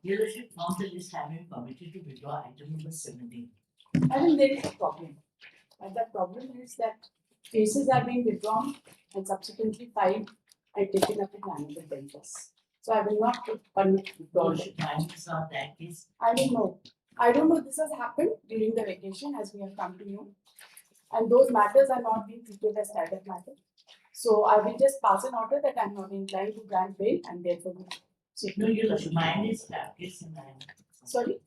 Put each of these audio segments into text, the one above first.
Your Lordship, from the list having permitted to withdraw item number 17. I think there is a problem. And the problem is that cases are being withdrawn and subsequently filed and taken up in another benches. So I will not permit Your withdrawal. Lordship, I saw that case. I don't know. I don't know this has happened during the vacation as we have come to know. And those matters are not being treated as standard matter. So I will just pass an order that I am not inclined to grant bail and therefore will seek No, to Your Lordship, mine is case in Sorry?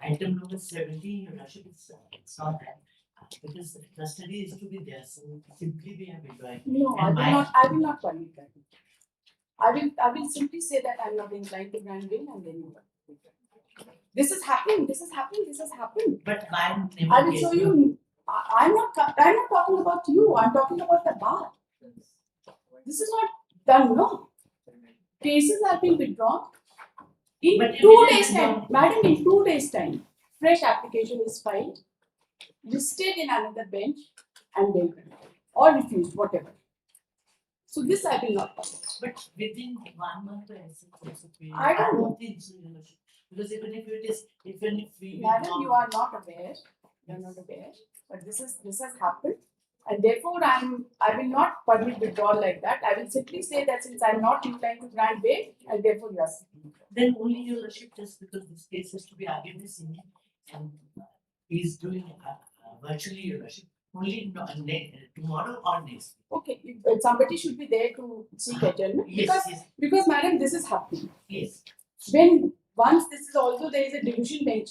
Item number 17, Your Lordship, it's not that. Because the custody is to be there, so simply we have withdrawn. No, And I will not permit that. I will simply say that I am not inclined to grant bail and then you will. This is happening, this is happening, this has happened. But mine never. I will show you. I'm not talking about you, I'm talking about the bar. This is not done, no. Cases are being withdrawn. In But 2 days time, madam, in 2 days time, fresh application is filed, listed in another bench and then or refused, whatever. So this I will not permit. But within 1 month, I don't think so, Your Lordship. Because even if we. Madam, you are not aware. You are not aware. But this has happened. And therefore I will not permit withdrawal like that. I will simply say that since I am not inclined to grant bail and therefore you are seeking. Then only Your Lordship, just because this case has to be argued this evening and he is doing virtually, Your Lordship, only tomorrow or next. Okay, somebody should be there to seek adjournment. Yes, because madam, this is happening. yes. When once this is also there is a division bench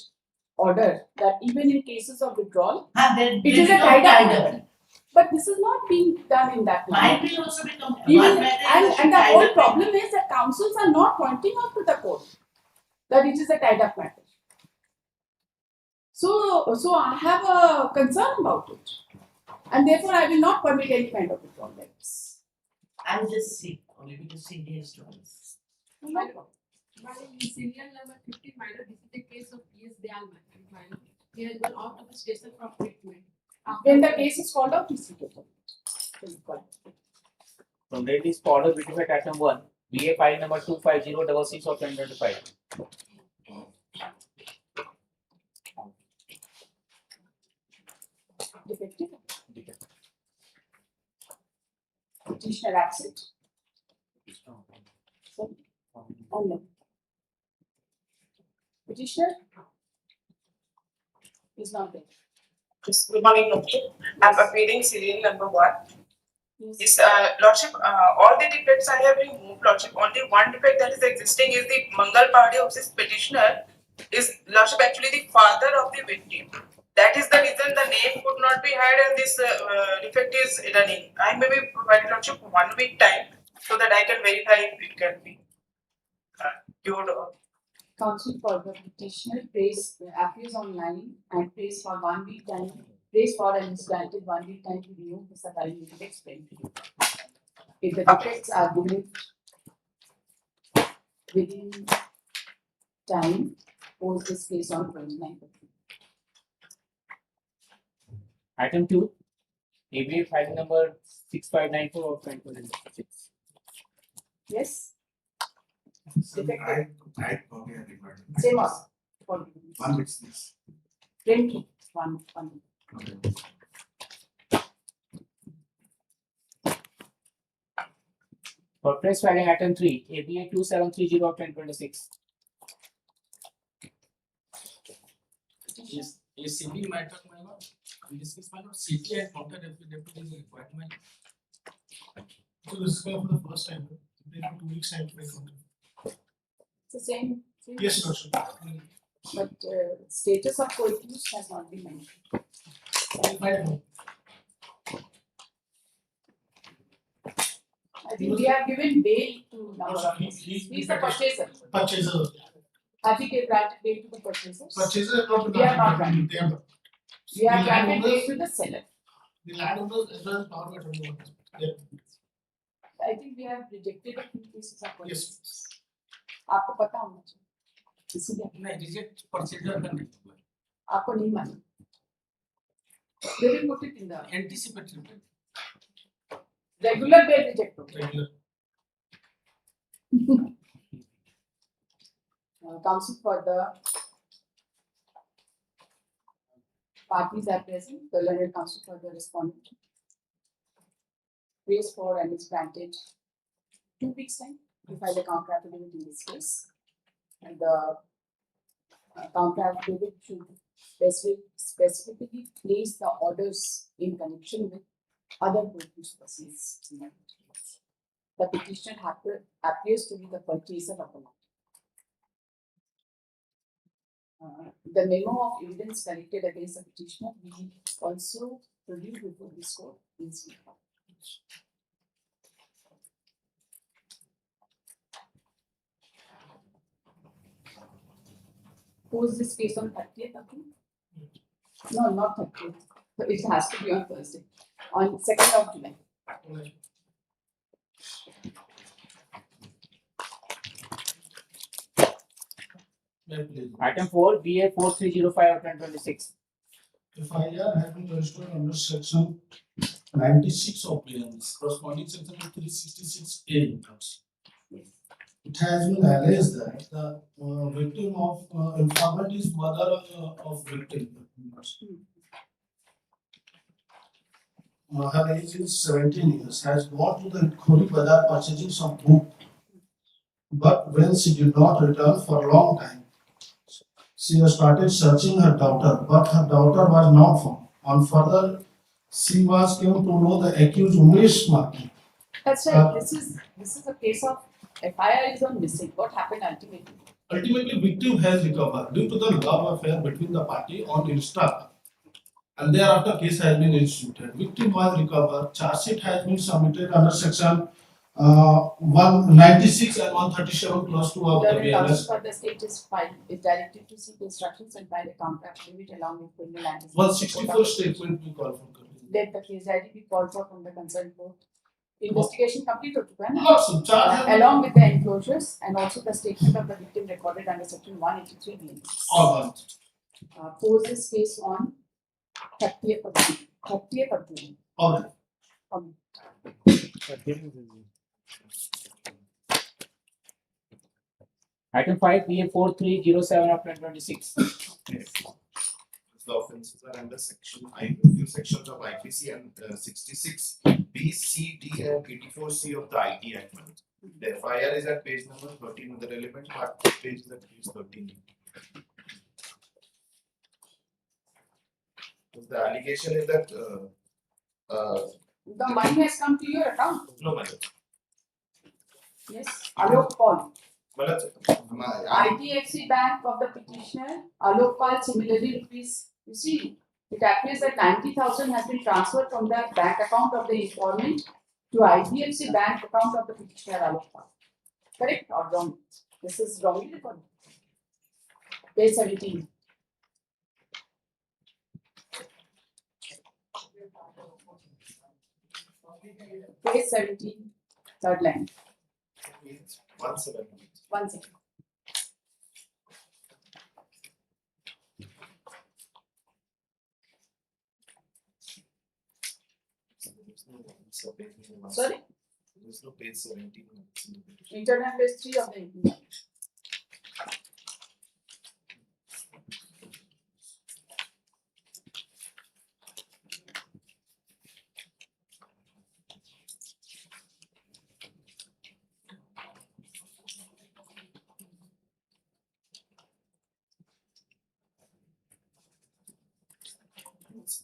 order that even in cases of withdrawal, It is a tied up. But this is not being done in that way. Mine will also become. Even, and the whole problem is that councils are not pointing out to the court that it is a tied up matter. So I have a concern about it. And therefore I will not permit any kind of withdrawal like this. I will just see, only because CDA is doing this. Madam, in serial number 50, madam, this is the case of P.S. Dayal, madam. He has gone out of the station for treatment. When the case is called out, please take it. From that is order between item 1, BA file number 25066 of 2025. Defective. Petitioner absent. Oh no. Petitioner is not there. Good morning, Lordship. I am appealing serial number 1. Yes. Yes, Lordship, all the defects I have removed, Lordship. Only one defect that is existing is the Mangal party of this petitioner is, Lordship, actually the father of the victim. That is the reason the name could not be had and this defect is running. I may be provided, Lordship, 1 week time so that I can verify if it can be cured. Counsel for the petitioner appears online and prays for 1 week time. Prays for and is granted 1 week time to remove the surviving defects. If the defects are removed within time, post this case on 29th. Item 2, ABA file number 6594 of 2026. Yes? I copy and record. Same as for 1 witness. 20. One. Okay. For press filing item 3, ABA 2730 of 2026. Is CP matter, my lord? This is my lord. CP and counter deputy is a requirement. So this is for the first time. They have 2 weeks time to make counter. It's the same. Yes, sir. But status of co-accused has not been mentioned. I think we have given bail to number of cases. He is the purchaser. Purchaser. Have we granted bail to the purchasers? Purchaser is not We are not granted. They are not. We have granted bail to the seller. The landowners as well as power of attorney. Yeah. I think we have rejected a few cases of purchasers. Yes. आपको पता होना चाहिए इसीलिए नहीं reject procedure का नहीं हुआ आपको नहीं मालूम they will put it in the anticipatory regular bail reject होगा Regular. counsel for the parties are present, the learned counsel for the respondent. Praise for and is granted 2 weeks time to file a counter affidavit in this case. And the counter affidavit should specifically place the orders in connection with other purchase proceeds. The petitioner appears to be the purchaser of the land. The memo of evidence collected against the petitioner will be also produced before this court in speed. Pose this case on 30th April? No, not 30th. It has to be on Thursday, on 2nd of July. Item 4, BA 4305 of 2026. FIR has been registered under section 96 of BNS, corresponding section 366A. It has been alleged that the victim of informant is mother of victim. Her age is 17 years, has gone to the Khori Bazar purchasing some book, but when she did not return for a long time, she has started searching her daughter, but her daughter was not found. On further, she was came to know the accused Umesh Maki. That's right. This is a case of FIR is on missing. What happened ultimately? Ultimately, victim has recovered due to the love affair between the party on Insta, and thereafter case has been instituted. Victim was recovered. Charge sheet has been submitted under section 196 and 137 clause 2 of the The counsel BNS. for the state is directed to seek instructions and file a counter affidavit along with criminal and 164 statement we call for. let the case ID be called for from the concerned court. Investigation complete हो चुका है ना? Lots of charge Along with the enclosures and also the statement of the victim recorded under section 183 BNS. all Pose this case on 30th of June. 30th of June. all right. Item 5, BA 4307 of 2026. The offences are under section I, a few sections of IPC and 66 B, C, D, and 84C of the IT Act. The FIR is at page number 13 of the relevant part, page is at page 13. The allegation is that The money has come to your account. no matter. Yes. Alok Paul. I IDFC Bank of the petitioner, Alok Pal, similarly rupees, you see, it appears that 90,000 has been transferred from the bank account of the informant to IDFC Bank account of the petitioner, Alok Pal. Correct or wrong? This is wrongly recorded. Page 17. Page 17, third line. 17. 1 second. Sorry? There's no page 17. Internal page 3 of the API.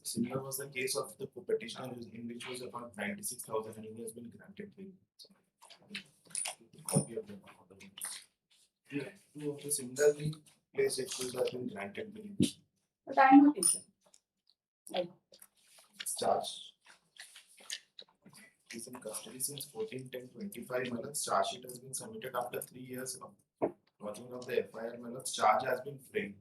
Similar was the case of the petitioner in which was about 96,000 and he has been granted bail. Copy of the two of the similarly placed issues have been granted bail. But I am not interested. Charge. He's in custody since 14/10/25. Malat's charge sheet has been submitted after 3 years of lodging of the FIR. Malat's charge has been framed.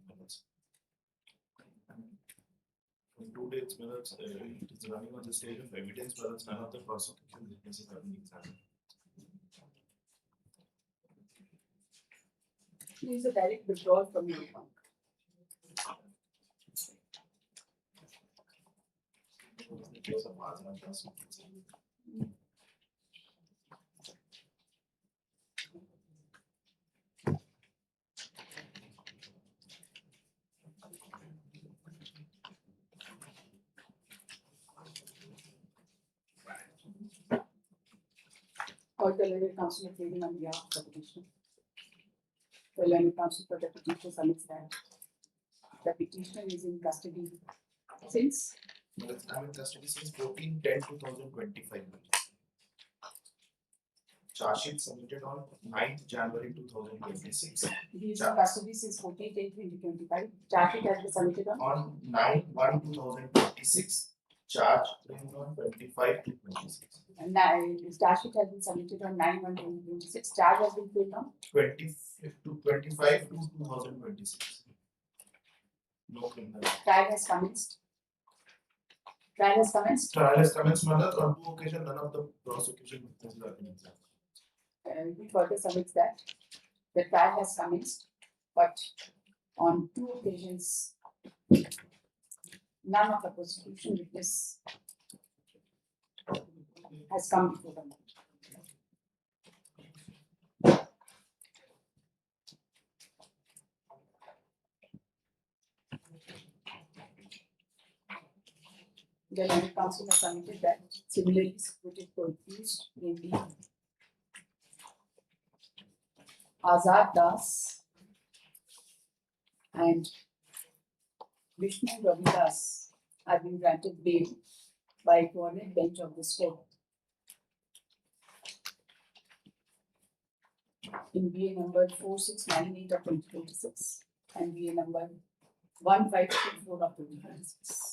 In 2 days, Malat's it is running on the stage of evidence. Malat's none of the prosecution witnesses have been examined. Please a direct withdrawal from your account. The case of Azman Tasu. Or the learned counsel of pleading on behalf of the petitioner. The learned counsel for the petitioner submits that the petitioner is in custody since I'm in custody since 14/10/2025. Charge sheet submitted on 9th January 2026. he is in custody since 14/10/2025. Charge sheet has been submitted on On 9/1/2026, charge framed on 25/2/26. and his charge sheet has been submitted on 9/1/2026. Charge has been filed on 25/2/2026. No criminal. trial has commenced. Trial has commenced. Trial has commenced, madam. On two occasions, none of the prosecution witnesses have been examined. He further submits that the trial has commenced, but on two occasions, none of the prosecution witness has come before them. The learned counsel has submitted that similarly situated for accused, namely Azad Das and Vishnu Ravidas have been granted bail by a coordinate bench of this court in BA number 4698 of 2026 and BA number 1524 of 2026.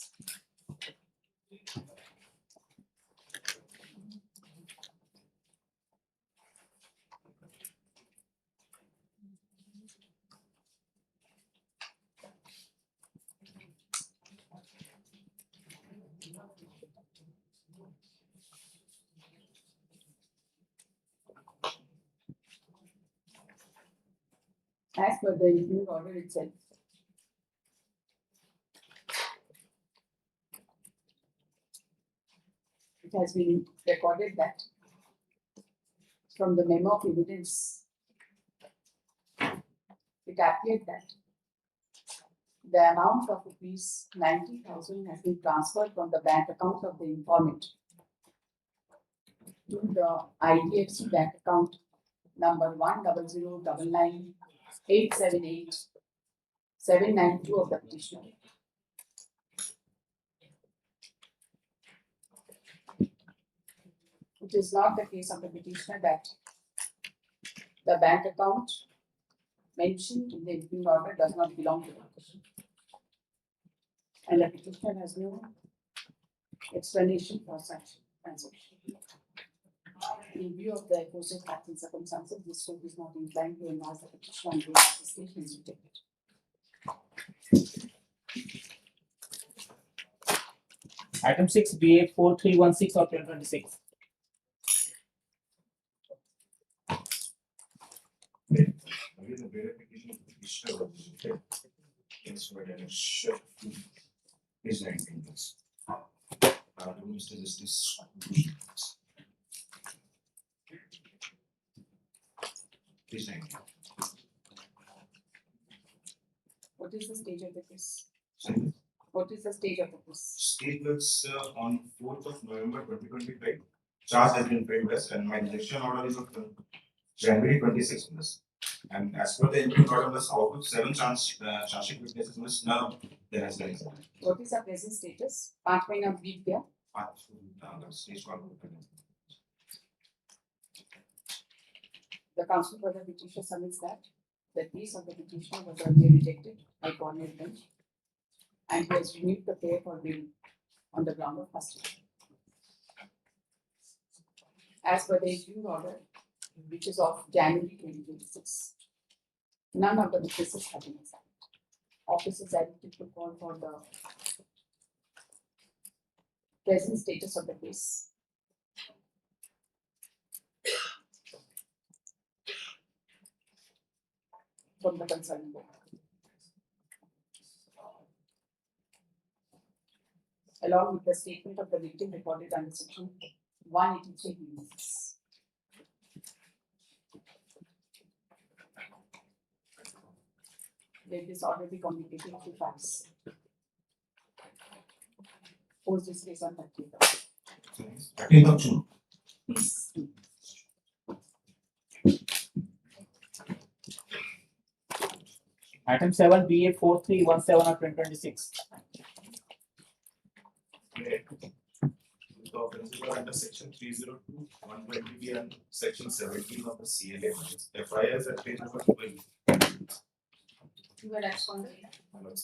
As per the evening order itself, it has been recorded that from the memo of evidence, it appeared that the amount of rupees 90,000 has been transferred from the bank account of the informant to the IDFC bank account number 10099878792 of the petitioner. It is not the case of the petitioner that the bank account mentioned in the evening order does not belong to the petitioner. And the petitioner has no explanation for such transaction. In view of the aforesaid facts and circumstances, this court is not inclined to enlarge the petition on which the statement is rejected. Item 6 BA 4316 of 2026. Again, the verification of the petitioner was rejected. Yes, but it should is 19 years. Mr. Justice. Please, 19. What is the stage of the case? Second. What is the stage of the case? Statements on 4th of November 2025. Charge has been framed as and my rejection order is of January 26th. And as per the interim order, out of 7 charge sheet witnesses, none of them has been examined. What is the present status? 5 महीना बीत गया. Stage call. The counsel for the petitioner submits that the case of the petitioner was earlier rejected by coordinate bench and he has renewed the prayer for bail on the ground of custody. As per the issuing order, which is of January 2026, none of the witnesses have been examined. Office is directed to call for the present status of the case. From the concerned board. Along with the statement of the victim recorded under section 183. Let this order be communicated to facts. Post this case on 30th. 30th of June. Please. Item 7 BA 4317 of 2026. The offences are under section 302, 120B and section 17 of the CLA. FIR is at page number 12. You were absconded.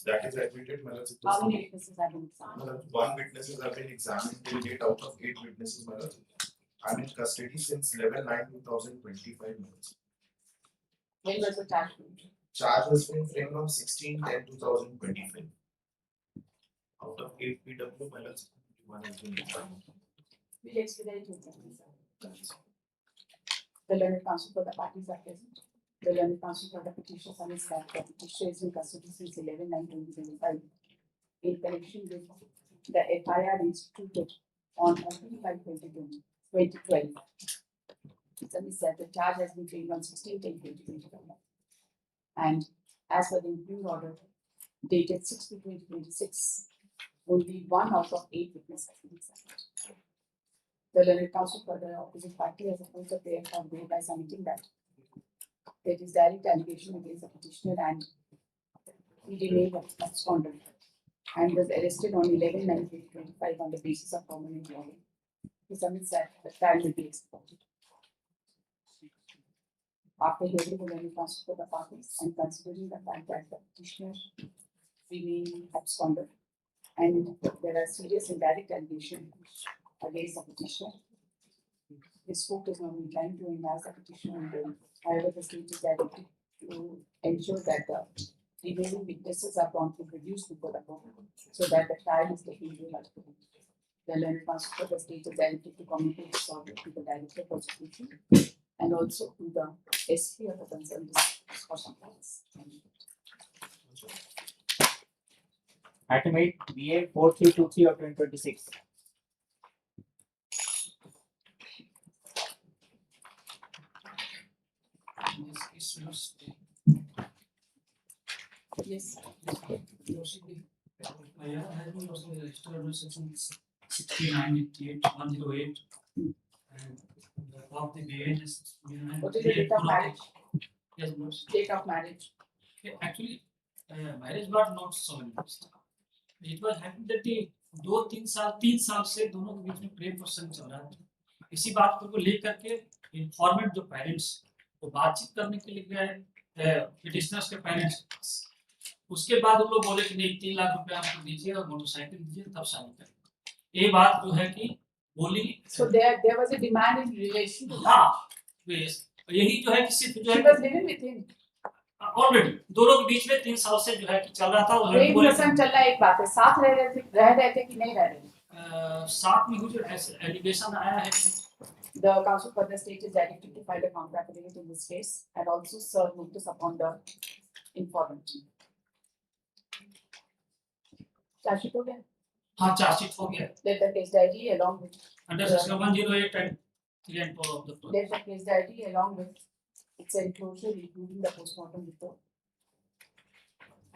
That is admitted, my lords. How many witnesses have been examined? My lords, 1 witnesses have been examined till date out of 8 witnesses, my lords. I'm in custody since 11/9/2025, my lords. When was the charge made? Charge has been framed on 16/10/2025. Out of 8 PW, my lords, 1 has been examined. We'll expedite it. The learned counsel for the parties are present. The learned counsel for the petitioner submits that the petitioner is in custody since 11/9/2025. In connection with the FIR instituted on 25/2012. Submits that the charge has been framed on 16/10/2025. And as per the impugned order dated 6/2026, only 1 out of 8 witnesses has been examined. The learned counsel for the opposite party has opposed the prayer for bail by submitting that there is direct allegation against the petitioner and he remained absconded and was arrested on 11/9/2025 on the basis of permanent warrant. He submits that the trial will be executed. After hearing the learned counsel for the parties and considering the fact that the petitioner remained absconded and there are serious and direct allegations against the petitioner, this court is not inclined to enhance the petitioner on bail. However, the state is directed to ensure that the remaining witnesses are promptly produced before the court so that the trial is taken into account. The learned counsel for the state is directed to communicate this order to the director of prosecution and also to the SP of the concerned district for compliance. Item 8 BA 4323 of 2026. This case will stay. Yes. FIR has been also registered under section 6988/108 and the of the bail is. What is the date of marriage? Yes, boss. Date of marriage. Actually, marriage was not solemnized. It was happened that 2-3 साल से दोनों के बीच में प्रेम प्रसंग चल रहा था. इसी बात को लेकर के इन्फॉर्मेट जो पेरेंट्स वो बातचीत करने के लिए गए पिटिशनर्स के पेरेंट्स. उसके बाद वो लोग बोले कि नहीं 3 लाख रुपए आपको दीजिए और मोटरसाइकिल दीजिए तब शादी करेंगे. ये बात जो है कि बोली. So there was a demand in relation to हाँ, यही जो है कि सिर्फ जो she है was living with him. Already दोनों के बीच में 3 साल से जो है कि चल रहा था. वो प्रेम प्रसंग चल रहा है. एक बात है, साथ रह रहे थे कि नहीं रह रहे. साथ में जो एलिगेशन आया है. The counsel for the state is directed to file a counter affidavit in this case and also serve notice upon the informant. Charge sheet हो गया? हाँ, चार्जशीट हो गया. Let the case diary along with Under section 108 and 3 and 4 of the code. let the case diary along with its enclosure including the postmortem report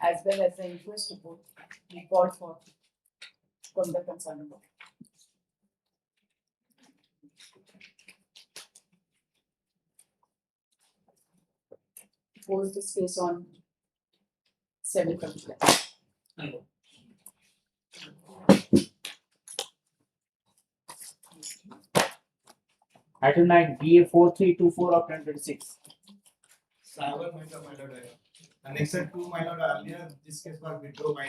as well as the inquest report for from the concerned body. Pose this case on 7th of July. Hello. Item 9 BA 4324 of 2026. Cyber murder. Annexed 2 my lord, earlier this case was withdrawn by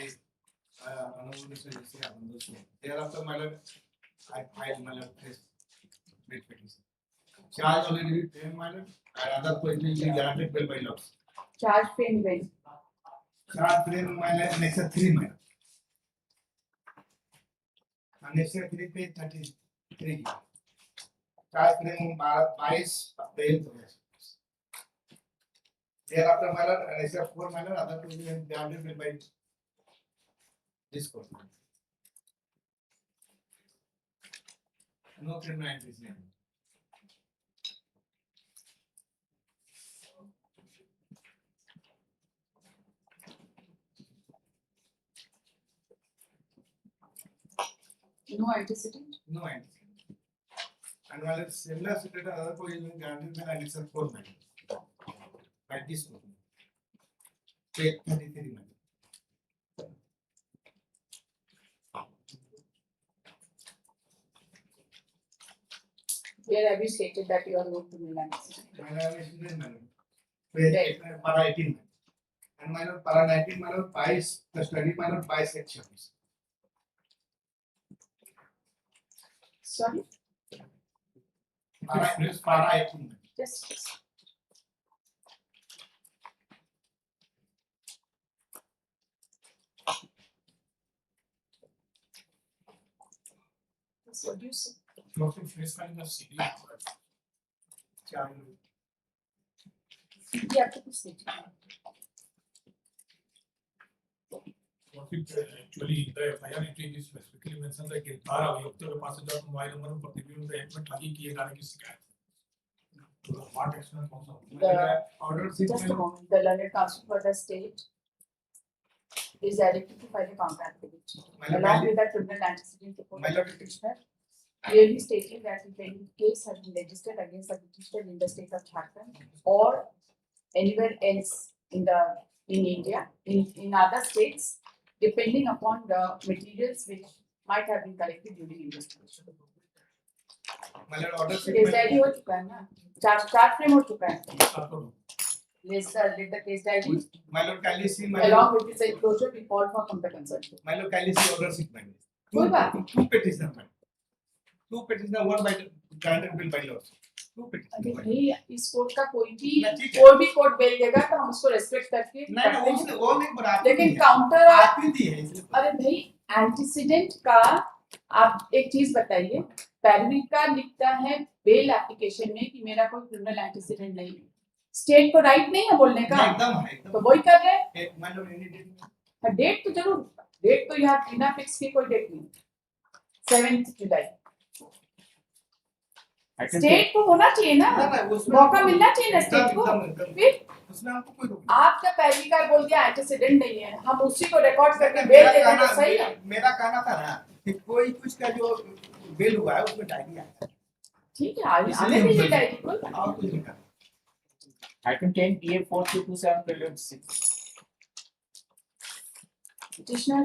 Honorable Mr. J.C. Abandus. Thereafter my lord, I filed my lord case with petition. Charge already been paid my lord and other question is granted bail by law. Charge frame when? Charge frame my lord, annexed 3 my lord. Annexed 3 page 33. Charge frame 22 April. Thereafter, my lord, annexed 4 my lord, other two will be granted by this court. No criminal entries name. No antecedent? No entries. And while similar situated other court will be granted by annexed 4 my lord. By this court. page 33, madam. Where have you stated that you are not criminal antecedent? Madam, it is there, madam. Page para 18, madam. And madam, para 19, madam, pies, the study, madam, pie sections. Sorry, Para 18, madam. just. That's what you said. Lordship, face filing of CD. Child. You have to be stated. Lordship, actually, the FIR entry is specifically mentioned that गिरफ्तार अभियुक्तों के पास से जब mobile number और प्रतिबिंब में admit ठगी किए जाने की शिकायत। तो व्हाट एक्शन कौन सा? The- Order Just a 6, moment, the learned counsel for the state is directed to file a compact petition along with the criminal antecedent report of the petitioner, clearly stating that if any case has been registered against the petitioner in the state of Jharkhand or anywhere else in India, in other states, depending upon the materials which might have been collected during investigation. madam, order 6, case diary हो चुका है ना, chart frame हो चुका है. Let's let the case diary madam, can you see, madam? along with its enclosure be called for competent search. Madam, can you see order 6, madam? कोई बात नहीं. Two petitioner, madam. Two petitioner, one by the granted bill by laws. Two अरे petitioner. भाई इस court का कोई ना, ठीक है. भी कोर्ट बेल देगा तो हम उसको रेस्पेक्ट करके नहीं, करते हैं. उसने वो नहीं, but आपने लेकिन दी है. काउंटर आपने दी है, इसलिए. अरे भाई एंटीसीडेंट का आप एक चीज बताइए, पैरवी का लिखता है बेल एप्लीकेशन में कि मेरा कोई क्रिमिनल एंटीसीडेंट नहीं है. स्टेट को राइट नहीं है बोलने का, एकदम है, एकदम. तो वही कर रहे हैं. एक madam, any date. डेट तो जरूर, डेट तो यहाँ बिना फिक्स की कोई डेट नहीं. 7 जुलाई I can स्टेट को होना चाहिए ना, ना, ना, उसमें मौका मिलना चाहिए ना स्टेट को. एकदम. फिर उसमें हमको कोई रोक आपका पहली कार बोल दिया एंटीसीडेंट नहीं है, हम उसी को रिकॉर्ड करके बेल देते हैं तो सही है. मेरा कहना था ना कि कोई कुछ का जो बिल हुआ है उसमें डायरी आया है. ठीक है, आने दीजिए डायरी को. और कुछ नहीं करना. Item 10 PA 4227/2026. Petitioner.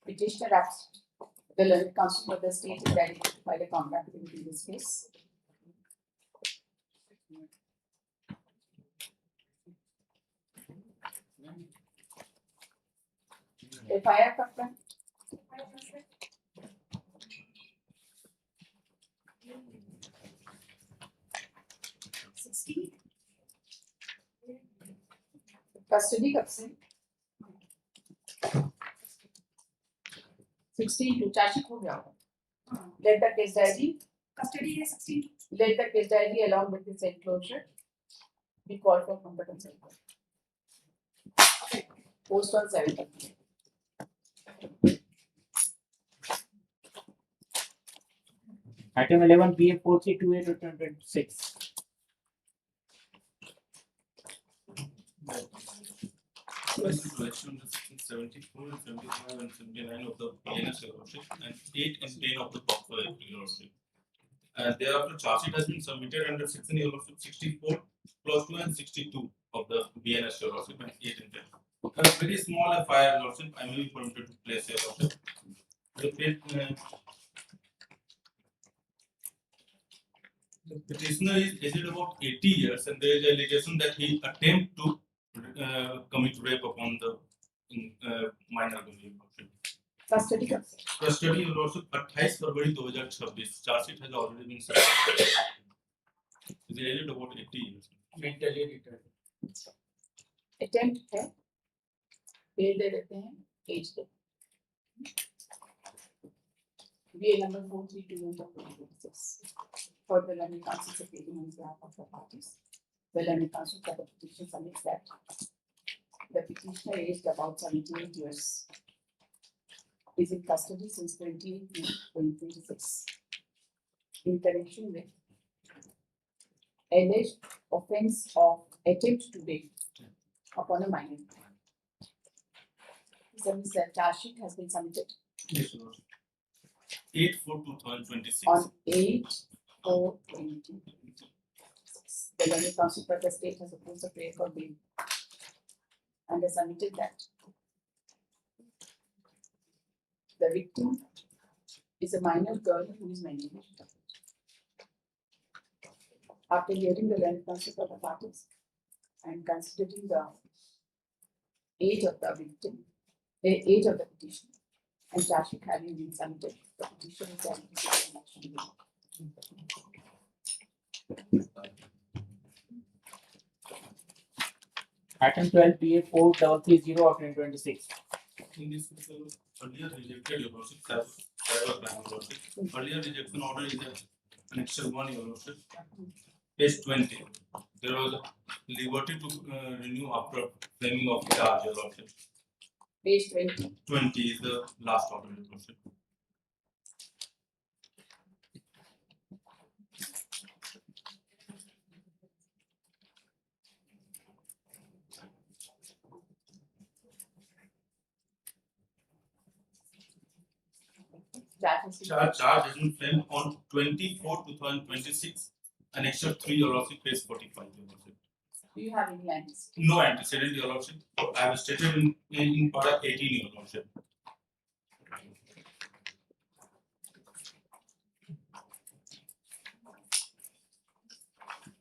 Petitioner absent. The learned counsel for the state is ready to file a compact in this case. FIR complaint. Custody कब से? 16 to चार्जशीट हो गया होगा. Let the case diary. Custody है 16. Let the case diary along with its enclosure be called for competent center. Post on 7th. Item 11 PA 4328/2026. Section 74 and 75 and 79 of the PNS Lordship and 8 and 10 of the Buffer Lordship. Thereafter, charge sheet has been submitted under section 64, clause 2 and 62 of the BNS Lordship and 8 and 10. A very small FIR Lordship, I may be permitted to place here Lordship. The petitioner is aged about 80 years and there is allegation that he attempted to commit rape upon the minor woman. Custody कब से? Custody Lordship 28 February 2026. Charge sheet has already been submitted. He is aged about 80 years. Mentally retarded. Attempt है, पेड़ दे देते हैं, as they. BA number 4321/2026. For the learning council appealing on behalf of the parties. The learning council for the petition submits that the petitioner aged about 78 years is in custody since 28 May 2026 in connection with alleged offence of attempt to rape upon a minor. The charge sheet has been submitted Yes, Your Lordship. 8/4/2026. on 8/4/2026. The learned counsel for the state has approved the prayer for bail and has submitted that the victim is a minor girl who is mentioned. After hearing the learned counsel for the parties and considering the age of the victim, the age of the petition, and charge sheet having been submitted, the petition is then Item 12 BA 4330 of 2026. In this case, earlier rejected, Your Lordship, Cyber Crime, Your Lordship. Earlier rejection order is annexure 1, Your Lordship. Page 20. There was liberty to renew after framing of charge, Your Lordship. page 20. 20 is the last order, Your Lordship. Charge has been framed on 24/2026, annexure 3, Your Lordship, page 45, Your Lordship. Do you have any answers? No antecedent, Your Lordship. I have stated in para 18, Your Lordship.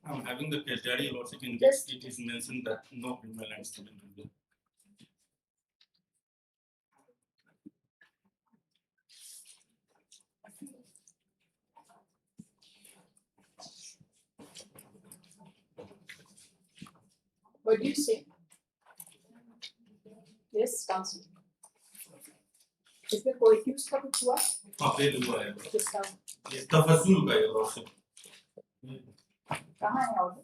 I'm having the case diary, Your Lordship, in which it is mentioned that no criminal antecedent is there. What do you say? Yes, counsel. इसमें कोई accused का कुछ हुआ? हाँ, fail हुआ है। किसका? ये तफस्सुल का, Your Lordship. कहाँ है order?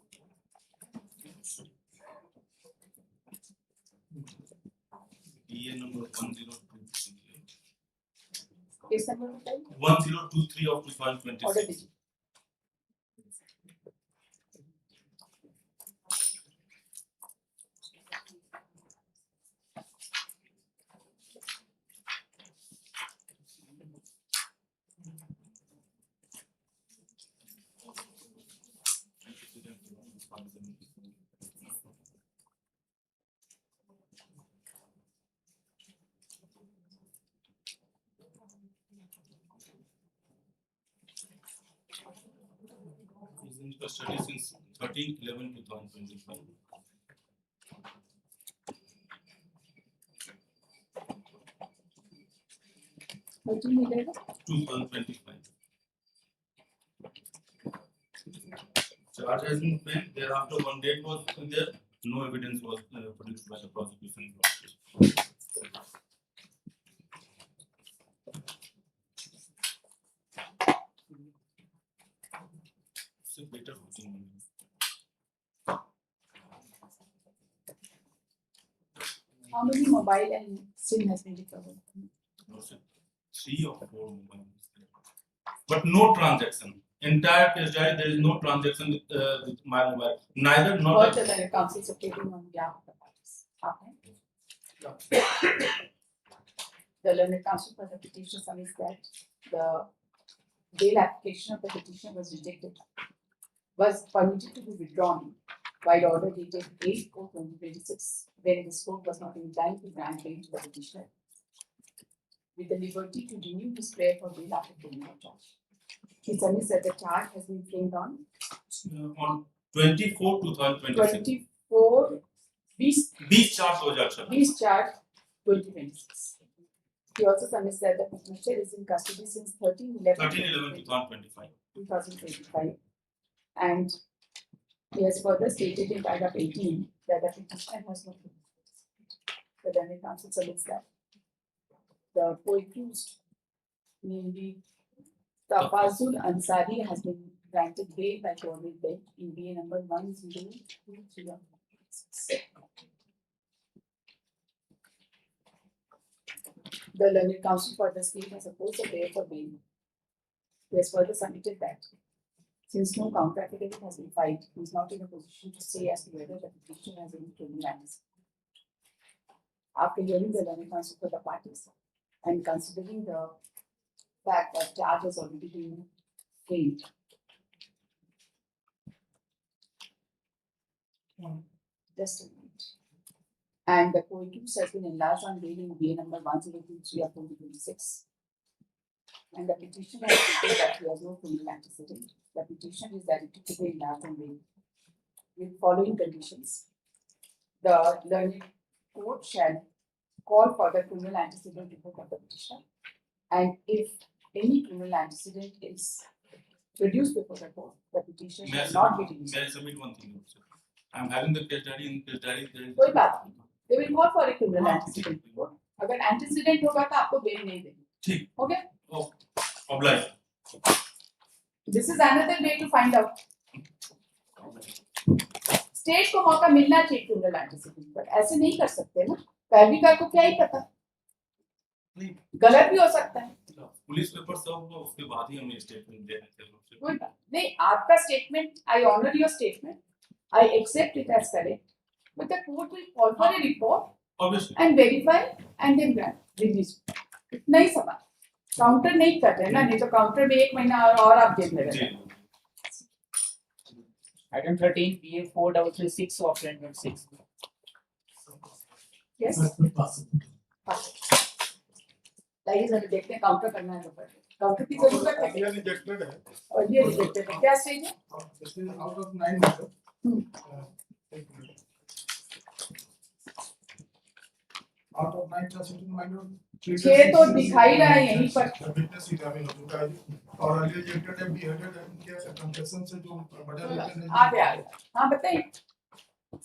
DA number 1023. Case number बताइए? 1023 of Order 2026. दीजिए. He's in custody since 13/11/2025. What do you need? 2025. Charge has been framed. Thereafter, one date was there. No evidence was produced by the prosecution. It's a better 14 minutes. How many mobile and SIM has been recovered? No, sir. 3 or 4 mobiles. But no transaction. Entire case diary, there is no transaction with my mobile. Neither, not What are the counsels obtaining on behalf of the parties? Okay. The learned counsel for the petition submits that the bail application of the petitioner was rejected, was permitted to be withdrawn by the order dated 8/4/2026, when this court was not inclined to grant bail to the petitioner, with the liberty to renew his prayer for bail after payment of charge. He submits that the charge has been framed on 24/2026. 24 20 charge हो जाता है. These charge 2026. He also submits that the petitioner is in custody since 13/11/2025. 2025. And he has further stated in paragraph 18 that the petitioner has no claim. The learned counsel submits that the co-accused, namely Tafazul Ansari, has been granted bail by government bench in DA number 1023. The learned counsel for the state has opposed the prayer for bail. He has further submitted that Since no counter affidavit has been filed, he is not in a position to say as to whether the petition has any criminal antecedent. After hearing the learned counsel for the parties and considering the fact that charge has already been framed. Just a minute. And the co-accused has been enlarged on bail in BA number 1023 of 2026. And the petitioner has stated that he has no criminal antecedent. The petition is directed to be enlarged on bail with following conditions. The learned court shall call for the criminal antecedent report of the petitioner, and if any criminal antecedent is produced before the court, the petition May I shall not be submit- released. May I submit one thing also? I'm having the case study, in case study there is. कोई बात नहीं, they will call for a criminal antecedent report. अगर antecedent होगा तो आपको bail नहीं देंगे. ठीक. Okay? Oh, oblige. This is another way to find out. State को मौका मिलना चाहिए criminal antecedent पर, ऐसे नहीं कर सकते ना. पहलवीकार को क्या ही पता? गलत भी हो सकता है. पुलिस पेपर सब उसके बाद ही हमें स्टेटमेंट देने थे. कोई बात नहीं, आपका statement, I honor your statement, I accept it as correct, but the court will call for a report Obviously. and verify and then grant release. इतना ही सवाल. काउंटर नहीं कर रहे ना, नहीं तो काउंटर में 1 महीना और आप जेल में रहेंगे. Item 13, PA 4.06 of 2026. Yes. Ladies and देखते हैं काउंटर करना है तो कर. काउंटर की जरूरत है. Earlier rejected है. और ये रिजेक्टेड है. क्या स्टेज है? This is out of 9 matter. एक minute. Out of 9 constitutional matter. 6 तो दिखाई रहा है यहीं पर. Witness examine हो चुका है और earlier rejected है beheaded है उनके circumstances से जो बड़ा written है. आ गया. हाँ बताइए.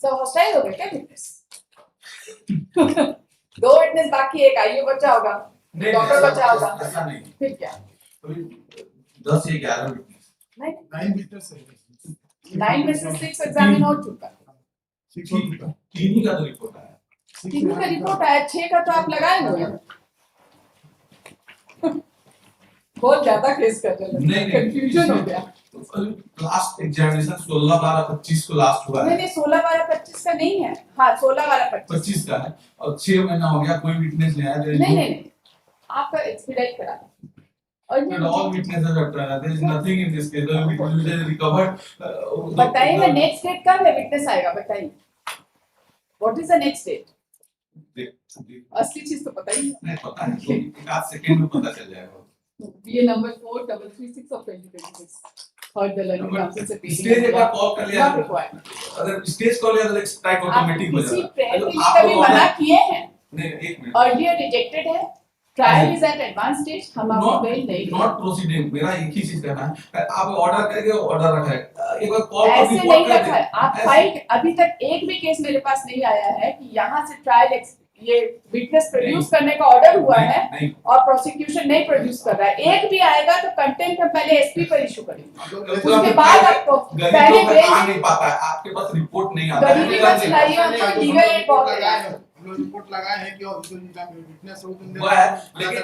So hostile हो गए क्या witness? 2 witness बाकी, एक आईओ बचा होगा. डॉक्टर बचा होगा. ऐसा नहीं. फिर क्या? 10 या 11 witness. नहीं. 9 witness है. 9 में से 6 एग्जामिन हो चुका. 6 हो चुका. 3 ही का तो रिपोर्ट आया. 3 का रिपोर्ट आया, 6 का तो आप लगाए हुए. बहुत ज्यादा केस कर रहे हैं. कंफ्यूजन हो गया. लास्ट एग्जामिनेशन 16/12/25 को लास्ट हुआ है. नहीं 16/12/25 का नहीं है. हाँ 16/12/25 25 का है और 6 महीना हो गया कोई विटनेस नहीं आया. नहीं आपका एक्सपीडाइट करा. और And all witnesses are trial. There is nothing in this case. The witness is recovered. बताइए ना नेक्स्ट डेट कब है विटनेस आएगा बताइए. What is the next date? असली चीज तो पता ही नहीं पता है. तो एक आध सेकंड में पता चल जाएगा. ये नंबर 4336 of 2026 और द लर्निंग काउंसिल से स्टेज एक बार कॉल कर लिया. अगर स्टेज कॉल लिया तो एक स्ट्राइक ऑटोमेटिक हो किसी जाएगा. फ्रेंड के कभी मना किए हैं? नहीं एक मिनट. अर्लियर रिजेक्टेड है. Trial is at advance stage. हम आपको बेल नहीं देंगे. Not proceeding. मेरा एक ही चीज कहना है. आप ऑर्डर करके ऑर्डर रखा है. एक बार कॉल ऐसे पर नहीं रिपोर्ट कर रखा है. आप फाइल अभी तक एक भी केस मेरे पास नहीं आया है कि यहाँ से ट्रायल ये विटनेस प्रोड्यूस करने का ऑर्डर हुआ है और प्रोसिक्यूशन नहीं प्रोड्यूस कर रहा है. एक भी आएगा तो कंटेंट हम पहले एसपी पर इशू करेंगे. उसके बाद आपको पहले बेल आ नहीं पाता है. आपके पास रिपोर्ट नहीं आता है. गरीबी मत चलाइए. हमको लीगल एड बहुत है. रिपोर्ट लगाए हैं कि और विटनेस हो लेकिन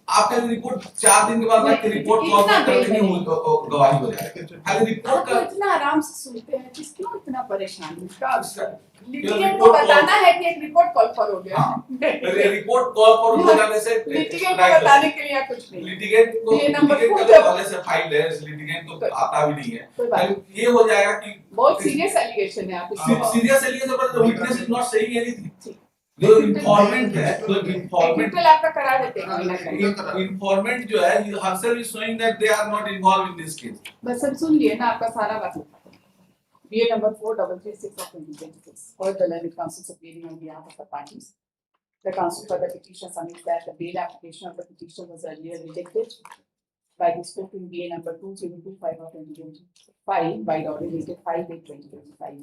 आपका रिपोर्ट 4 दिन के बाद रख के रिपोर्ट कॉल कर देंगे गवाही हो जाएगी. खाली रिपोर्ट का इतना आराम से सुनते हैं. क्यों इतना परेशान है? लिटिगेंट को बताना है कि एक रिपोर्ट कॉल फॉर हो गया. रिपोर्ट कॉल फॉर हो जाने से लिटिगेंट को बताने के लिए कुछ नहीं. लिटिगेंट को ये नंबर लिटिगेंट का पहले से फाइल है. लिटिगेंट को आता भी नहीं है. ये हो जाएगा कि बहुत सीरियस एलिगेशन है. आप सीरियस एलिगेशन पर witness is not saying anything. जो इन्फॉर्मेंट है, जो इन्फॉर्मेंट आपका करा देते हैं. इन्फॉर्मेंट जो है Harshal is showing that they are not involve in this case. बस सब सुन लिए ना आपका सारा बात. BA number 4336 of 2026 or the learned counsel appearing on behalf of the parties. The counsel for the petition submits that the bail application of the petition was earlier rejected by this court in BA number 2025 of 2025 by the order dated 5/8/2025.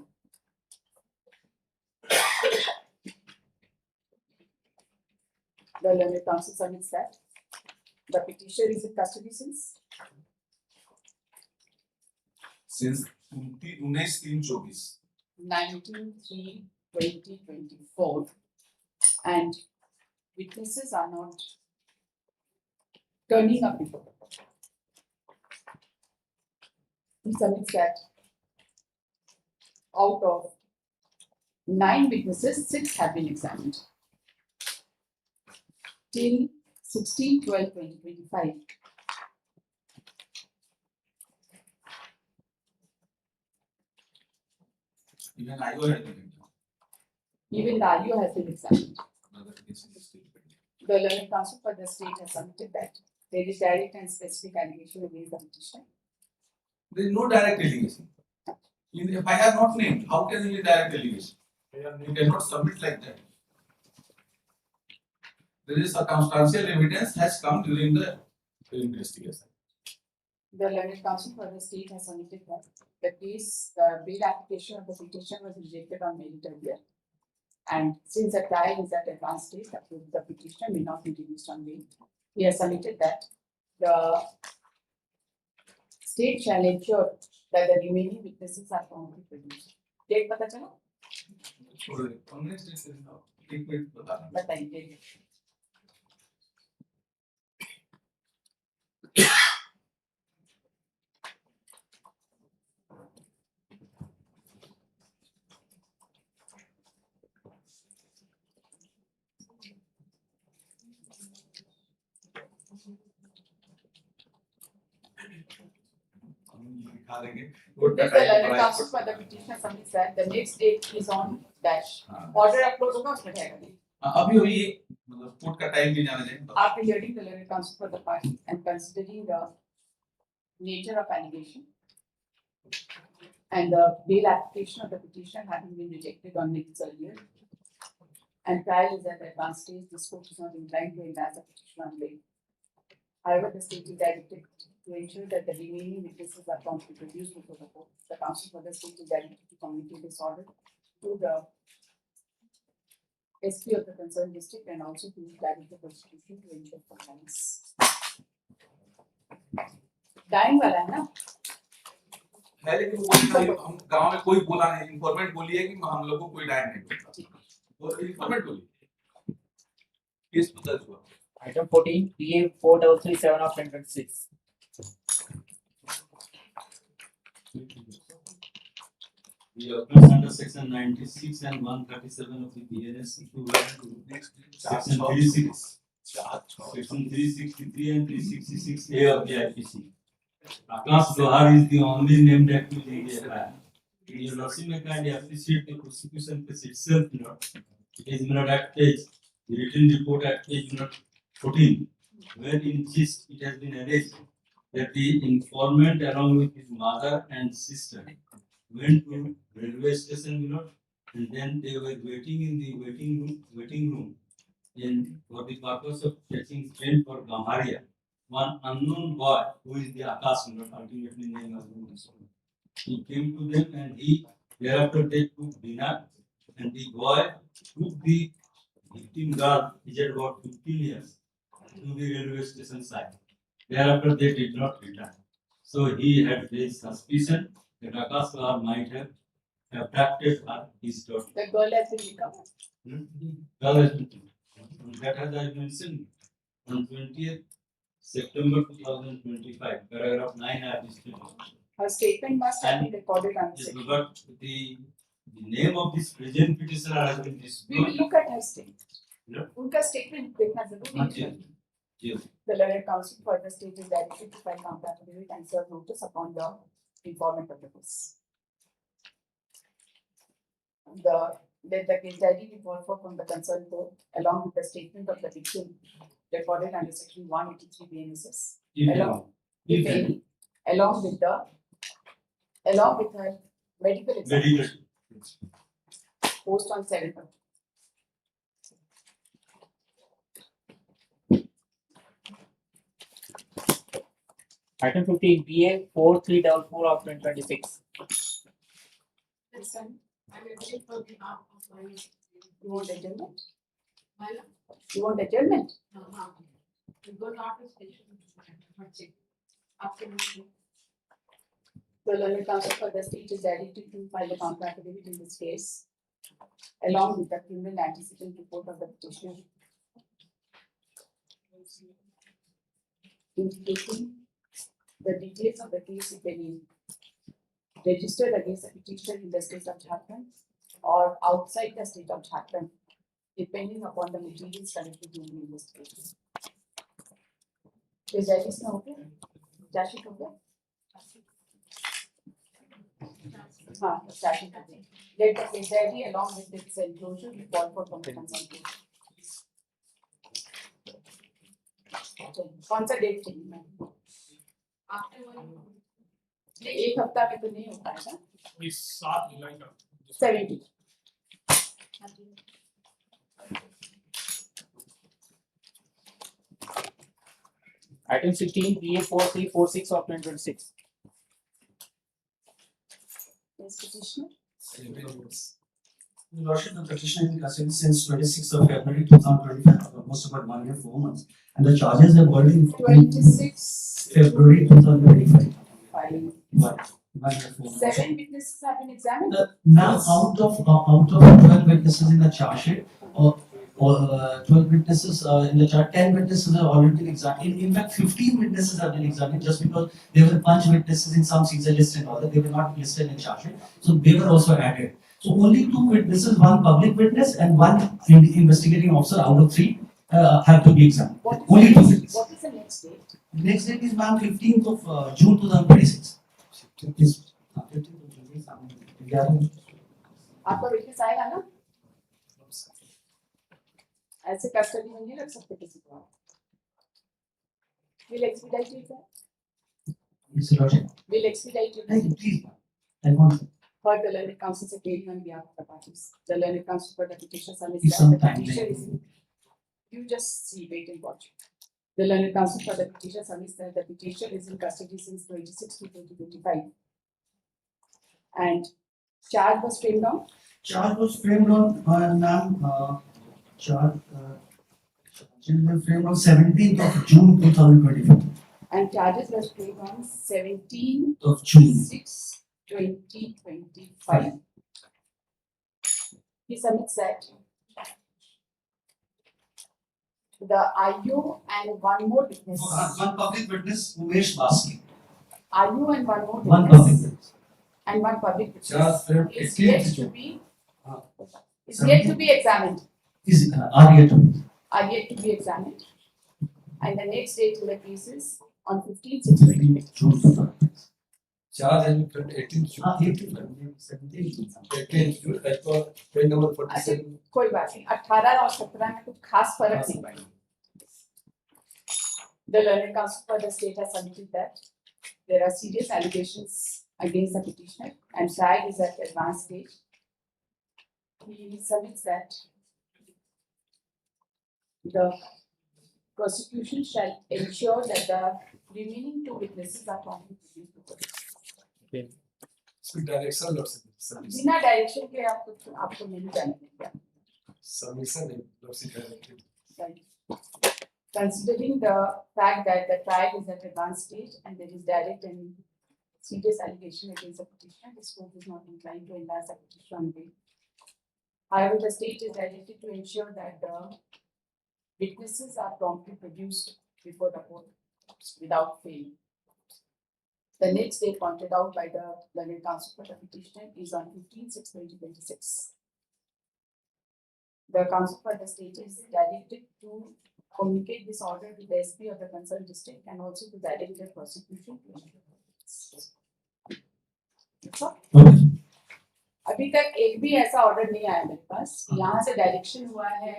The learned counsel submits that the petitioner is in custody since 19/3/24 19/3/2024 and witnesses are not turning up before the court. he submits that out of 9 witnesses, 6 have been examined. Till 16/12/2025, Even IO has been examined. even the IO has been examined. Another case is still pending. The learned counsel for the state has submitted that there is direct and specific allegation against the petitioner. There is no direct allegation. If I have not named, how can it be direct allegation? You cannot submit like that. There is circumstantial evidence has come during the investigation. The learned counsel for the state has submitted that the case, the bail application of the petition was rejected on merit earlier. And since the trial is at advanced stage, the petitioner may not be released on bail. He has submitted that the state shall ensure that the remaining witnesses are found to be produced. Date पता चला? एक minute बता रहा हूँ. बताइए. दिखा देंगे. This the learned counsel for the petitioner submits that the next date is on dash. Order upload होगा उसमें रहेगा. अभी अभी मतलब कोर्ट का टाइम भी जाना चाहिए. After hearing the learned counsel for the party and considering the nature of allegation and the bail application of the petition having been rejected on merits earlier, and trial is at advanced stage, this court is not inclined to advance the petition on bail. However, the state is directed to ensure that the remaining witnesses are promptly produced before the court. The counsel for the state is directed to communicate this order to the SP of the concerned district and also to clarify the prosecution to ensure compliance. Dying वाला है ना? है लेकिन वो हम गांव में कोई बोला नहीं. इन्फॉर्मेंट बोली है कि हम लोगों को कोई डायट नहीं होता. और इन्फॉर्मेंट बोली. केस पता हुआ. Item 14, PA 4.37 of 2026. We are under section 96 and 137 of the BNS equivalent to section 36, section 363 and 366A of the IPC. Akash Johar is the only named accused in the FIR. Your Lordship may kindly appreciate the prosecution case itself. It is not at page, the written report at page 14, where in gist it has been alleged that the informant along with his mother and sister went to railway station, and then they were waiting in the waiting room for the purpose of fetching train for Gamaria. One unknown boy, who is the Akash, ultimately named as the he came to them and thereafter they took dinner, and the boy took the victim girl, aged about 15 years, to the railway station side. Thereafter they did not return. So he had raised suspicion that Akash might have abducted his daughter. The girl has been recovered. Girl has been that has I mentioned on 20th September 2025, paragraph 9 I have stated. Her statement must have been recorded on Yes, the but the name of this present petitioner has been We will disclosed. look at her statement. Yeah. उनका statement देखना जरूरी है. Yes. The learned counsel for the state is directed to file counter affidavit and serve notice upon the informant of the case. The case diary will forward from the concerned court along with the statement of the victim recorded under section 183 BNSS. Along, if any, along with her medical examination post on 7th. Item 15, PA 4344 of 2026. This one, I will wait for the half of my. You want adjournment? Well, You want adjournment? we go to after station. That's it. After. The learned counsel for the state is directed to file a counter affidavit in this case, along with the criminal antecedent report of the petitioner, indicating the details of the case, if any, registered against a petitioner in the state of Jharkhand or outside the state of Jharkhand, depending upon the materials collected during the investigation. Is that is okay? Dash it okay? Static okay. Let the case ID along with its enclosure be called for public consultation. कौन सा date चाहिए ma'am? After 1 एक हफ्ता में तो नहीं हो पाएगा. इस 7 जुलाई का 70. Item 16 PA 4346 of 2026. Yes, petitioner. Your Lordship, the petition is in custody since 26th of February 2025, almost about 1 year 4 months, and the charges have already in 26 February 2025. Fine. 1 year 4 months. 7 witnesses have been examined. Now, out of 12 witnesses in the charge sheet, or 12 witnesses in the chart, 10 witnesses have already been examined. In fact, 15 witnesses have been examined just because they were punch witnesses in some Caesar list and all that. They were not listed in charge sheet, so they were also added. So only 2 witnesses, 1 public witness and 1 investigating officer out of 3 have to be examined. Only 2 witnesses. What is the next date? Next date is ma'am 15th of June 2026. Is 15th of June. आपका witness आएगा ना? ऐसे custody में नहीं रख सकते किसी को. Will expedite it. Yes, Your Lordship. Will expedite it. Thank you, please. I want to. For the learned counsel secretary on behalf of the parties. The learned counsel for the petition submits It's that the sometime petition later. is. You just see, wait and watch. The learned counsel for the petition submits that the petition is in custody since 26 to 2025. And charge was framed on. Charge was framed on charge was framed on 17th of June 2024. And charges were framed on 17 Of June. 6 2025. He submits that the IU and 1 more witness. One public witness, Umesh Baski. IU and 1 more One public witness. witness. And 1 public witness. Charge framed Is 18th yet to June. be examined. Is are yet to be. Are yet to be examined. And the next date in the case is on 15th June. 15th June 2026. Charge has been framed 18th June. 17th June. 18th June, as per page number 47. कोई बात नहीं. 18 और 17 में कुछ खास फर्क नहीं पड़ा. The learned counsel for the state has submitted that there are serious allegations against the petitioner and trial is at advanced stage. He submits that the prosecution shall ensure that the remaining 2 witnesses are promptly produced before the court. Speak direction or submission? बिना direction के आपको नहीं जाने देंगे. Submission and Lordship directed. Right. Considering the fact that the trial is at advanced stage and there is direct and serious allegation against the petitioner, this court is not inclined to enlarge the petition on bail. However, the state is directed to ensure that the witnesses are promptly produced before the court without fail. The next date pointed out by the learned counsel for the petitioner is on 15/6/2026. The counsel for the state is directed to communicate this order to the SP of the concerned district and also to direct the prosecution to ensure. Okay. अभी तक एक भी ऐसा order नहीं आया मेरे पास. यहाँ से डायरेक्शन हुआ है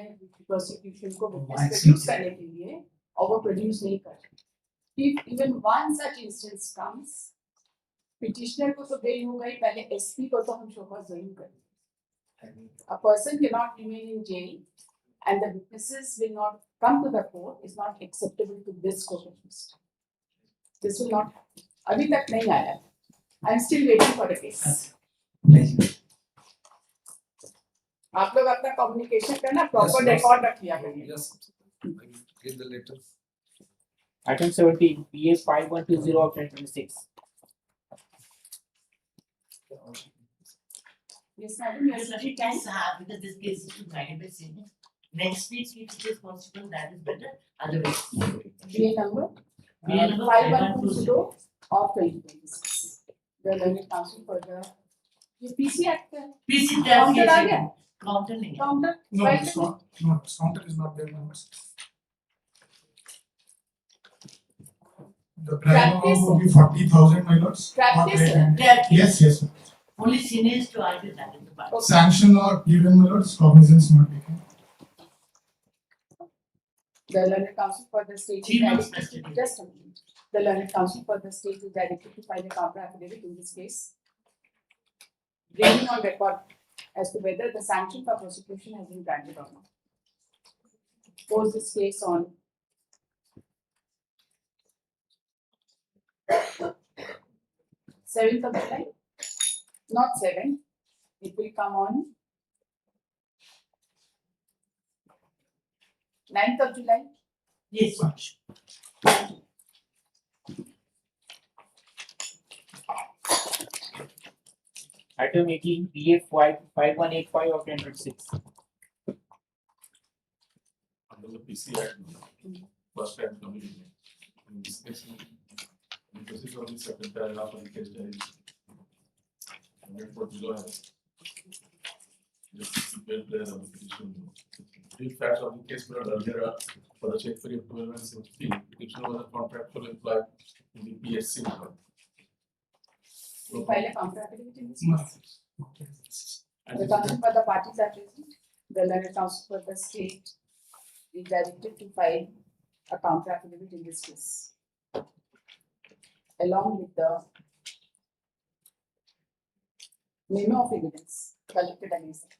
प्रोसिक्यूशन को प्रोड्यूस करने के लिए और वो प्रोड्यूस नहीं कर रहे. If even one such instance comes, petitioner को तो बेल हो गई, पहले SP को तो हम शोकॉज जरूर करें. A person cannot remain in jail and the witnesses will not come to the court is not acceptable to this court of justice. This will not happen. अभी तक नहीं आया. I am still waiting for the case. आप लोग अपना communication करना, proper record रखिए करिए. Yes, I will get the letter. Item 17 PA 5120 of 2026. Yes, madam, Yes, yes, we can have, because this case is to guide by senior. Next week, if it is possible, that is better, otherwise. BA number BA number 5120 of 2026. The learned counsel for the ये PC Act है PC Counter आ गया? Counter नहीं है। counter No, file it's में? not, no, counter is not there, members. The prime amount Practice. would be 40,000, my lords. not Practice. rate and- Practice. Yes, yes. Only seniors to argue that in the party. Sanction not given, my lords, cognizance not taken. The learned counsel for the state is 3 months directed custody. to just a minute. The learned counsel for the state is directed to file a counter affidavit in this case, bringing on record as to whether the sanction for prosecution has been granted or not. Pose this case on 7th of July, not 7th, it will come on 9th of July. Yes. Item 18, PF 5185 of 2026. Under the PC Act, first time committee. In this case, the basis of the second paragraph of the case diary. And therefore, below has the well player of the petition. Brief facts of the case were earlier for the check period 12 and 16. Petition was a contractual employee in the PSC. We file a counter affidavit in this No. case. And The counsel for the parties are present. The learned counsel for the state is directed to file a counter affidavit in this case, along with the memo of evidence collected against it.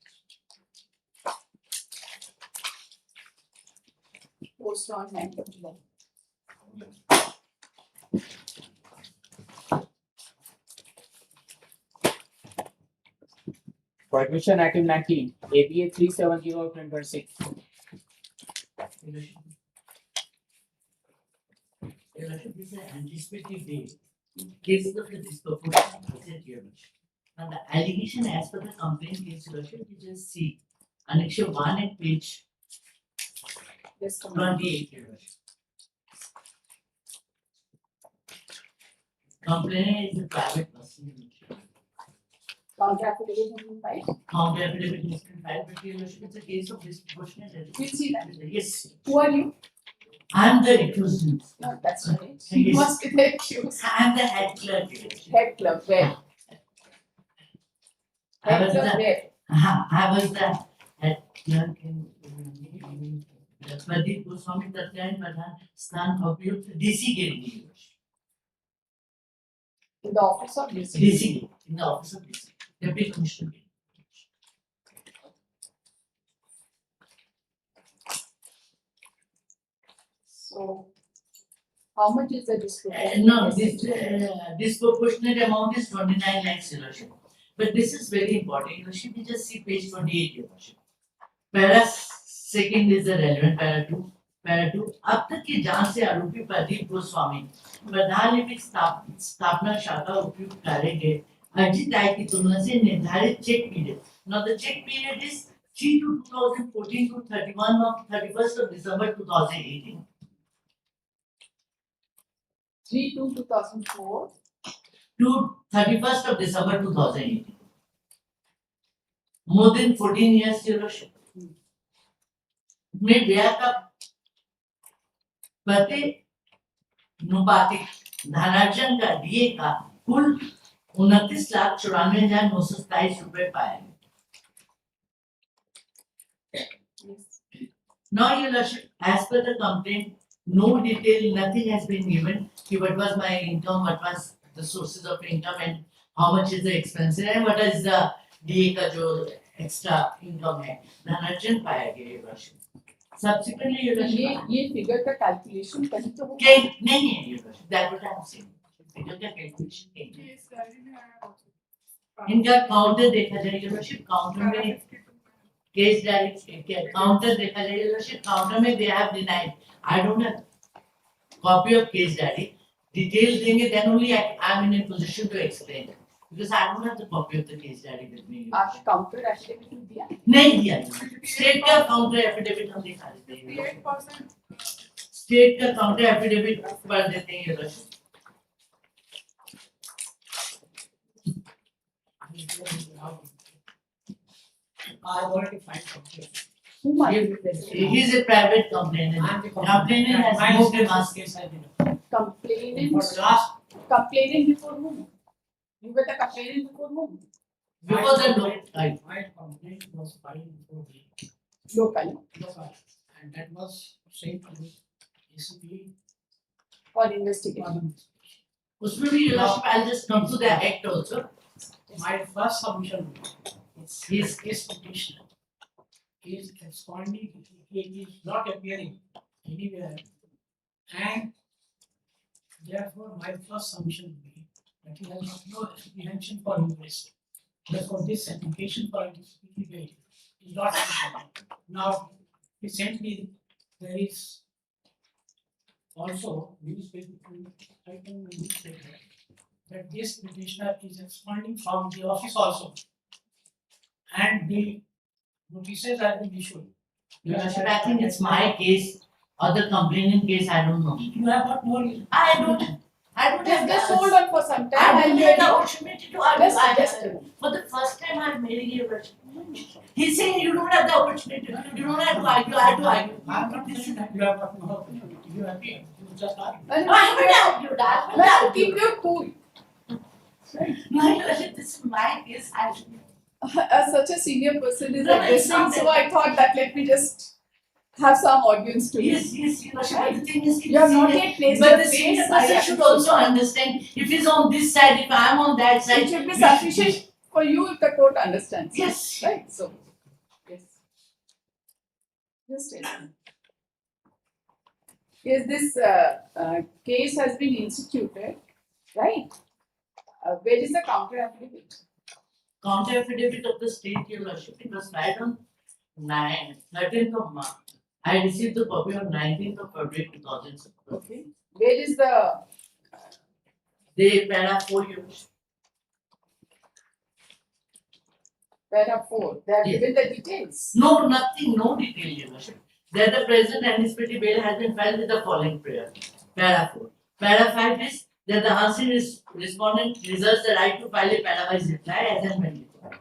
Post on 9th of July. For admission, item 19, ABA 370 of 2026. This is an anticipative date. Cases of the disproportionate. And the allegation as per the complaint case, you just see annexure 1 at page Yes, come on. 28. Complainant is a private person. Counter affidavit has been filed. Counter affidavit is filed, but your worship, it's a case of disproportionate. We'll see that. Yes, Who are you? I am the accused. No, that's not it. You Yes. must be the accused. I am the head clerk. Your worship. Head club, where? I Head was club, the where? I was the head clerk in Pradeep Goswami Tatyan Pradhan Stan Upyukt DC Gate. In the office of DC. DC in the office of DC. Deputy Commissioner. So, how much is the disproportionate? No, this disproportionate amount is 29 lakhs, your worship. But this is very important, your worship. You just see page 28, your worship. Para second is the relevant, para 2. Para 2, अब तक की जांच से आरोपी प्रदीप गोस्वामी प्रधान लिपिक स्थापना शाखा उपयुक्त कार्य के अर्जित आय की तुलना से निर्धारित check period. Now the check period is 3/2/2014 to 31st of December 2018. 3/2/2004. To 31st of December 2018. More than 14 years, your worship. में व्यय का प्रतिनुपातिक धनार्जन का डीए का कुल 29,94,927 रुपए पाए. Now, your worship, as per the complaint, no detail, nothing has been given. What was my income, what was the sources of income, and how much is the expense, and what is the DA का जो extra income है. धनार्जन पाया गया, your worship. Subsequently, your worship. ये figure का calculation कहीं तो होगा. नहीं है, your worship. That what I am saying. Figure का calculation नहीं है. इनका काउंटर देखा जाए, your worship. काउंटर में केस डायरेक्ट काउंटर देखा जाए, your worship. काउंटर में they have denied. I don't have copy of case diary. Details देंगे, then only I am in a position to explain. Because I don't have the copy of the case diary with me. आपने counter affidavit दिया? नहीं दिया. State का counter affidavit हम दिखा देते हैं. स्टेट का काउंटर एफिडेविट पढ़ देते हैं, ये I've already filed complaint. Who might be representing? He is a private complainant. I'm the Complainant has My moved him last as case I've been. Complaining, For the last, complaining before whom? You were the complaining before whom? before the law. Right. my complaint was filed before the Local, local, and that was sent to the ACP for investigation. department. Usme bhi your lordship, I'll just come to the act also. My first submission is his case petitioner is absconding, he is not appearing anywhere, and therefore my first submission will be that he has no apprehension for inquest. Therefore, this application for disciplinary bail is not acceptable. Now, recently there is also newspaper item in newspaper that this petitioner is absconding from the office also, and the notices have been issued. Your lordship, I think it's my case or the complainant case, I don't know. You have got no reason. I don't have Just the- hold on for some time. I I'll don't be have the ready. opportunity to argue. Just a minute. For the first time I'm hearing your lordship. He's saying you don't have the opportunity, you don't have to argue, I have to argue. I'm not saying that you have got no opportunity. You have been, you just are. And No, I haven't argued, I haven't Madam, argued. keep your cool. My lordship, this is my case, I should. As such a senior person is No, it's addressing, not so that. I thought that let me just have some audience to Yes, your lordship, but the thing is. You have not yet placed But your the senior face, I person should appreciate also understand, if he's on this side, if I'm on that side. It should be we sufficient for you if the court understands. Yes. Right, so, yes. Just a minute. Yes, this case has been instituted, right? Where is the counter affidavit? Counter affidavit of the state, your lordship, it was filed on 13th of March. I received the copy on 19th of February 2006. Okay. Where is the, They para 4 years. para 4? They have Yes. given the details. No, nothing, no detail, your lordship. That the present anticipated bail has been filed with the following prayer. Para 4. Para 5 is that the answering respondent reserves the right to file a para-wise reply as and when required.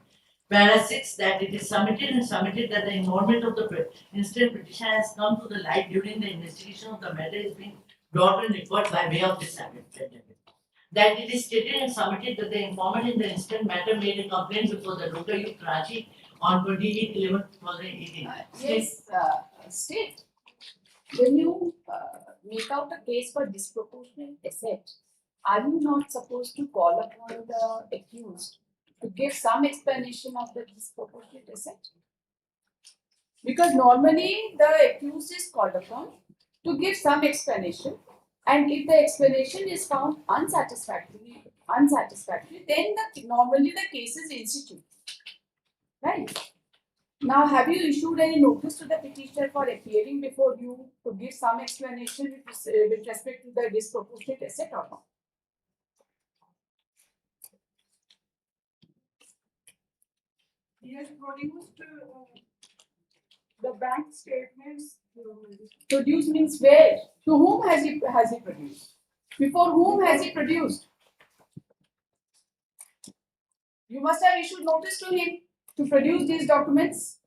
Para 6 that it is submitted that the involvement of the instant petition has come to the light during the investigation of the matter is being brought and referred by way of this affidavit. That it is stated and submitted that the informant in the instant matter made a complaint before the local youth Karachi on 28/11/2018. Yes, state. When you make out a case for disproportionate asset, are you not supposed to call upon the accused to give some explanation of the disproportionate asset? Because normally the accused is called upon to give some explanation, and if the explanation is found unsatisfactory, then normally the case is instituted. Right? Now, have you issued any notice to the petitioner for appearing before you to give some explanation with respect to the disproportionate asset or not? He has produced the bank statements. Produce means where? To whom has he produced? Before whom has he produced? You must have issued notice to him to produce these documents.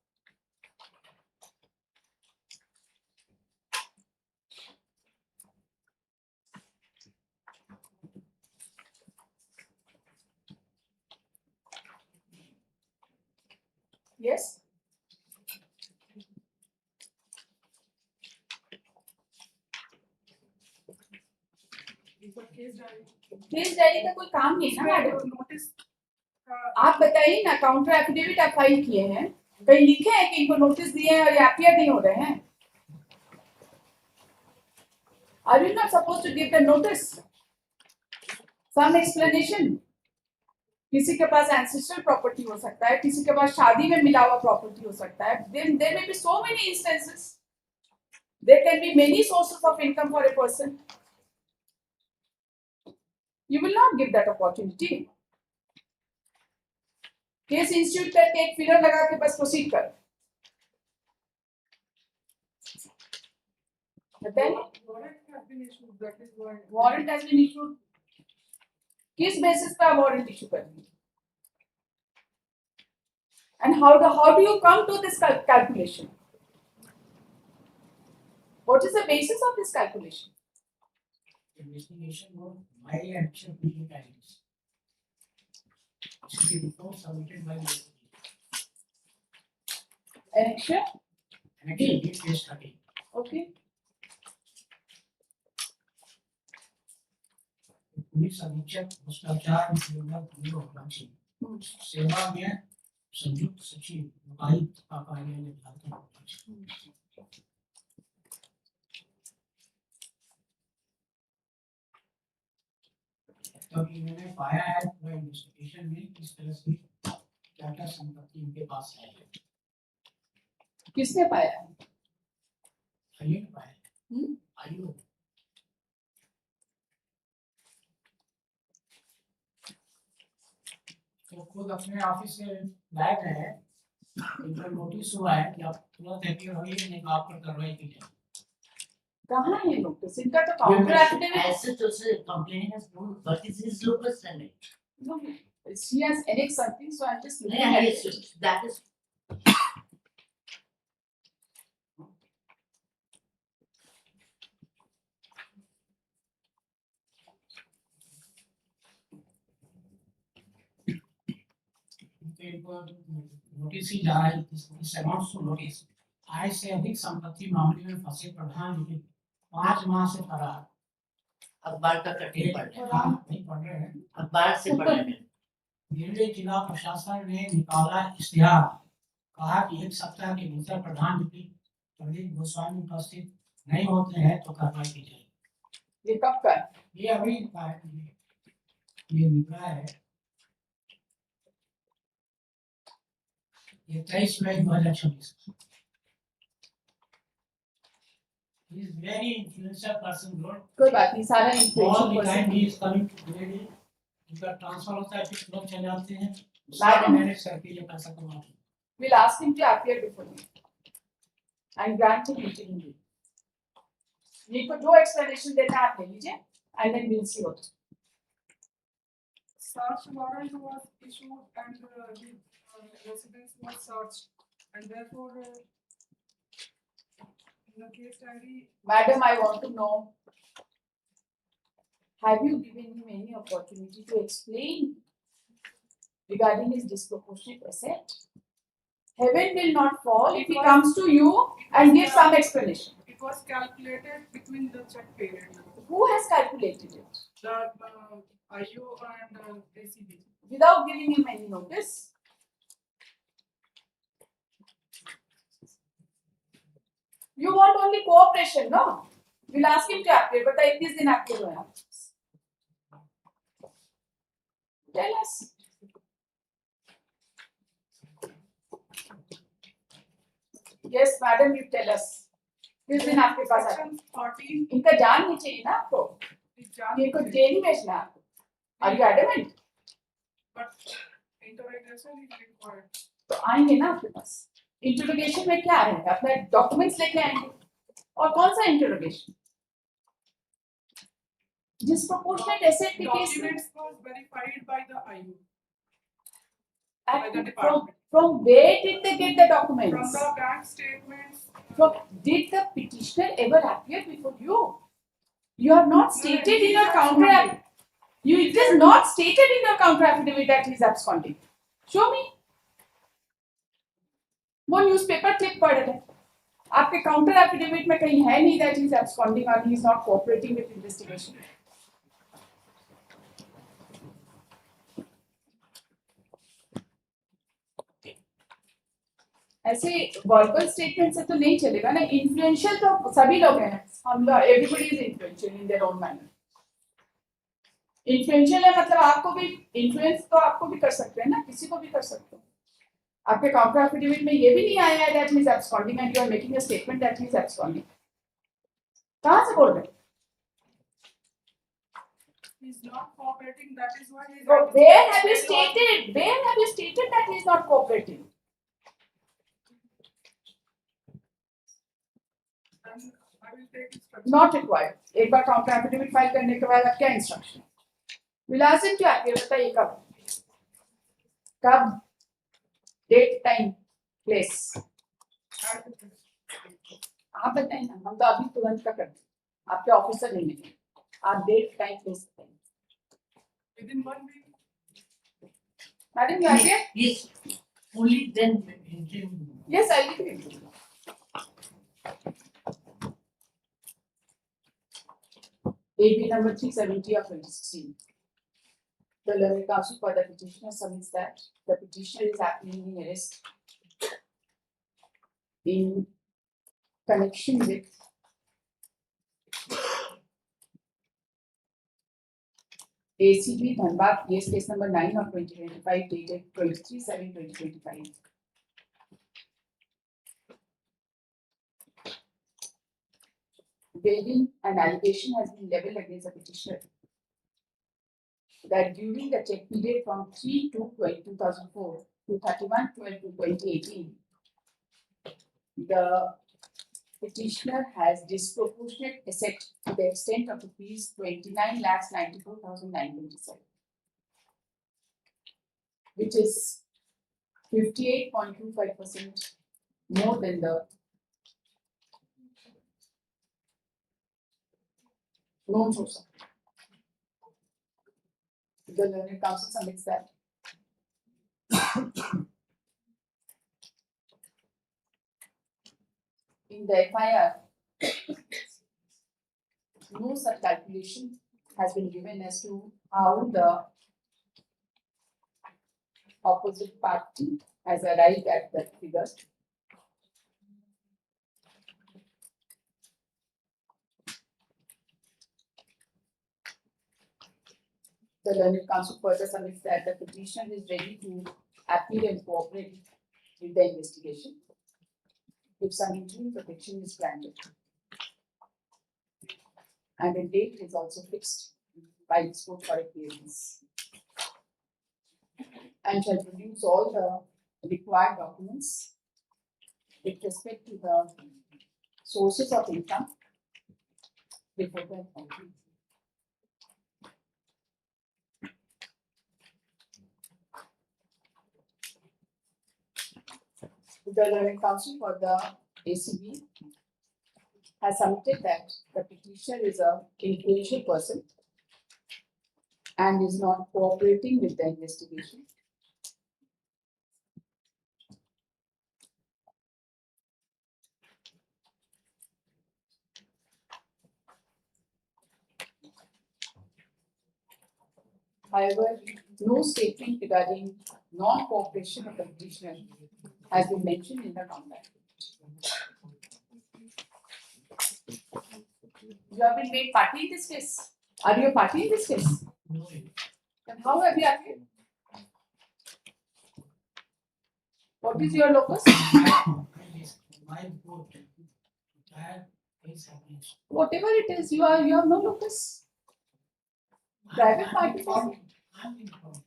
Yes? Case diary का कोई काम नहीं है ना madam. Notice आप बताइए ना, counter affidavit आप फाइल किए हैं, कहीं लिखे हैं कि इनको नोटिस दिए हैं और ये अपियर नहीं हो रहे हैं? Are you not supposed to give the notice? Some explanation. किसी के पास ancestral property हो सकता है, किसी के पास शादी में मिला हुआ property हो सकता है. Then there may be so many instances. There can be many sources of income for a person. You will not give that opportunity. Case institute करके एक फिगर लगा के बस प्रोसीड कर। बताइए। Warrant has been issued. किस basis पे warrant issue कर दी? And how do you come to this calculation? What is the basis of this calculation? Investigation of my action legalities. Should be report submitted by the Annexure? Annexure D page 30. Okay. Police अधीक्षक भ्रष्टाचार निरोधक bureau Ranchi सेवा में संयुक्त सचिव उपायुक्त का कार्यालय झारखंड। तो इन्होंने पाया है पूरा इन्वेस्टिगेशन में किस तरह से क्या क्या संपत्ति इनके पास है। किसने पाया? आइए पाया। आइए तो खुद अपने ऑफिस से लाए गए हैं, इनको नोटिस हुआ है कि आप तुरंत अपीयर होइए, नहीं तो आप पर कार्रवाई की जाए। कहाँ है नोटिस? इनका तो counter affidavit As such also complaint has no, what is his locus standi? No, she has annexed something, so I'm just looking Yeah, at yes, it. that is. Notice ही जा रहा है, इस अमाउंट टू नोटिस आय से अधिक संपत्ति मामले में फंसे प्रधान लिपिक 5 माह से फरार। अखबार का कटिंग पढ़ रहे हैं, नहीं पढ़ रहे हैं, अखबार से पढ़ रहे हैं। गिरिडीह जिला प्रशासन ने निकाला इश्तिहार, कहा कि 1 सप्ताह के भीतर प्रधान लिपिक प्रदीप गोस्वामी उपस्थित नहीं होते हैं तो कार्रवाई की जाएगी। ये कब का है? ये अभी का है, ये निकला है, ये 23 मई 2026। He is very influential person, Lord. कोई बात नहीं, सारा All information the time he person is coming to Giridih, उनका ट्रांसफर होता है, फिर तुरंत चले जाते हैं, Madam. मैनेज करके ये पैसा कमाते हैं। will ask him to appear before me and grant him meeting. ये को जो explanation देना है आप ले लीजिए and then we'll see what. Search warrant was issued and the residence was searched and therefore in the case study Madam, I want to know, have you given him any opportunity to explain regarding his disproportionate asset? Heaven will not fall if he comes to you and gives some explanation. it was calculated between the check period. Who has calculated it? The IO and ACB. Without giving him any notice? You want only cooperation, no? We'll ask him to appear, but 21 दिन appear होया. Tell us. Yes, madam, you tell us. किस दिन आपके पास आए? Section 14 इनका जान नहीं चाहिए ना आपको? ये को जेल ही भेजना है आपको? Are you adamant? but interrogation is required. तो आएंगे ना आपके पास? इंट्रोगेशन में क्या रहेगा? अपना डॉक्यूमेंट्स लेके आएंगे और कौन सा इंट्रोगेशन? Disproportionate asset के केस में Documents was verified by the IO. And by the department. from where did they get the From documents? the bank statements. Did the petitioner ever appear before you? You have not stated in your counter affidavit. It is not stated in your counter affidavit that he is absconding. Show me. वो newspaper clip पढ़ रहे हैं, आपके counter affidavit में कहीं है नहीं that he is absconding or he is not cooperating with investigation. ऐसे वर्बल स्टेटमेंट से तो नहीं चलेगा ना. इन्फ्लुएंशियल तो सभी लोग हैं, हम लोग everybody is influential in their own manner. Influential है मतलब आपको भी इन्फ्लुएंस तो आपको भी कर सकते हैं ना, किसी को भी कर सकते हैं. आपके काउंटर एफिडेविट में ये भी नहीं आया है that he is absconding and you are making a statement that he is absconding. कहां से बोल रहे हैं? He is not cooperating, that is why he is. So where have you stated? Where have you stated that he is not cooperating? Then I will take instruction. Not required. एक बार counter affidavit file करने के बाद अब क्या instruction? विलासित क्या है बताइए कब? कब? Date, time, place. आप बताइए ना, हम तो अभी तुरंत का करते हैं, आपके ऑफिसर नहीं मिले, आप डेट टाइम प्लेस बताइए. Within 1 week. Madam, you are here? Yes, only then interview. Yes, I will give you. AB number 370 of 2016. The learned counsel for the petitioner submits that the petitioner is apprehending arrest in connection with ACB Dhanbad case number 9 of 2025 dated 23/7/2025. Wherein an allegation has been leveled against the petitioner that during the check period from 3/2/2004 to 31/12/2018, the petitioner has disproportionate asset to the extent of rupees 29,94,927, which is 58.25% more than the known source. The learned counsel submits that in the FIR, no such calculation has been given as to how the opposite party has arrived at that figure. The learned counsel further submits that the petitioner is ready to appeal and cooperate with the investigation if some interim protection is granted. And a date is also fixed by this court for appearance. And shall produce all the required documents with respect to the sources of income before the appointment. The learned counsel for the ACB has submitted that the petitioner is a influential person and is not cooperating with the investigation. However, no statement regarding non-cooperation of the petitioner has been mentioned in the contract. You have been made party in this case. Are you a party in this case? No. Then how have you appeared? What is your locus? My report, that is happening. Whatever it is, you have no locus. Private party form? I'm informed.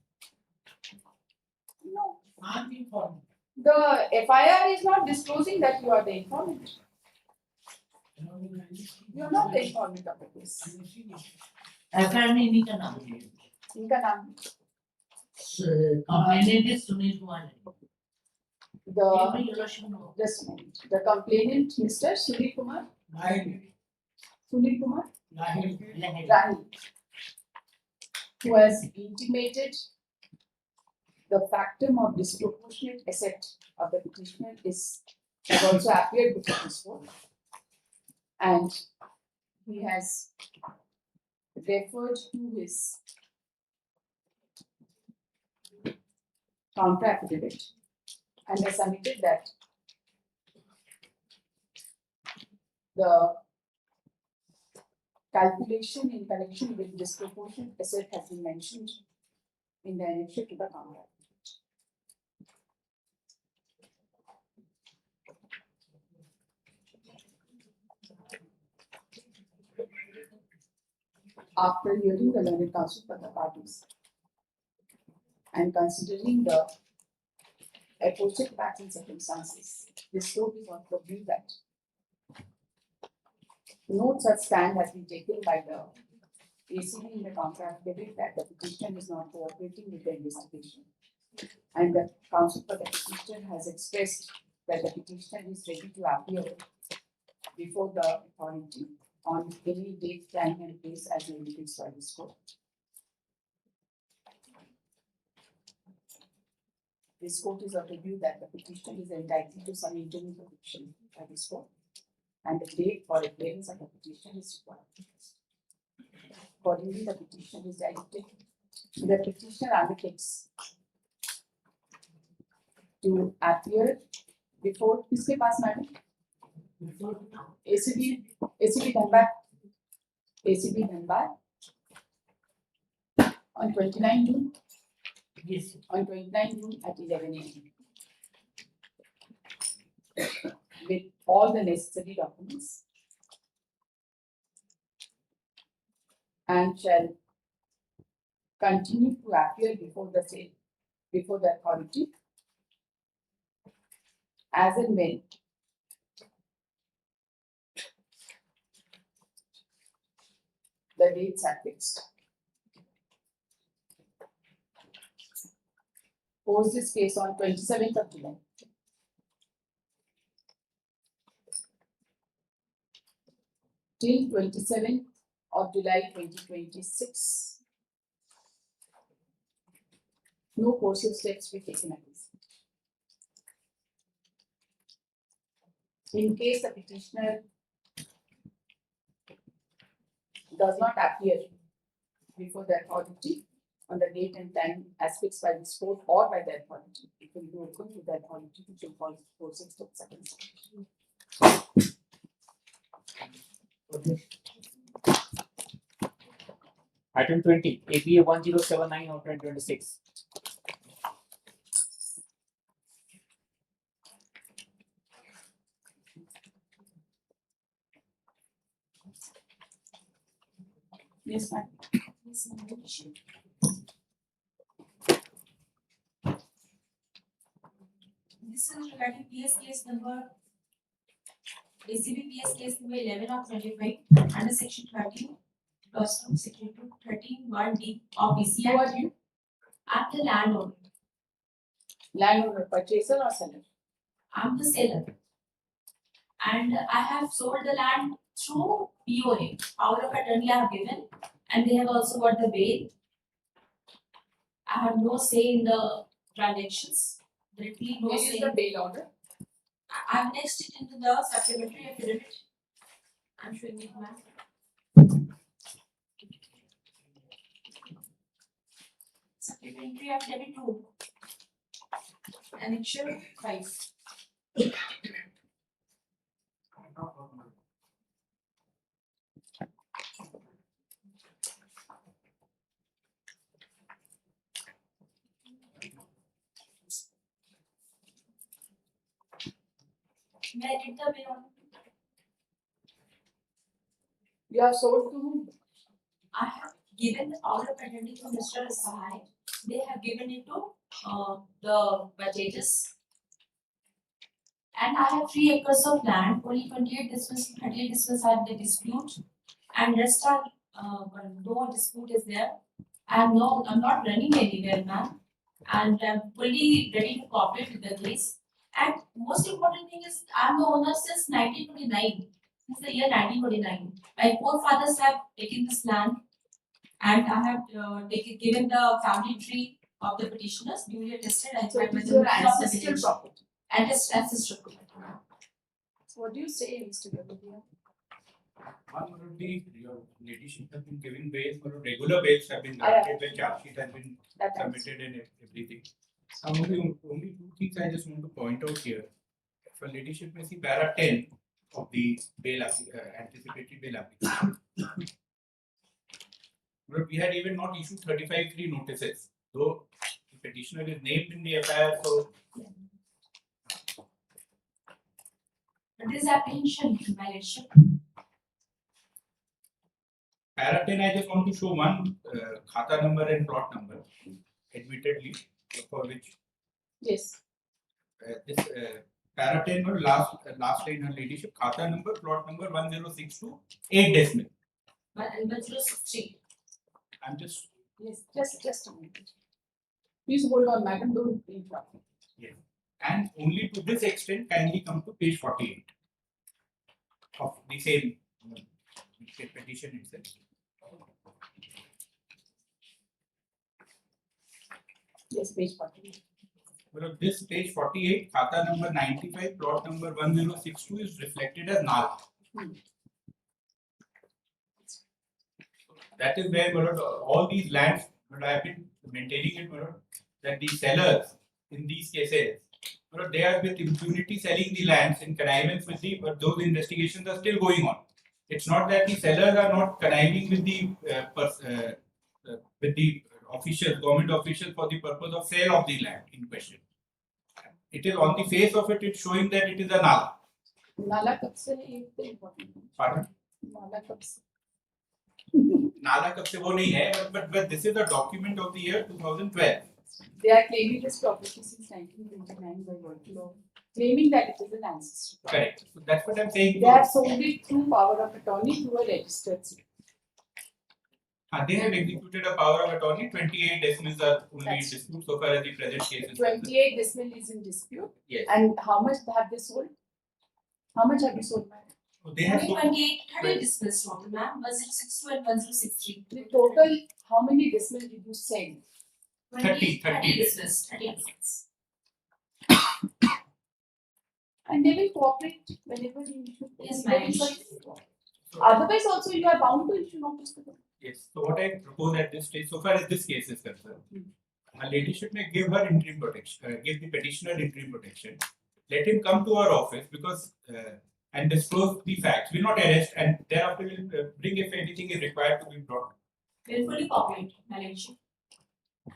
No. I'm informed. The FIR is not disclosing that you are the informant. You are not the informant of the case. FIR में इन्हीं का नाम है. इनका नाम Complainant is Sunil Kumar. the complainant Mr. Sunil Kumar. Sunil Kumar Rahil, who has intimated the factum of disproportionate asset of the petitioner has also appeared before this court, and he has referred to his counter affidavit and has submitted that the calculation in connection with disproportionate asset has been mentioned in the annexure to the counter. After hearing the learned counsel for the parties and considering the aforesaid facts and circumstances, this court is of the view that no such stand has been taken by the ACB in the counter affidavit that the petitioner is not cooperating with the investigation. And the counsel for the petitioner has expressed that the petitioner is ready to appear before the authority on any date, time and place as indicated by this court. This court is of the view that the petitioner is entitled to some interim protection by this court, and the date for appearance of the petition is required. Accordingly, the petition is directed. The petitioner undertakes to appear before किसके पास madam? ACB Dhanbad on 29 June. Yes. On 29 June at 11 a.m. with all the necessary documents, and shall continue to appear before the authority as and when the dates are fixed. Pose this case on 27th of July. Till 27th of July 2026. No coercive steps be taken against. In case the petitioner does not appear before the authority on the date and time as fixed by this court or by the authority, it will be open to the authority to take all coercive steps against. Item 20, APA 1079 of 2026. Yes, ma'am. This is regarding PS case number ACB PS case number 11 of 25 under section 13 plus section 13(1)(d) of Who BCR. are you? I'm the landowner. Landowner, purchaser or seller? I'm the seller. And I have sold the land through POA, power of attorney I have given, and they have also got the bail. I have no say in the transactions. Directly no Where say. is the bail order? I've next it into the supplementary affidavit. I'm showing it, ma'am. Supplementary affidavit 2. Annexure 5. May I read the bail order? You are sold to whom? I have given the power of attorney to Mr. Sahai. They have given it to the purchasers. And I have 3 acres of land, only 28 distance, 38 distance are the dispute, and rest are no dispute is there. I'm not running anywhere, ma'am, and I'm fully ready to cooperate with the case. And most important thing is, I'm the owner since 1929, since the year 1929. My forefathers have taken this land, and I have given the family tree of the petitioners duly attested. I So have it is the your notice of the ancestral village. property. Ancestral property. So what do you say, Mr. Gaviria? One would be your ladyship has been giving bail, or regular bails have been I- granted, the charge sheet has been That I- submitted and everything. Only 2 things I just want to point out here. For ladyship may see para 10 of the bail anticipated bail application. But we had even not issued 35(3) notices, though the petitioner is named in the FIR, so But this apprehension, my lordship. para 10 I just want to show one khata number and plot number, admittedly, for which Yes. this para 10 or last line her ladyship, khata number, plot number 1062, 8 decimal. But 1063. I'm just Yes. Just a minute. Please hold on, madam, don't interrupt. And only to this extent kindly come to page 48 of the same petition itself. Yes, page 40. Well, this page 48, khata number 95, plot number 1062 is reflected as null. That is where all these lands, I have been maintaining it, that the sellers in these cases, they are with impunity selling the lands in connivance with the, but those investigations are still going on. It's not that the sellers are not conniving with the officials, government officials for the purpose of sale of the land in question. It is on the face of it, it's showing that it is a null. Nala kab se hai, ye to important. Pardon? Nala kab se? Nala kab se wo nahi hai, but this is a document of the year 2012. They are claiming this property since 1929 by virtue of claiming that it is an ancestor. Correct. So that's what I'm saying. They have sold it through power of attorney to a registered seat. They have executed a power of attorney. 28 decimals are only in dispute so far as the present case is concerned. 28 decimal is in dispute. Yes. And how much have they sold? How much have you sold, ma'am? So they have sold 28 dismissed from ma'am, 1062 and 1063. The total, how many decimal did you sell? 30 dismissed. 30 dismissed. And they will cooperate whenever you issue. Yes, ma'am. Otherwise, also you are bound to issue notice to them. Yes. So what I propose at this stage, so far as this case is concerned, her ladyship may give her interim protection, give the petitioner interim protection. Let him come to our office because and disclose the facts. Will not arrest, and thereafter will bring if anything is required to be brought. Will fully cooperate, my lordship.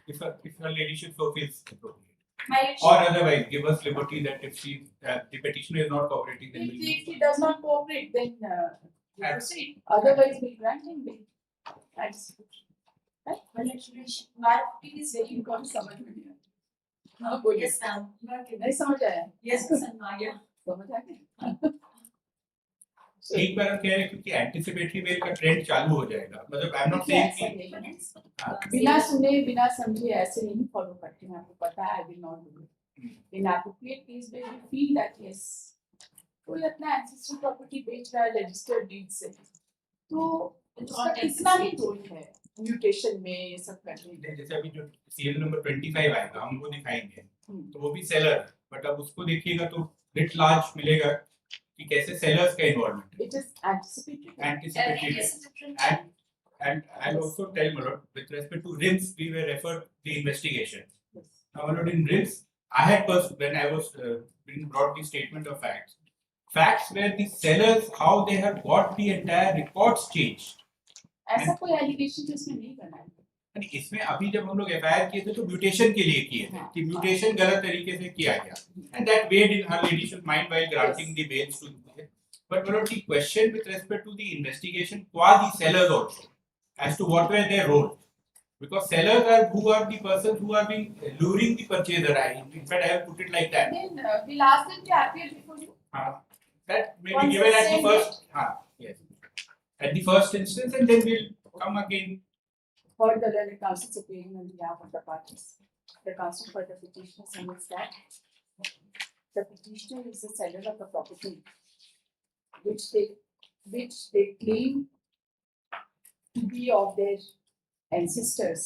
If her ladyship so feels appropriate. My lordship. Or otherwise, give us liberty that if the petitioner is not cooperating, then we'll If he does not cooperate, then we proceed. Otherwise, we grant him bail. That's right. My lordship, my opinion is very important. समझ में नहीं आया. हाँ, good. बोलिए. Yes, ma'am. नहीं समझ आया. Yes, ma'am. आ गया. समझ आ गया. एक बार हम कह रहे हैं क्योंकि एंटिसिपेटरी बेल का ट्रेंड चालू हो जाएगा मतलब आई एम नॉट सेइंग बिना सुने बिना समझे ऐसे नहीं फॉलो करते हैं आपको पता है I will not do it in appropriate case where you feel that yes कोई अपना एंसेस्ट्रल प्रॉपर्टी बेच रहा है रजिस्टर्ड डीड से तो इसका कितना ही रोल है म्यूटेशन में ये सब करने में जैसे अभी जो सीरियल नंबर 25 आएगा हम वो दिखाएंगे तो वो भी सेलर बट अब उसको देखिएगा तो रिट लार्ज मिलेगा कि कैसे सेलर्स का involvement it is anticipated and I'll also tell Malod with respect to RIMS we were referred the investigation. Now Malod in RIMS I had first when I was being brought the statement of facts where the sellers how they have got the entire records changed. ऐसा कोई allegation इसमें नहीं करना है इसमें अभी जब हम लोग एफआईआर किए थे तो म्यूटेशन के लिए किए थे कि म्यूटेशन गलत तरीके से किया गया and that weighed in her ladyship mind while granting the bails to but Malod the question with respect to the investigation qua the sellers also as to what were their role because sellers are who are the persons who are being luring the purchaser in fact I have put it like that then we'll ask them to appear before you that may be given at the first yes at the first instance and then we'll come again for the learned counsel's opinion on behalf of the parties. The counsel for the petitioner submits that the petitioner is the seller of the property which they claim to be of their ancestors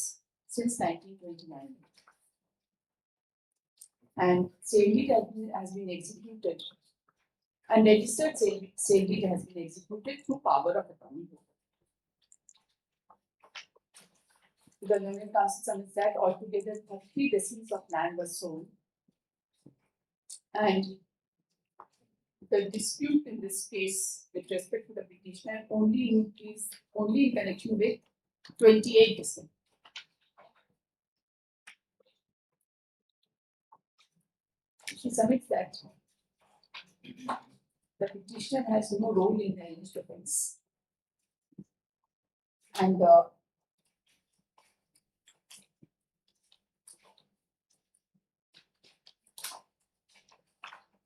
since 1929. And sale deed has been executed. And registered sale deed has been executed through power of attorney. The learned counsel submits that altogether 30 decimals of land were sold. And the dispute in this case with respect to the petitioner only in connection with 28 decimals. She submits that the petitioner has no role in the alleged offence. And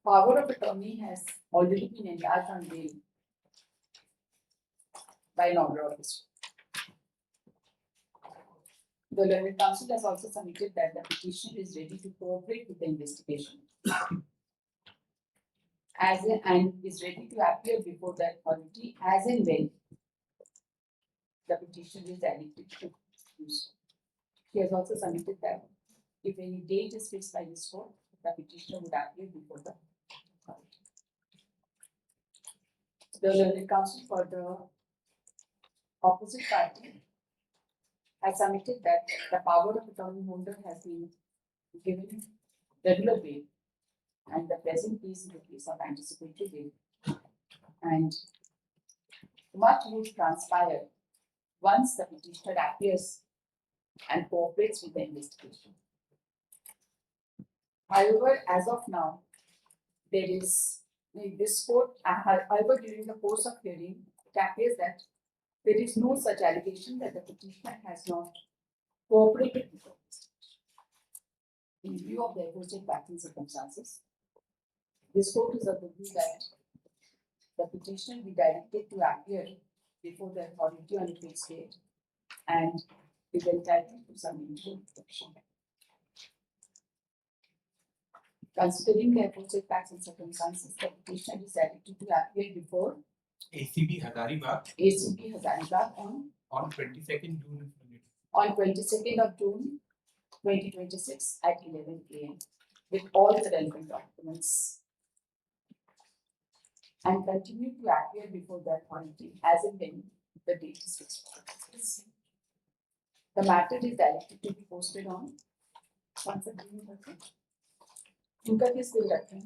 power of attorney has already been enlarged on bail by an order of this. The learned counsel has also submitted that the petitioner is ready to cooperate with the investigation and is ready to appear before the authority as and when the petitioner is addicted to do so. She has also submitted that if any date is fixed by this court, the petitioner would appear before the authority. The learned counsel for the opposite party has submitted that the power of attorney holder has been given regular bail and the present case is a case of anticipatory bail. And much would transpire once the petitioner appears and cooperates with the investigation. However, as of now, there is in this court, however, during the course of hearing, it appears that there is no such allegation that the petitioner has not cooperated with the investigation. In view of the aforesaid facts and circumstances, this court is of the view that the petitioner be directed to appear before the authority on a fixed date and is entitled to some legal protection. Considering the aforesaid facts and circumstances, the petitioner is directed to appear before ACB Hazaribagh ACB Hazaribagh on 22nd June. on 22nd of June 2026 at 11 a.m. with all the relevant documents and continue to appear before the authority as and when the date is fixed. The matter is directed to be posted on once again. इनका किस दिन रखें?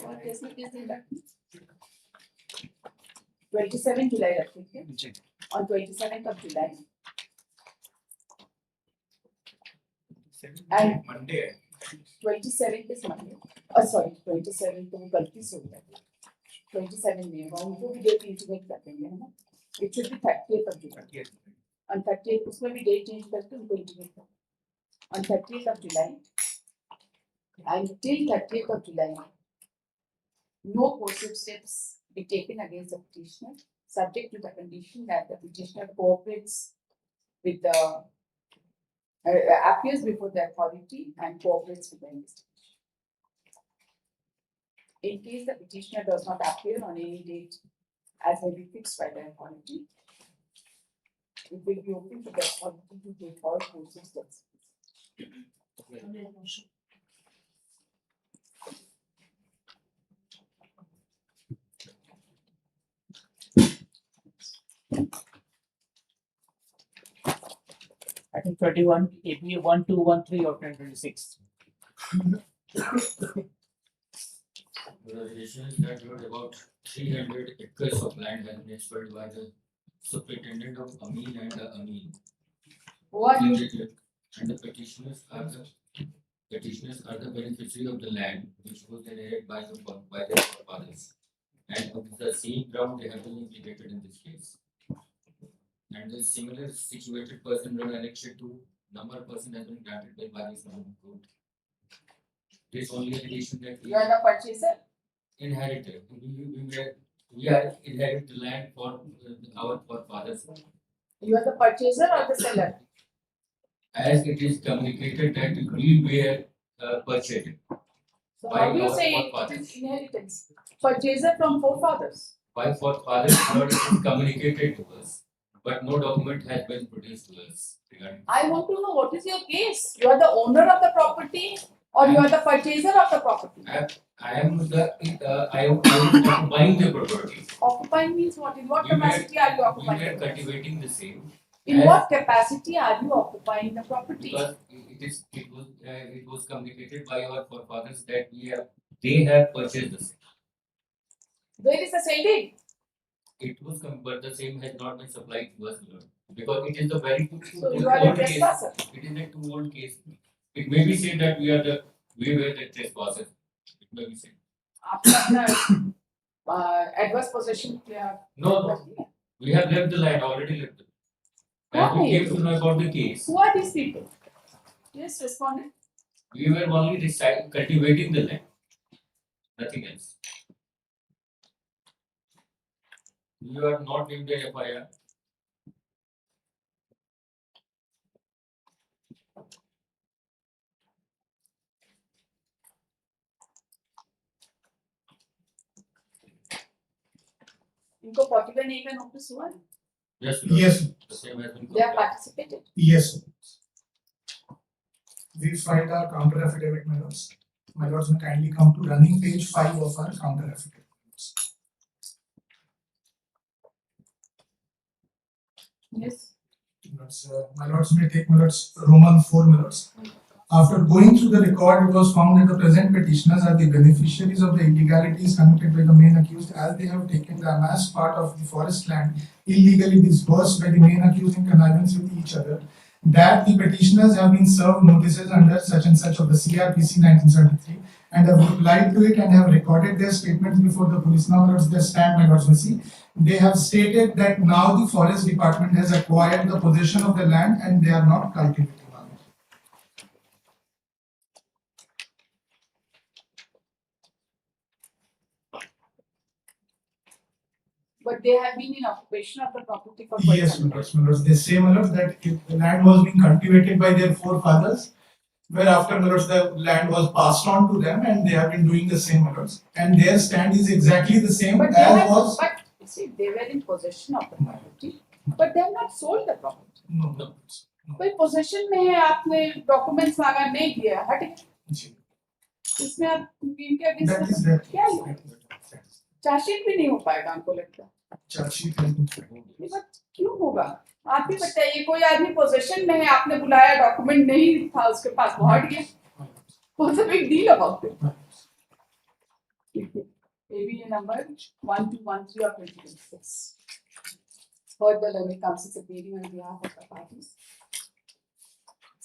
और किसने किस दिन रखें? 27 July रखेंगे. On 27th of July. And Monday. 27th is Monday. Sorry, 27th तो गलती से हो गया. 27 नहीं होगा. उनको भी डेट इंटीमेट कर देंगे है ना. It should be 30th of July. On 30th उसमें भी डेट चेंज करके उनको इंटीमेट कर. On 30th of July. Until 30th of July, no coercive steps be taken against the petitioner, subject to the condition that the petitioner cooperates with the appears before the authority and cooperates with the investigation. In case the petitioner does not appear on any date as may be fixed by the authority, it will be open to the authority to take all coercive steps. I think 31 AP 1213 of 2026. The relation is that about 300 acres of land has been exploited by the superintendent of Amin and the Amin. What? And the petitioners are the beneficiary of the land which was inherited by their forefathers. And of the same ground they have been implicated in this case. And the similar situated person were annexed to number person has been granted by this court. This only allegation that You are the purchaser? Inherited. We are inherit the land for our forefathers. You are the purchaser or the seller? As it is communicated that we were purchased So by how do you our say it forefathers. is inheritance? Purchaser from forefathers. By forefathers, not it is communicated to us, but no document has been produced to us regarding. I want to know what is your case. You are the owner of the property or you are the purchaser of the property? I am occupying the property. Occupying means what? In what We were- capacity are you We occupying? were the property? cultivating the same. In as- what capacity are you occupying the property? Because it was communicated by our forefathers that they have purchased the same. Where is the sale deed? It was but the same has not been supplied to us, Lord, because it is a very So you are a old case. trespasser. It is a too old case. It may be said that we were the trespassers. It may be said. आपने अपना adverse possession किया? No, we have left the land, already left it. As Why? we came to know about the case, Who are these people? Yes, respondent. we were only cultivating the land, nothing else. You are not named the FIR. इनको 41A का notice हुआ है? Yes. Yes. The same has been They have complied. participated. Yes. We filed our counter affidavit, my lords. My lords may kindly come to running page 5 of our counter affidavit. Yes. My lords may take my lords Roman 4 my lords. After going through the record, it was found that the present petitioners are the beneficiaries of the illegalities committed by the main accused, as they have taken the amassed part of the forest land illegally disbursed by the main accused in connivance with each other. That the petitioners have been served notices under such and such of the CRPC 1973 and have replied to it and have recorded their statements before the police. Now, my lords, they stand, my lords, may see. They have stated that now the forest department has acquired the possession of the land and they are not cultivating on it. But they have been in occupation of the property for quite Yes, some my lords, they say, my lords, that if the land was being cultivated by their forefathers, whereafter, my lords, the land was passed on to them and they have been doing the same, my lords. And their stand is exactly the same But they as have, was. but see, they were in possession of the property, but they have not sold the property. No. कोई position में है, आपने documents मांगा, नहीं दिया, हट गए। इसमें आप इनके अगेंस्ट क्या है? चार्जशीट भी नहीं हो पाएगा हमको लगता है। चार्जशीट क्यों होगा? आप ही बताइए, कोई आदमी पोजीशन में है, आपने बुलाया, डॉक्यूमेंट नहीं था उसके पास, वो हट गया। What's the big deal about it? ABA number 1213 of 2026. Heard the learned counsel appearing on behalf of the parties.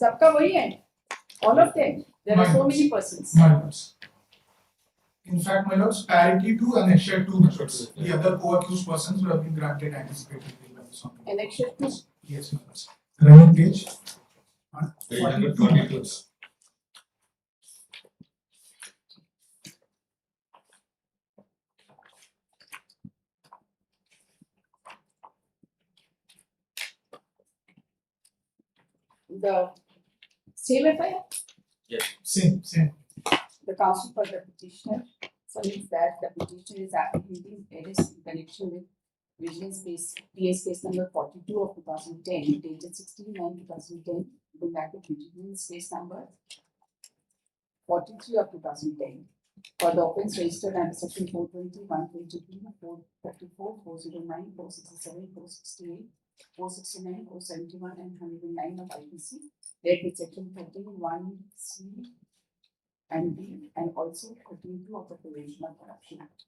सबका वही है, all of them. There are so many persons. My lords. In fact, my lords, parity to annexure 2 methods. The other co-accused persons who have been granted anticipated bail. Annexure 2. Yes, my lords. Running page. Page number 42. The same FIR? Yes. Same. The counsel for the petitioner submits that the petitioner is apprehending arrest in connection with Vigilance PS case number 42 of 2010, dated 16/9/2010, going back to Vigilance case number 43 of 2010, for the offence registered under section 420, 122, 434, 409, 467, 468, 469, 471, and 109 of IPC, led with section 13(1)(c) and B, and also 13(2) of the Prevention of Corruption Act.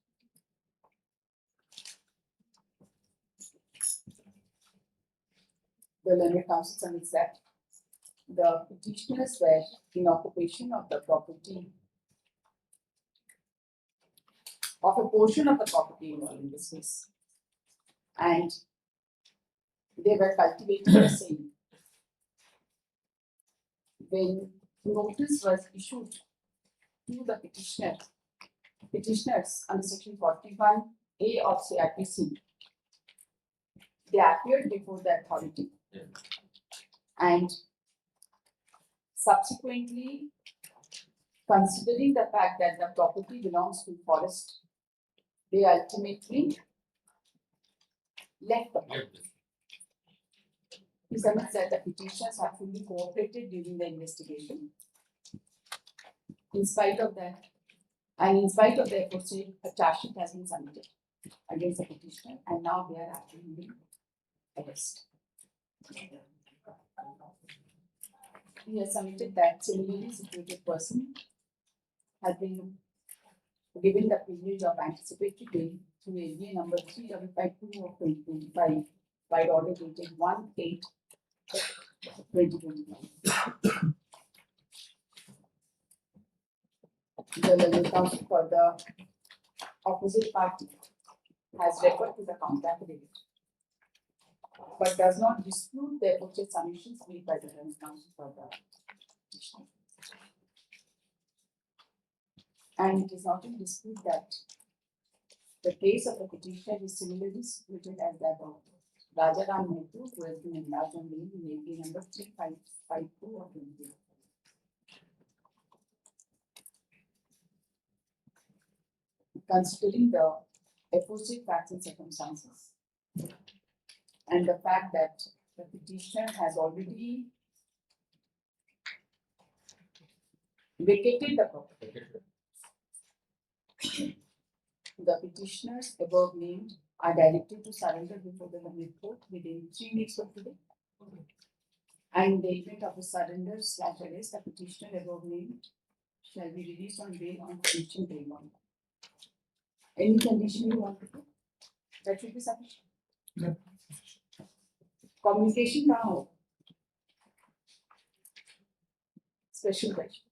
The learned counsel submits that the petitioners were in occupation of the property of a portion of the property involved in this case, and they were cultivating the same. When notice was issued to the petitioners under section 41A of CRPC, they appeared before the authority and subsequently, considering the fact that the property belongs to forest, they ultimately left the property. He submits that the petitioners have fully cooperated during the investigation. In spite of that, and in spite of their efforts, a charge sheet has been submitted against the petitioner, and now they are apprehending arrest. He has submitted that similarly situated person has been given the privilege of anticipatory bail through ABA number 3552 of 2025 by order dated 1/8/2025. The legal counsel for the opposite party has referred to the counter affidavit, but does not dispute the purchase submissions made by the legal counsel for the petitioner. And it is not in dispute that the case of the petitioner is similarly situated as that of Rajaram Mehta, who has been enlarged on bail in ABA number 3552 of 2020. Considering the aforesaid facts and circumstances, and the fact that the petitioner has already vacated the property. The petitioners above named are directed to surrender before the limit court within 3 weeks of today. And in the event of a surrender/arrest, the petitioner above named shall be released on bail on condition day 1. Any condition you want to put? That should be sufficient. Yeah. Communication now. Special question.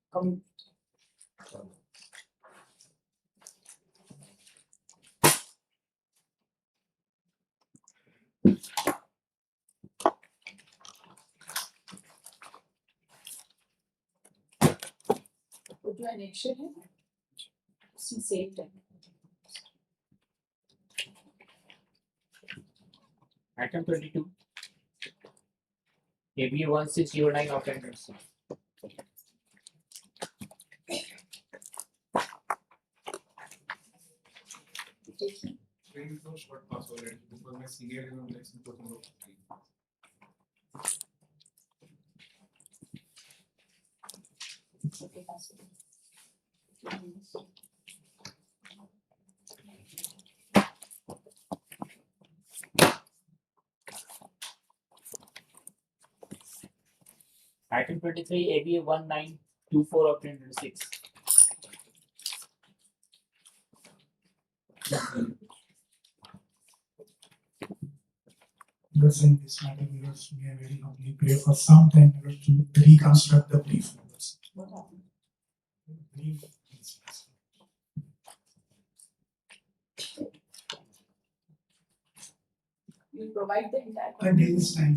Put your annexure here. See, save time. Item 22. AB 1609 of tendency. Very no short pass already because my senior is on next talking about. Okay, pass it. Item 23. AB 1924 of 2026. Because in this matter, because we are very humbly pray for some time to reconstruct the brief. What happened? Brief. You provide the entire. A day's time.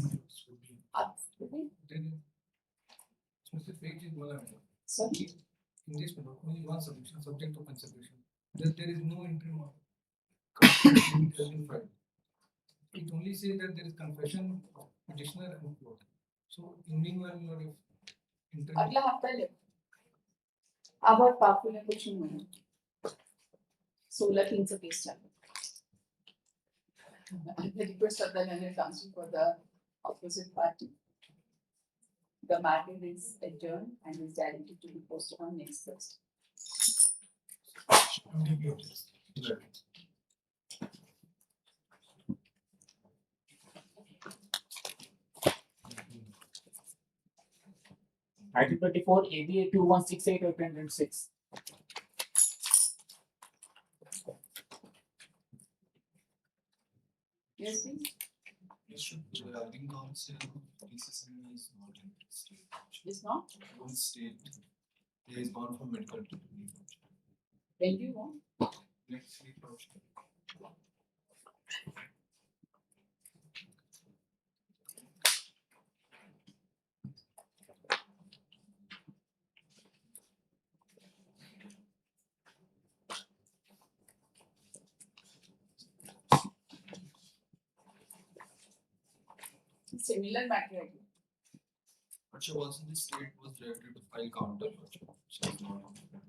Then specific page is one. Sorry. In this one, only one solution subject to consideration. There is no entry mark. Confession has been filed. It only says that there is confession of petitioner and court. So in meanwhile, if interview. अगला हफ्ता ले अब popular कुछ नहीं होना 16 300 case चल the request of the learned counsel for the opposite party. The matter is adjourned and is directed to be posted on next Thursday. Item 24. AB 2168 of 2026. Yes, please. Ring council PCCM is not interested. It's not. One state he has gone for medical treatment. When do you want? Next week. Similar matter again. But she was in the state was directed to file counter.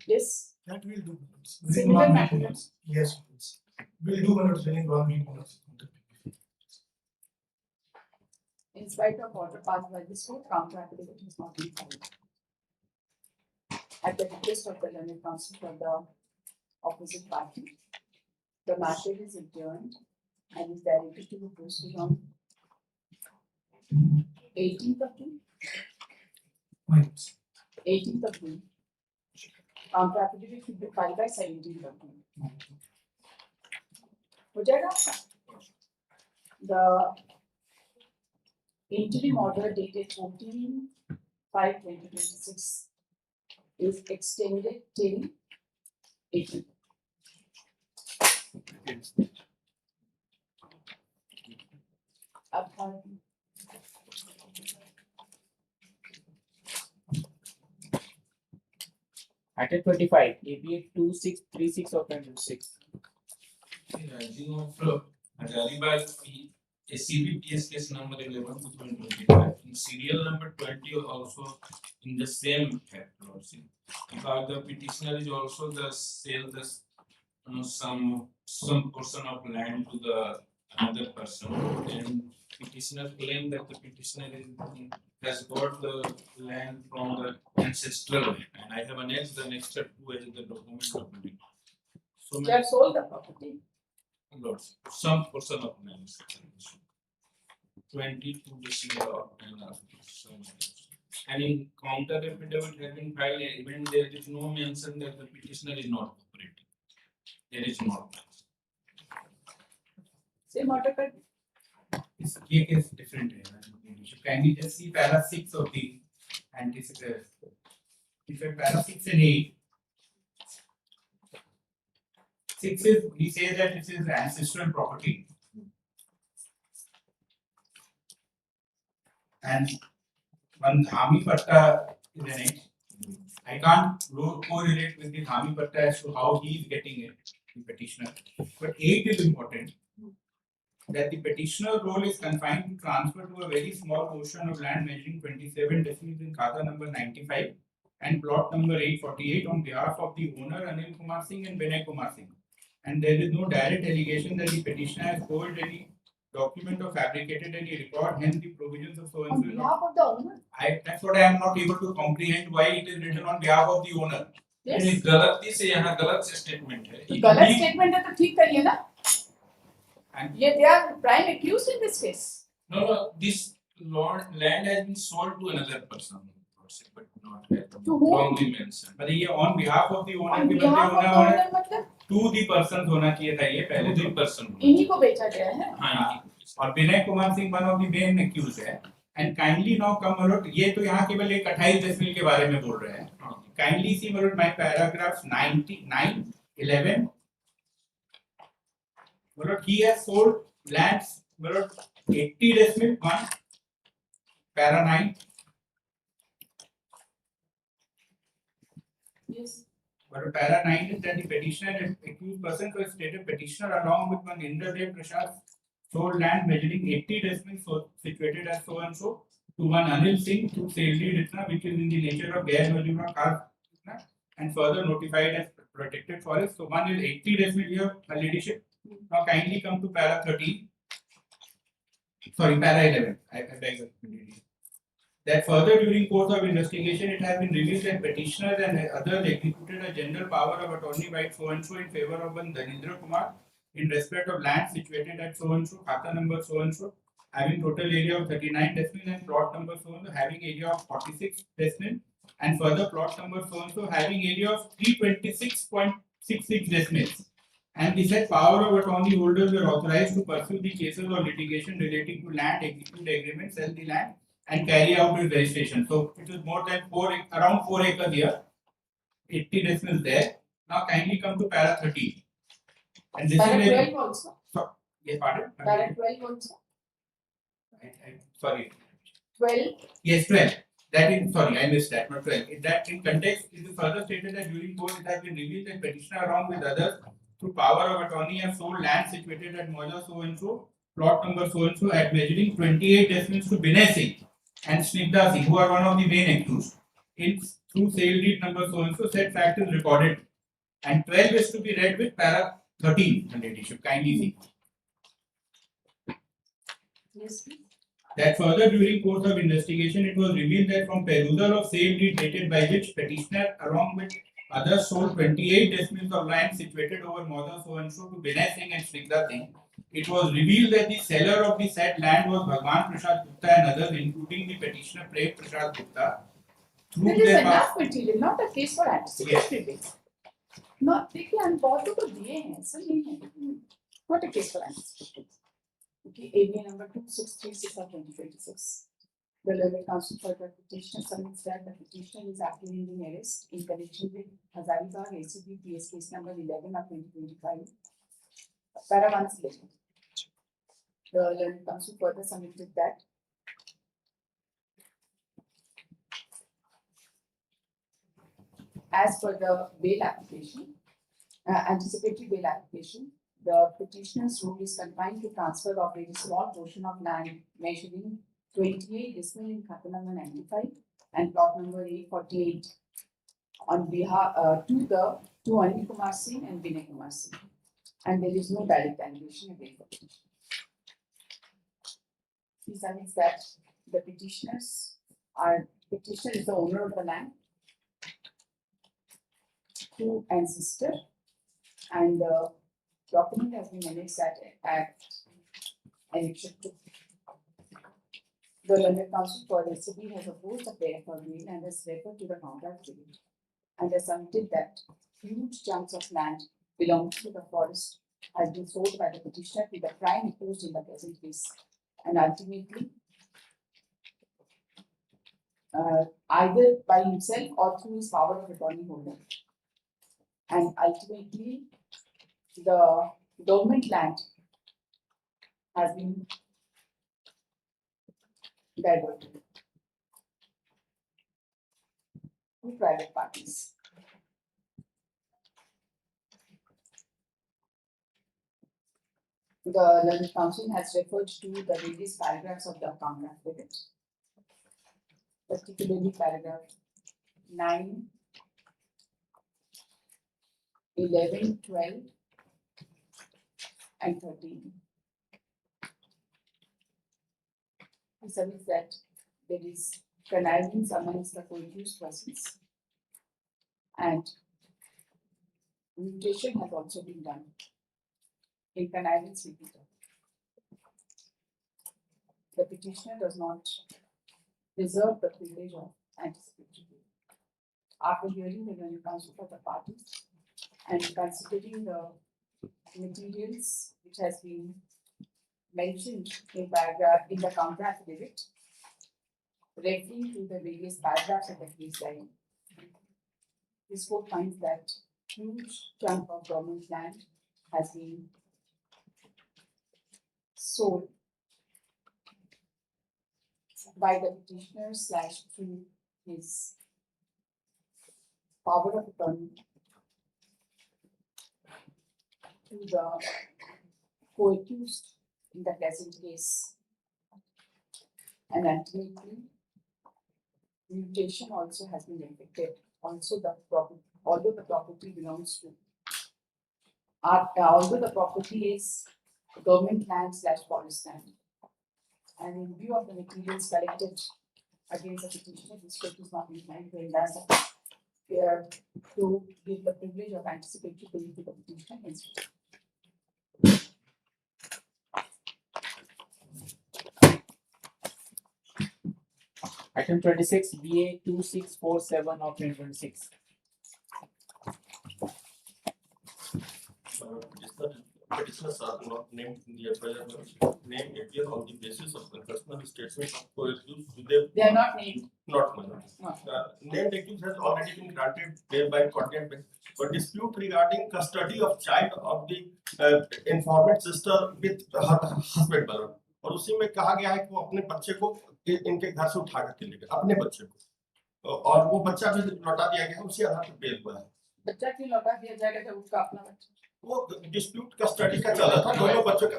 Yes. That will do. Similar matter. Yes, please. We'll do minutes within 1 week. In spite of order passed by this court, counter affidavit is not been filed. At the request of the learned counsel for the opposite party, the matter is adjourned and is directed to be posted on 18th of June. 18th of June. Counter affidavit should be filed by 17th of June. हो जाएगा आपका? The interim order dated 14/5/2026 is extended till 18th. अब Item 25. AB 2636 of 2026. Writing of Jalibal a CBPS case number 11/2025 in serial number 20 also in the same fact, because the petitioner is also the sale the some portion of land to the another person, and petitioner claim that the petitioner has got the land from the ancestral land, and I have annexed the annexure to as the document of it. So They have sold the property. lots, some portion of land. 22 decimal and and in counter affidavit has been filed, even there is no mention that the petitioner is not cooperating. There is not. Same order cut. This case is different. Can you just see para 6 of the anticipated? If a para 6 and 8, 6 is, he says that this is ancestral property. And one Dhami Patta is in it. I can't correlate with the Dhami Patta as to how he is getting it, the petitioner. But 8 is important. That the petitioner role is confined to transfer to a very small portion of land measuring 27 decimals in Khata number 95 and plot number 848 on behalf of the owner Anil Kumar Singh and Vinay Kumar Singh. And there is no direct allegation that the petitioner has forged any document or fabricated any record, hence the provisions of so and On so. behalf of the owner. That's what I am not able to comprehend why it is written on behalf of the owner. Yes. नहीं, गलती से यहाँ गलत statement है. तो गलत statement है तो ठीक करिए ना. And ये they are prime accused in this case. No, this land has been sold to another person, but not To whom? wrongly mentioned. but ये on behalf of the owner On के behalf बदले of the होना owner मतलब to the persons होना चाहिए था ये पहले The तो. person. इन्हीं को बेचा गया है. हाँ, और Vinay Kumar Singh one of the main accuse है. And kindly now come allot, ये तो यहाँ केवल एक 28 डेसिमल के बारे में बोल रहे हैं. Kindly see allot my paragraph 99 11 allot he has sold lands allot 80 decimal 1 para 9. Yes. But para 9 is that the petitioner is accused person to stated petitioner along with one Indradev Prasad sold land measuring 80 decimals so situated as so and so to one Anil Singh through sale deed itna, which is in the nature of gair majura car and further notified as protected forest. So one is 80 decimal here, ladyship. Now kindly come to para 13. Sorry, para 11. I beg your pardon. That further during course of investigation it has been revealed that petitioners and others executed a general power of attorney by so and so in favor of one Dhanindra Kumar in respect of land situated at so and so, khata number so and so, having total area of 39 decimal and plot number so and so having area of 46 decimal and further plot number so and so having area of 326.66 decimals. And the said power of attorney holders were authorized to pursue the cases or litigation relating to land, execute agreement, sell the land and carry out its registration. So it is more than around 4 acres here, 80 decimals there. Now kindly come to para 13. And this Para is 12 also. yes, pardon? Para 12 also. Sorry. 12. Yes, 12. That is, sorry, I missed that, not 12. In that in context, it is further stated that during course it has been revealed that petitioner along with others through power of attorney have sold land situated at Moja so and so, plot number so and so at measuring 28 decimals to Binay Singh and Snigdha Singh, who are one of the main accused. In through sale deed number so and so, said fact is recorded. And 12 is to be read with para 13, and it should kindly see. Yes. That further during course of investigation, it was revealed that from perusal of sale deed dated by which petitioner along with others sold 28 decimals of land situated over Moda so and so to Binay Singh and Snigdha Singh, it was revealed that the seller of the said land was Bhagwan Prasad Gupta and others, including the petitioner Prem Prasad Gupta. That is enough material, not a case for anticipatory bail. No, देखिए हम बहुतों को दिए हैं, ऐसा नहीं है. Not a case for anticipatory. Okay, ABA number 2636 of 2026. The learned counsel for the petitioner submits that the petitioner is apprehending arrest in connection with Hazaribagh ACB PS case number 11 of 2025. Para 1 selection. The learned counsel further submitted that as per the bail application, anticipatory bail application, the petitioner's rule is confined to transfer of a very small portion of land measuring 28 decimal in khata number 95 and plot number 848 on behalf to Anil Kumar Singh and Vinay Kumar Singh, and there is no direct allegation against the petitioner. This means that the petitioner is the owner of the land, two and sister, and the document has been annexed at annexure 2. The London Council for the city has opposed the prayer for bail and has referred to the contract period and has submitted that huge chunks of land belonging to the forest has been sold by the petitioner to the crime imposed in the present case, and ultimately either by himself or through his power of attorney holder. And ultimately, the government land has been diverted to private parties. The London Council has referred to the various paragraphs of the contract with it, particularly paragraph 9, 11, 12, and 13. It says that there is connivance amongst the co-accused persons, and mutation has also been done in connivance with each other. The petitioner does not reserve the privilege of anticipatory bail. After hearing the London Council for the parties and considering the materials which has been mentioned in paragraph in the contract affidavit, referring to the various paragraphs of the case line, this court finds that huge chunk of government land has been sold by the petitioner / through his power of attorney to the co-accused in the present case, and ultimately mutation also has been effected. Also, although the property belongs to, although the property is government land / forest land, and in view of the materials collected against the petitioner, this court is not inclined to endorse to give the privilege of anticipatory bail to the petitioner instead. Item 26, BA 2647 of 2026. Petitioners are not named in the FIR. Name appear on the basis of confessional statement of co-accused. They are not named. Not named accused has already been granted bail by coordinate bail. But dispute regarding custody of child of the informant sister with her husband Balon. और उसी में कहा गया है कि वो अपने बच्चे को इनके घर से उठा करके ले गए, अपने बच्चे को, और वो बच्चा भी लौटा दिया गया है, उसी आधार पर बेल हुआ है। बच्चा क्यों लौटा दिया जाएगा जब उसका अपना बच्चा? वो डिस्प्यूट कस्टडी का चला था, दोनों बच्चों का,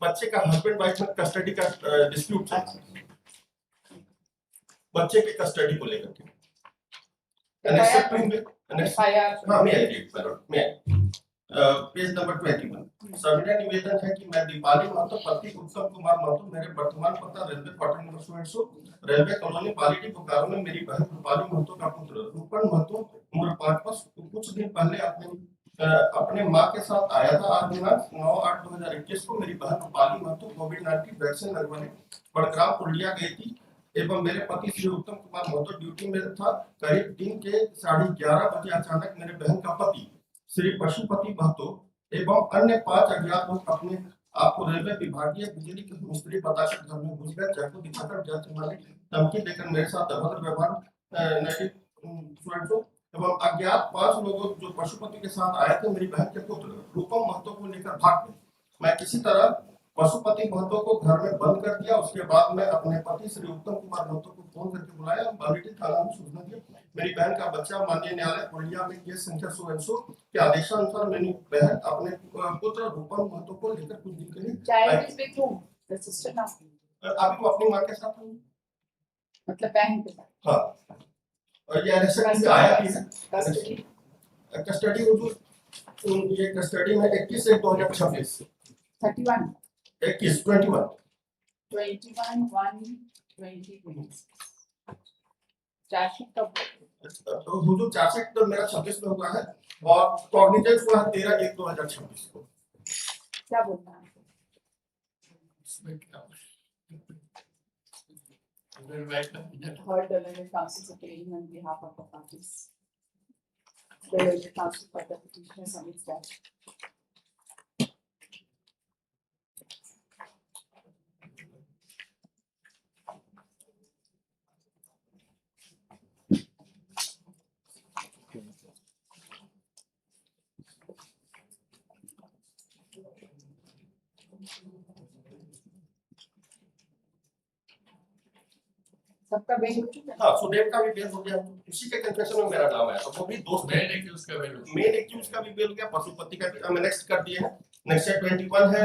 बच्चे का हस्बैंड वाइफ में कस्टडी का डिस्प्यूट था, बच्चे के कस्टडी को लेकर के। पेज नंबर 21 सविनय निवेदन है कि मैं दीपाली महतो पति उत्तम कुमार महतो मेरे वर्तमान पता railway quarter number 100 railway colony Palidih Bokaro में मेरी बहन रूपाली महतो का पुत्र रूपन महतो उम्र 5 वर्ष कुछ दिन पहले अपने मां के साथ आया था। आज दिनांक 9/8/2021 को मेरी बहन रूपाली महतो कोविड-19 वैक्सीन लगवाने बड़ग्राम पुरलिया गई थी एवं मेरे पति श्री उत्तम कुमार महतो ड्यूटी में था। करीब दिन के 11:30 बजे अचानक मेरे बहन का पति श्री पशुपति महतो एवं अन्य 5 अज्ञात लोग अपने आपको रेलवे विभागीय बिजली के मिस्त्री बताकर घर में घुस गए, चाकू दिखाकर धमकी देकर मेरे साथ अभद्र व्यवहार एवं अज्ञात 5 लोगों जो पशुपति के साथ आए थे मेरी बहन के पुत्र रूपम महतो को लेकर भाग गए। मैं किसी तरह पशुपति महतो को घर में बंद कर दिया। उसके बाद मैं अपने पति श्री उत्तम कुमार महतो को फोन करके बुलाया, बालिटी थाना में सूचना दी। मेरी बहन का बच्चा माननीय न्यायालय पुरलिया में केस संख्या 100 के आदेशानुसार मेरी बहन अपने पुत्र रूपम महतो को लेकर कुछ दिन के लिए अभी वो अपनी माँ के साथ, मतलब बहन के साथ। हाँ, और ये एनेक्शन में आया भी है Custody, कस्टडी हुजूर ये कस्टडी में 21/2026 31, 21 21, 1, 2026. चार्जशीट कब? हुजूर चार्जशीट तो मेरा 26 में हुआ है और कॉग्निजेंस हुआ है 13/1/2026 को। क्या बोलना है? Heard the learned counsel appearing on behalf of the parties. The learned counsel for the petitioner submits that. सबका बेल हो चुका है? हाँ सुदेव का भी बेल हो गया उसी के कन्फेशन में मेरा नाम है तो वो भी दोस्त है मेन एक्यूज का बेल मेन एक्यूज का भी बेल हो गया पशुपति का भी हमें नेक्स्ट कर दिए हैं नेक्स्ट है 21 है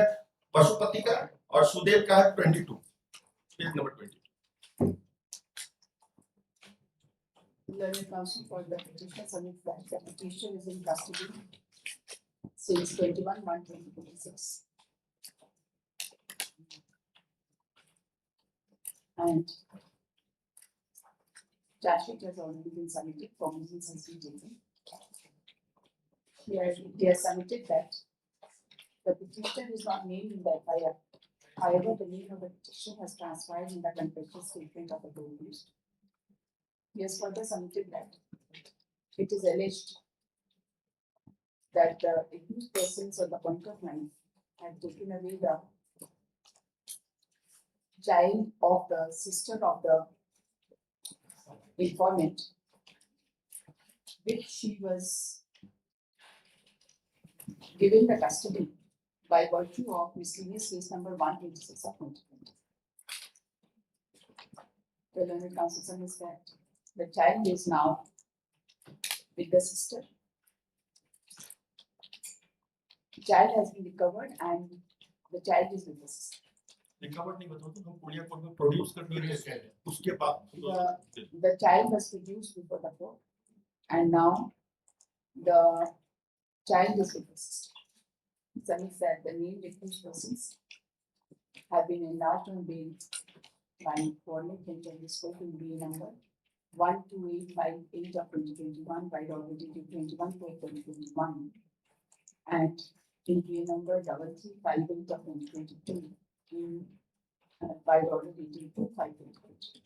पशुपति का और सुदेव का है 22 page number 20 Learned counsel for the petitioner submits that the petition is in custody since 21/1/2026. And charge sheet has already been submitted, cognizance has been taken. Here they have submitted that the petitioner is not named in the FIR. However, the name of the petition has transpired in the confession statement of the accused. He has further submitted that it is alleged that the accused persons at the point of time had taken away the child of the sister of the informant, which she was given the custody by virtue of miscellaneous case number 126 of 2020. The learned counsel submits that the child is now with the sister. The child has been recovered and the child is with the sister. Recover नहीं बताओ तो हम पुड़िया court में produce कर दिए थे उसके बाद The child was produced before the court and now the child is with the sister. Submits that the named accused persons have been enlarged on bail by coordinate bench of this court in bail number 12858 of 2021 by order DT.11.06.2021 and in bail number 3358 of 2022 in by order DT.258.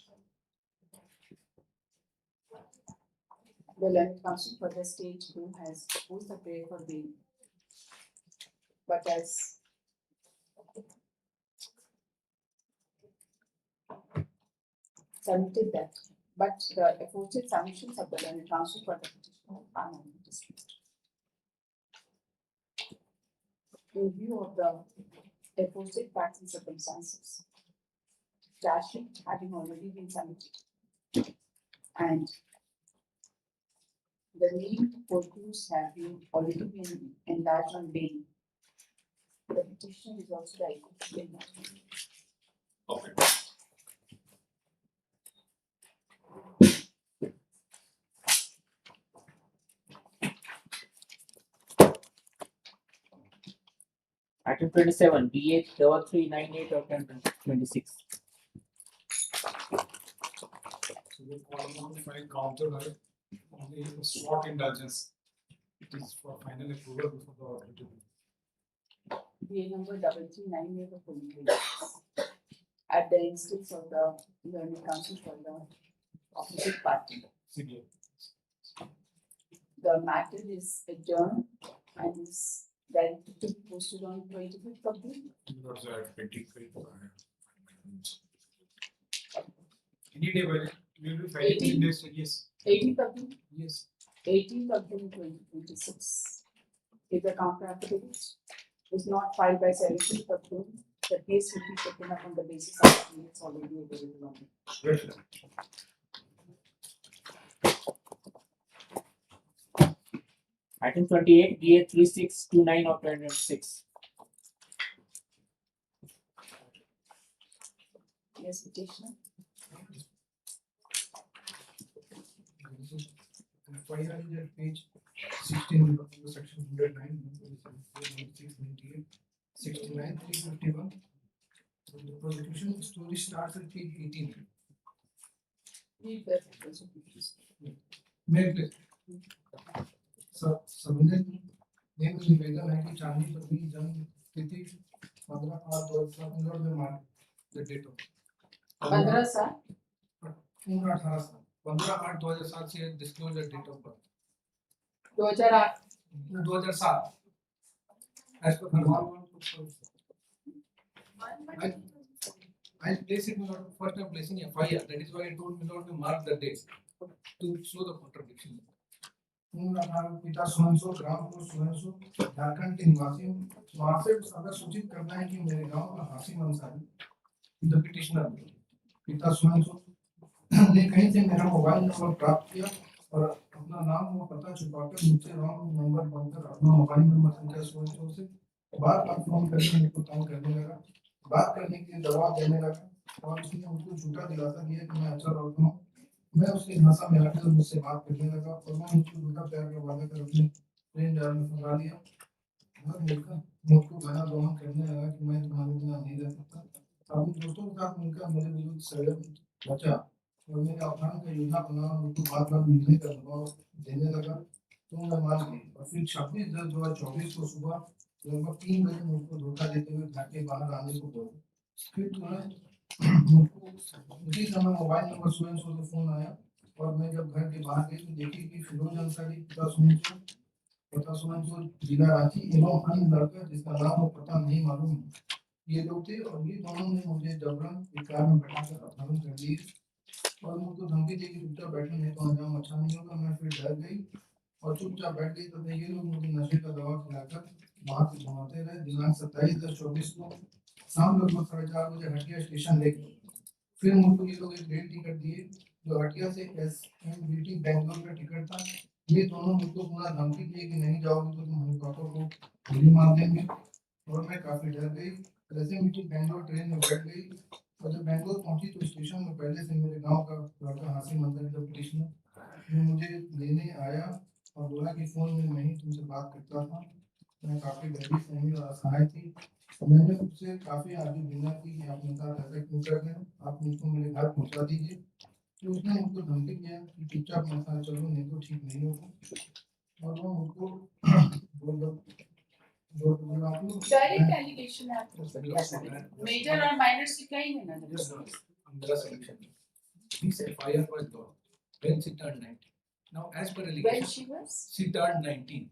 The learned counsel for the state who has proposed the prayer for bail, but as submitted that, but the aforesaid submissions of the learned counsel for the petitioner are not dismissed. In view of the aforesaid facts and circumstances, charge sheet having already been submitted and the named accused have been already been enlarged on bail. The petition is also likely to be enlarged. Okay. Item 27, DT.11.06.2026. So we call it file counter है only a short indulgence. It is for final approval before the authority. BA number 3398 of 2026. At the instance of the learned counsel for the opposite party. CBA. The matter is adjourned and is directed to be posted on 25th of June. What's that? 25th. Any day, well, we will be filing 18th. in this, yes. 18th of June. Yes. 18th of June 2026. If the counter affidavit is not filed by 17th of June, the case will be taken up on the basis of the minutes already available on it. Item 28, DT.11.06.29 of 2026. Yes, petitioner. FIR is at page 16 of the section 109, 96, 98, 69, 351. The prosecution story starts at page 18. May please. So, subordinate name is निवेदन है कि चांदनी पत्नी जन्म तिथि 15/8/2007 में मार the date of 15 साल उम्र 18 साल 15/8/2007 से disclose the date of birth 2008 2007 as per the I place it not first time placing FIR. That is why I told me not to mark the date to show the contradiction. पिता सुमनसो ग्राम को सुमनसो झारखंड के निवासी हूँ। वहाँ से अगर सूचित करना है कि मेरे गांव का हासिम अंसारी द पिटिशनर पिता सुमनसो ने कहीं से मेरा मोबाइल नंबर प्राप्त किया और अपना नाम और पता छुपाकर मुझसे रॉन्ग नंबर बनकर अपना मोबाइल नंबर संख्या सुमनसो से बार-बार फोन करके मुझको तंग करने लगा। बात करने के लिए दबाव देने लगा और उसने मुझको झूठा दिलासा दिया कि मैं अच्छा लड़का हूँ। मैं उसके भाषा में आकर मुझसे बात करने लगा और मैं मुझको झूठा प्यार का वादा कर अपने प्रेम जाल में फंसा लिया और मुझको गाना दोहन करने लगा कि मैं तुम्हारे बिना नहीं रह सकता। अपने दोस्तों के साथ मिलकर मेरे विरुद्ध षड्यंत्र रचा और मेरे अपहरण का योजना बना मुझको बार-बार मिलने का दबाव देने लगा तो मैं मान गई और फिर 26/10/2024 को सुबह लगभग 3 बजे मुझको धोखा देते हुए घर के बाहर आने को बोला। फिर तुरंत मुझको उसी समय मोबाइल नंबर स्वयं से फोन आया और मैं जब घर के बाहर गई तो देखी कि फिरोज अंसारी पिता सुमनसो जिला रांची एवं अन्य लड़का जिसका नाम और पता नहीं मालूम ये लोग थे और ये दोनों ने मुझे जबरन एक कार में बैठाकर अपहरण कर लिए और मुझको धमकी दी कि चुपचाप बैठने नहीं तो अंजाम अच्छा नहीं होगा। मैं फिर डर गई और चुपचाप बैठ गई तब ये लोग मुझे नशे का दवा खिलाकर वहां से घुमाते रहे। दिनांक 27/10/24 को शाम लगभग 4:30 बजे हटिया स्टेशन ले गए। फिर मुझको ये लोग एक रेल टिकट दिए जो हटिया से SMBT बेंगलोर का टिकट था। ये दोनों मुझको पूरा धमकी दिए कि नहीं जाओगे तो तुम्हारे पापा को गोली मार देंगे और मैं काफी डर गई। SMBT बेंगलोर ट्रेन में बैठ गई और जब बेंगलोर पहुंची तो स्टेशन में पहले से मेरे गांव का लड़का हासिम अंसारी का पिटिशनर मुझे लेने आया और बोला कि फोन में मैं ही तुमसे बात करता था। मैं काफी गरीब सहमी और असहाय थी। मैंने उससे काफी आगे विनती की कि आप मेरे साथ ऐसा क्यों कर रहे हैं, आप मुझको मेरे घर पहुंचा दीजिए। तो उसने मुझको धमकी दिया कि चुपचाप मेरे साथ चलो नहीं तो ठीक नहीं होगा और वो मुझको डायरेक्ट एलिगेशन है मेजर और माइनर से कहीं है ना मेरा solution this FIR was done when she turned 19. Now as per allegation she turned 19.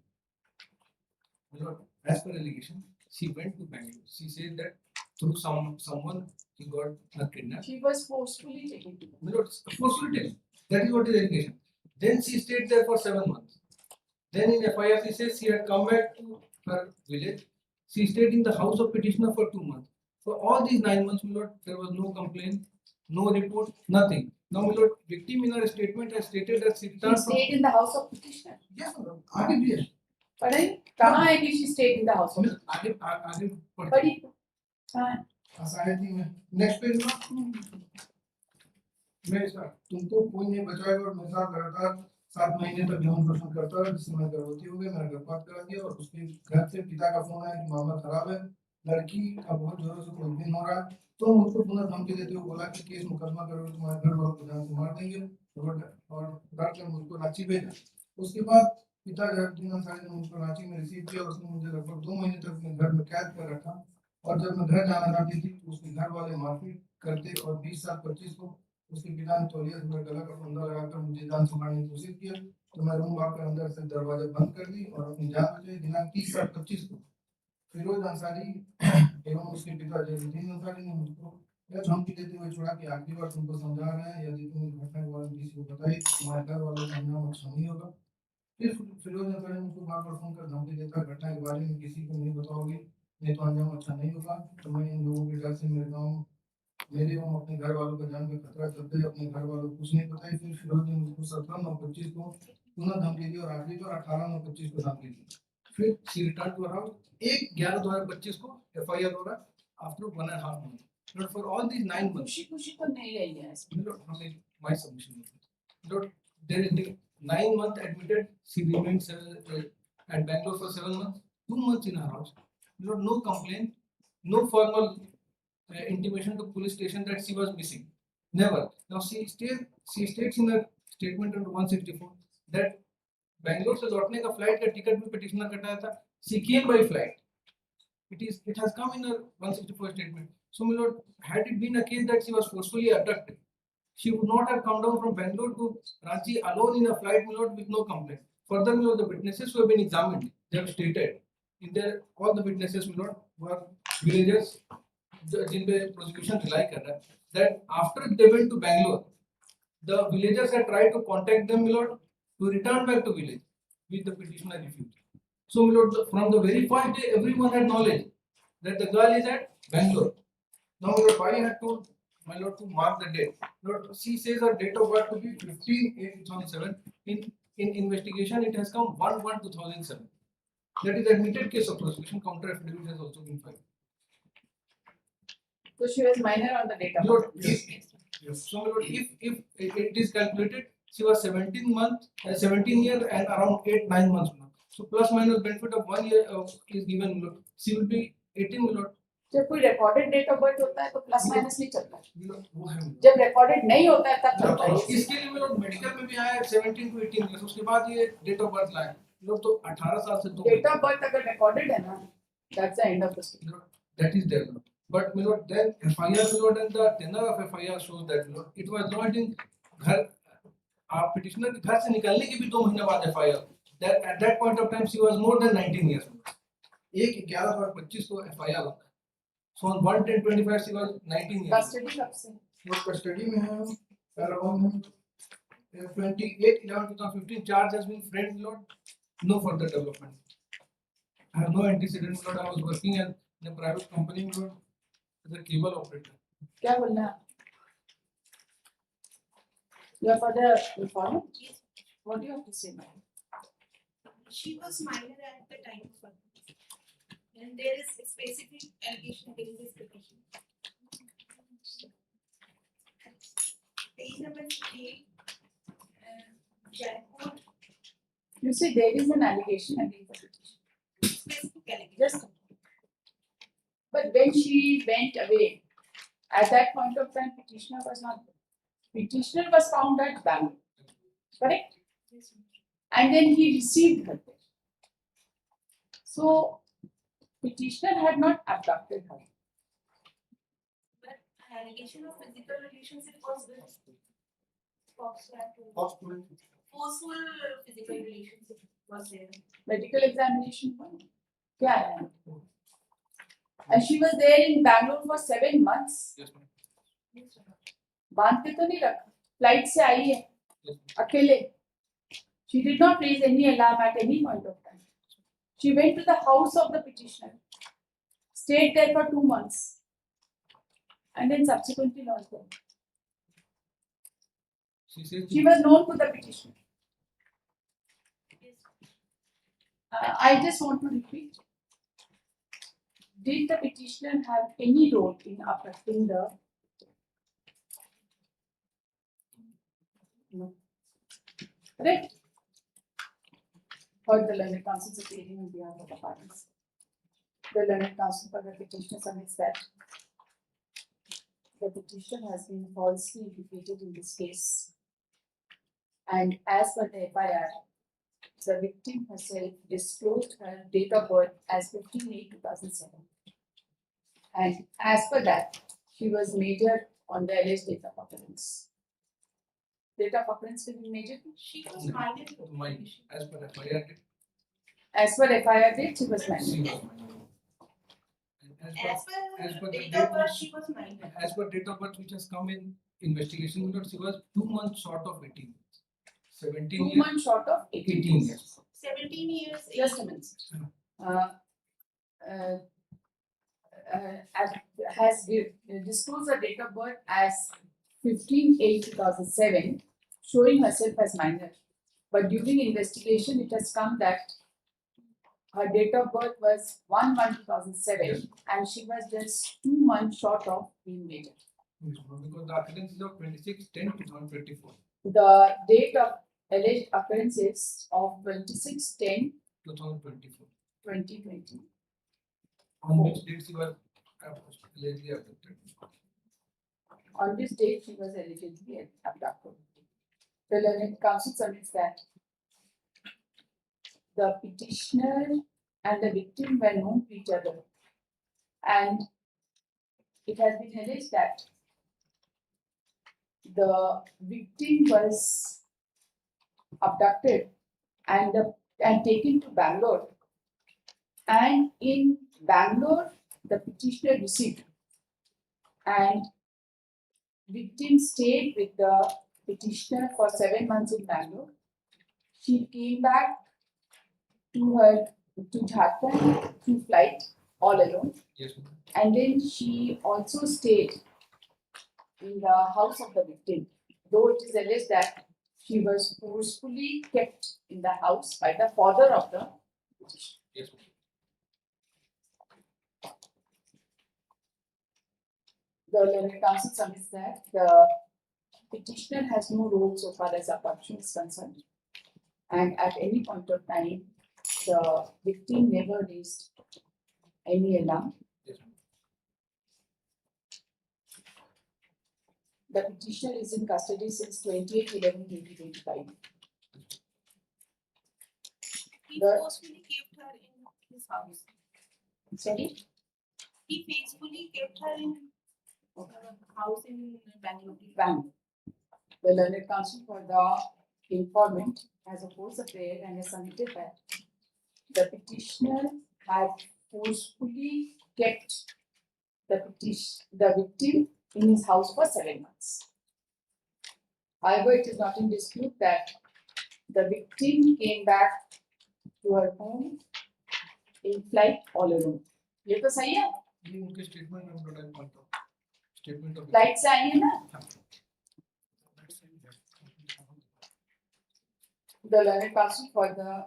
As per allegation she went to Bangalore. She said that through someone he got her kidnapped. She was forcefully taken to forcefully taken. That is what is allegation. Then she stayed there for 7 months. Then in FIR she says she had come back to her village. She stayed in the house of petitioner for 2 months. For all these 9 months, my lord, there was no complaint, no report, nothing. Now, my lord, victim in her statement has stated that she returned from... stayed in the house of petitioner. Yes, my lord. आगे भी है. पढ़े कहाँ है कि she stayed in the house of आगे पढ़. पढ़ी हाँ. आसानी में next page में मैं इसका तुमको कोई नहीं बचाएगा और मेरे साथ लगातार 7 महीने तक यौन शोषण करता रहा जिससे मैं गर्भवती हो गई। मैंने गर्भपात करा दिया और उसके घर से पिता का फोन आया कि मामला खराब है, लड़की का बहुत जोरों से खोजबीन हो रहा है। तो मुझको पुनः धमकी देते हुए बोला कि केस मुकदमा करोगे तुम्हारे घर वालों को जान से मार देंगे और डर के मुझको रांची भेजा। उसके बाद पिता जहांगीर अंसारी ने मुझको रांची में रिसीव किया और उसने मुझे लगभग 2 महीने तक अपने घर में कैद कर रखा और जब मैं घर जाना चाहती थी तो उसके घर वाले मारपीट करते और 20/7/25 को उसके पिता ने तौलिया से मेरे गला का फंदा लगाकर मुझे जान से मारने की कोशिश किया तो मैं रूम भाग कर अंदर से दरवाजा बंद कर दी और अपनी जान बचाई। दिनांक 30/7/25 को फिरोज अंसारी एवं उसके पिता जहांगीर अंसारी ने मुझको यह धमकी देते हुए छोड़ा कि आखिरी बार तुमको समझा रहे हैं, यदि तुम इस घटना के बारे में किसी को बताई तुम्हारे घर वालों का अंजाम अच्छा नहीं होगा। फिर फिरोज अंसारी मुझको बार-बार फोन कर धमकी देता घटना के बारे में किसी को नहीं बताओगे नहीं तो अंजाम अच्छा नहीं होगा। तो मैं इन लोगों के डर से मेरे एवं अपने घर वालों का जान का खतरा चलते अपने घर वालों को कुछ नहीं बताई। फिर फिरोज ने मुझको 17/9/25 को पुनः धमकी दी और आखिरी बार 18/9/25 को धमकी दी। फिर शी रिटर्न टू हाउस 1/11/2025 को FIR हो रहा after 1.5 months. Not for all these 9 months. खुशी तो नहीं रही है हमें my submission. Not there is the 9 months admitted, she remained at Bangalore for 7 months, 2 months in her house. No complaint, no formal intimation to police station that she was missing. Never. Now she states in her statement under 164 that Bangalore से लौटने का flight का ticket भी petitioner कटाया था. She came by flight. It has come in her 164 statement. So my lord, had it been a case that she was forcefully abducted, she would not have come down from Bangalore to Ranchi alone in a flight, my lord, with no complaint. Further, my lord, the witnesses who have been examined, they have stated in their all the witnesses, my lord, were villagers, जिन पे prosecution rely कर रहा है, that after they went to Bangalore, the villagers had tried to contact them, my lord, to return back to village, with the petitioner refused. So, my lord, from the very first day, everyone had knowledge that the girl is at Bangalore. Now, my lord, why I had told my lord to mark the date? Lord, she says her date of birth to be 15/8/2007. In investigation, it has come 1/1/2007. That is admitted case of prosecution. Counter affidavit has also been filed. So she was minor on the date of Lord, birth. so, my lord, if it is calculated, she was 17 months, 17 years and around 8-9 months. So plus minus benefit of 1 year is given. Lord. She will be 18. Lord. जब कोई recorded date of birth होता है तो plus minus नहीं चलता. वो है. जब recorded नहीं होता है तब चलता है. इसके लिए मैं लोग मेडिकल में भी आया 17 to 18 years, उसके बाद ये डेट ऑफ बर्थ लाए. लोग तो 18 साल से डेट ऑफ बर्थ अगर recorded है ना, that's the end of the story. That is there. But my lord, then FIR, my lord, and the tenor of FIR shows that, my lord, it was not in घर आप petitioner के घर से निकलने के भी 2 महीने बाद FIR. That at that point of time she was more than 19 years. 1/11/25 को FIR होता है. So on 1/10/25 she was 19 years. Custody कब से? वो custody में है around 28/11/2015. Charge has been framed, Lord. No further development. I have no antecedent, Lord. I was working in a private company, Lord, as a cable operator. क्या बोलना है? You are for the informant? What do you have to say, ma'am? She was minor at the time of birth, and there is a specific allegation in this petition. Page number 3, Jharkhand. You see, there is an allegation against the petition. Specific allegation. Just, but when she went away, at that point of time, petitioner was not there. Petitioner was found at Bangalore, correct? Yes, ma'am. And then he received her there. So, petitioner had not abducted her. But allegation of physical relationship was there. Forceful physical relationship was there. Medical examination one. क्या है? And she was there in Bangalore for 7 months. Yes, ma'am. Yes, sir. बांध के तो नहीं रखा. Flight से आई है. अकेले. She did not raise any alarm at any point of time. She went to the house of the petitioner, stayed there for 2 months, and then subsequently lost her. She was known to the petitioner. I just want to repeat. Did the petitioner have any role in abducting the? No. Correct? Heard the learned counsel appearing on behalf of the parties. The learned counsel for the petitioner submits that the petitioner has been falsely implicated in this case. And as per the FIR, the victim herself disclosed her date of birth as 15/8/2007. And as per that, she was major on the alleged date of occurrence. Date of occurrence will be major? She was minor. As per FIR date. As per FIR date, she was minor. She was minor. As per date of birth, she was minor. As per date of birth which has come in investigation, she was 2 months short of 18. 17 2 years. months short of 18 years. 17 years. Just a minute. Has disclosed her date of birth as 15/8/2007, showing herself as minor. But during investigation, it has come that her date of birth was 1/1/2007, and she was just 2 months short of being major. Because the occurrence is of 26/10/2024. The date of alleged occurrences of 26/10/2020. 2024. On which date she was allegedly abducted? On this date, she was allegedly abducted. The learned counsel submits that the petitioner and the victim were known to each other, and it has been alleged that the victim was abducted and taken to Bangalore, and in Bangalore the petitioner received, and victim stayed with the petitioner for 7 months in Bangalore. She came back to Jharkhand through flight all alone. Yes, ma'am. And then she also stayed in the house of the victim, though it is alleged that she was forcefully kept in the house by the father of the petitioner. Yes, ma'am. The learned counsel submits that the petitioner has no role so far as abduction is concerned, and at any point of time, the victim never raised any alarm. Yes, ma'am. The petitioner is in custody since 28/11/2025. He The- forcefully kept her in his house. Sorry? He faithfully kept her in house in Bangalore. Bangalore. The learned counsel for the informant has opposed the prayer and has submitted that the petitioner had forcefully kept the victim in his house for 7 months. However, it is not in dispute that the victim came back to her home in flight all alone. ये तो सही है? ये उनके statement में बड़ा point of statement of flight से आई है ना? The learned counsel for the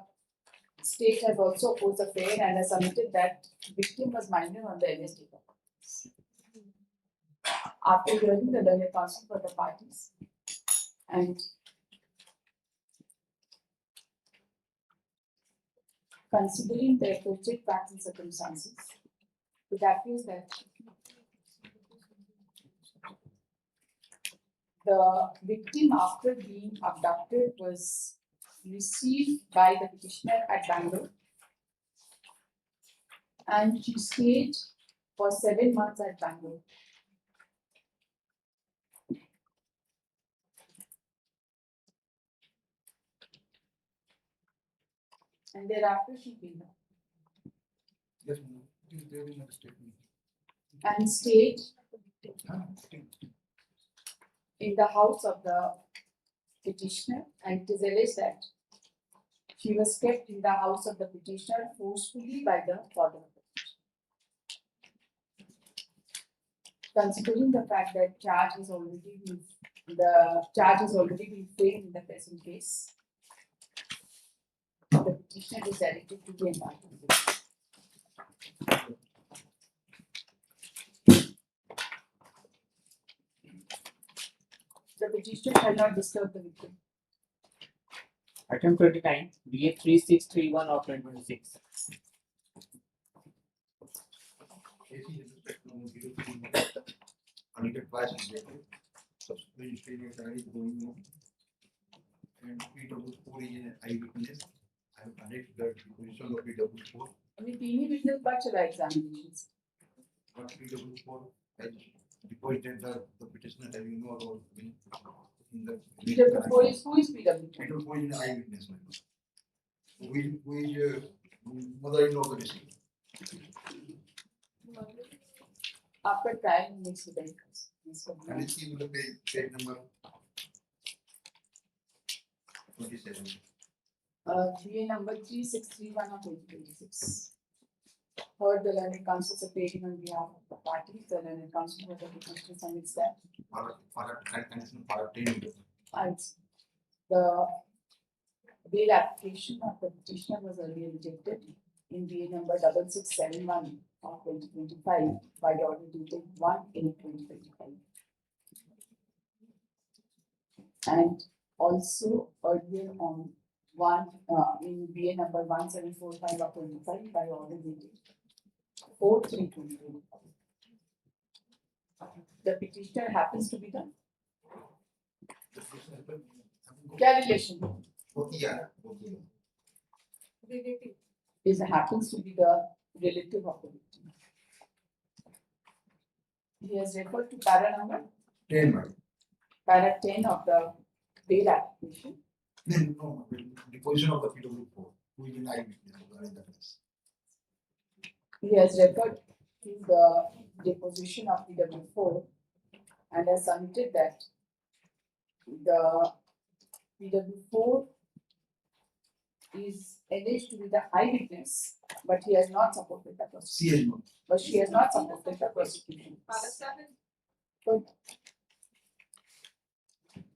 state has also opposed the prayer and has submitted that victim was minor on the LSD. After hearing the learned counsel for the parties and considering the appropriate facts and circumstances, it appears that the victim, after being abducted, was received by the petitioner at Bangalore, and she stayed for 7 months at Bangalore. And thereafter she came back Yes, ma'am. It is there in the statement. and stayed in the house of the petitioner, and it is alleged that she was kept in the house of the petitioner forcefully by the father of the petitioner. Considering the fact that the charge has already been framed in the present case, the petitioner is directed to be embarked on this. The petitioner shall not disturb the victim. Item 29, DA.11.06.2026. of 2026. Unaided class is there. Subsequent statement is going on. And P.4 is an eyewitness. I have connected the position of P.4. आणि तिन्ही witness बच्चे examinations. But P.4 has deposited the petitioner having no role in the. P.4 is who is P.4? P.4 is an eyewitness. Who is mother-in-law of the deceased. After trial, makes the benefits. And it's in the page number 27. GA number 3631 of 2026. Heard the learned counsel appearing on behalf of the parties. The learned counsel for the petitioner submits that the bail application of the petitioner was earlier rejected in BA number 6671 of 2025 by the order dated 1/8/2025. And also earlier on in BA number 1745 of 25 by order dated 4/3/2022. The petitioner happens to be the क्या relation? Relative. Happens to be the relative of the victim. He has referred to para number 10, madam. para 10 of the bail application. No, the position of the PW4, who is in eyewitness. He has referred to the deposition of PW4 and has submitted that the PW4 is alleged to be the eyewitness, but he has not supported the prosecution. But she has not supported the prosecution. So,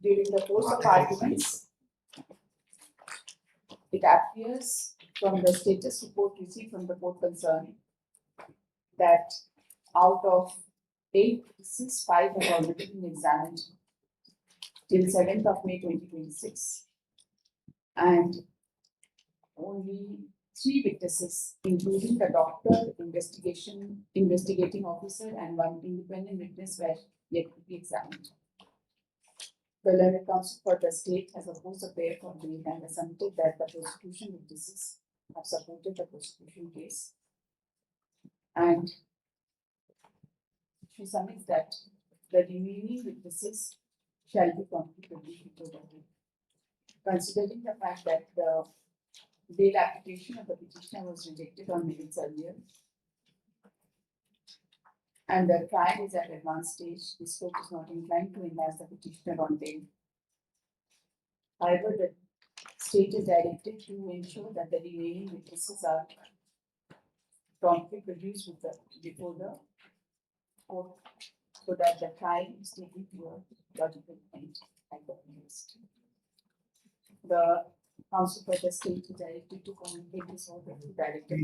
during the course of arguments, it appears from the status report received from the court concerned that out of 8 cases, 5 have already been examined till 7th of May 2026, and only 3 witnesses, including the doctor, investigating officer, and 1 independent witness, were yet to be examined. The learned counsel for the state has opposed the prayer for bail and has submitted that the prosecution witnesses have supported the prosecution case. And she submits that the remaining witnesses shall be completely before the court. Considering the fact that the bail application of the petitioner was rejected on merits earlier, and the trial is at advanced stage, this court is not inclined to enlarge the petitioner on bail. However, the state is directed to ensure that the remaining witnesses are promptly produced before the court, so that the trial is taken to a logical end at the earliest. The counsel for the state is directed to communicate this order to director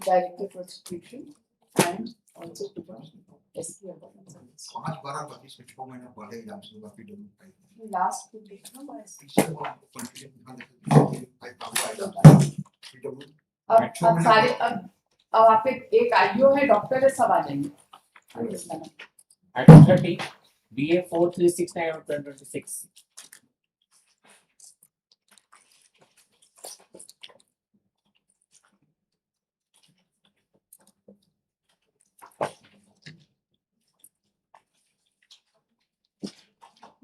director prosecution and also to the SP of the concerns. Last two days, no, अब सारे अब आप एक IO है doctor है सब आ जाएंगे. Item 30 BA 4369 of 2026.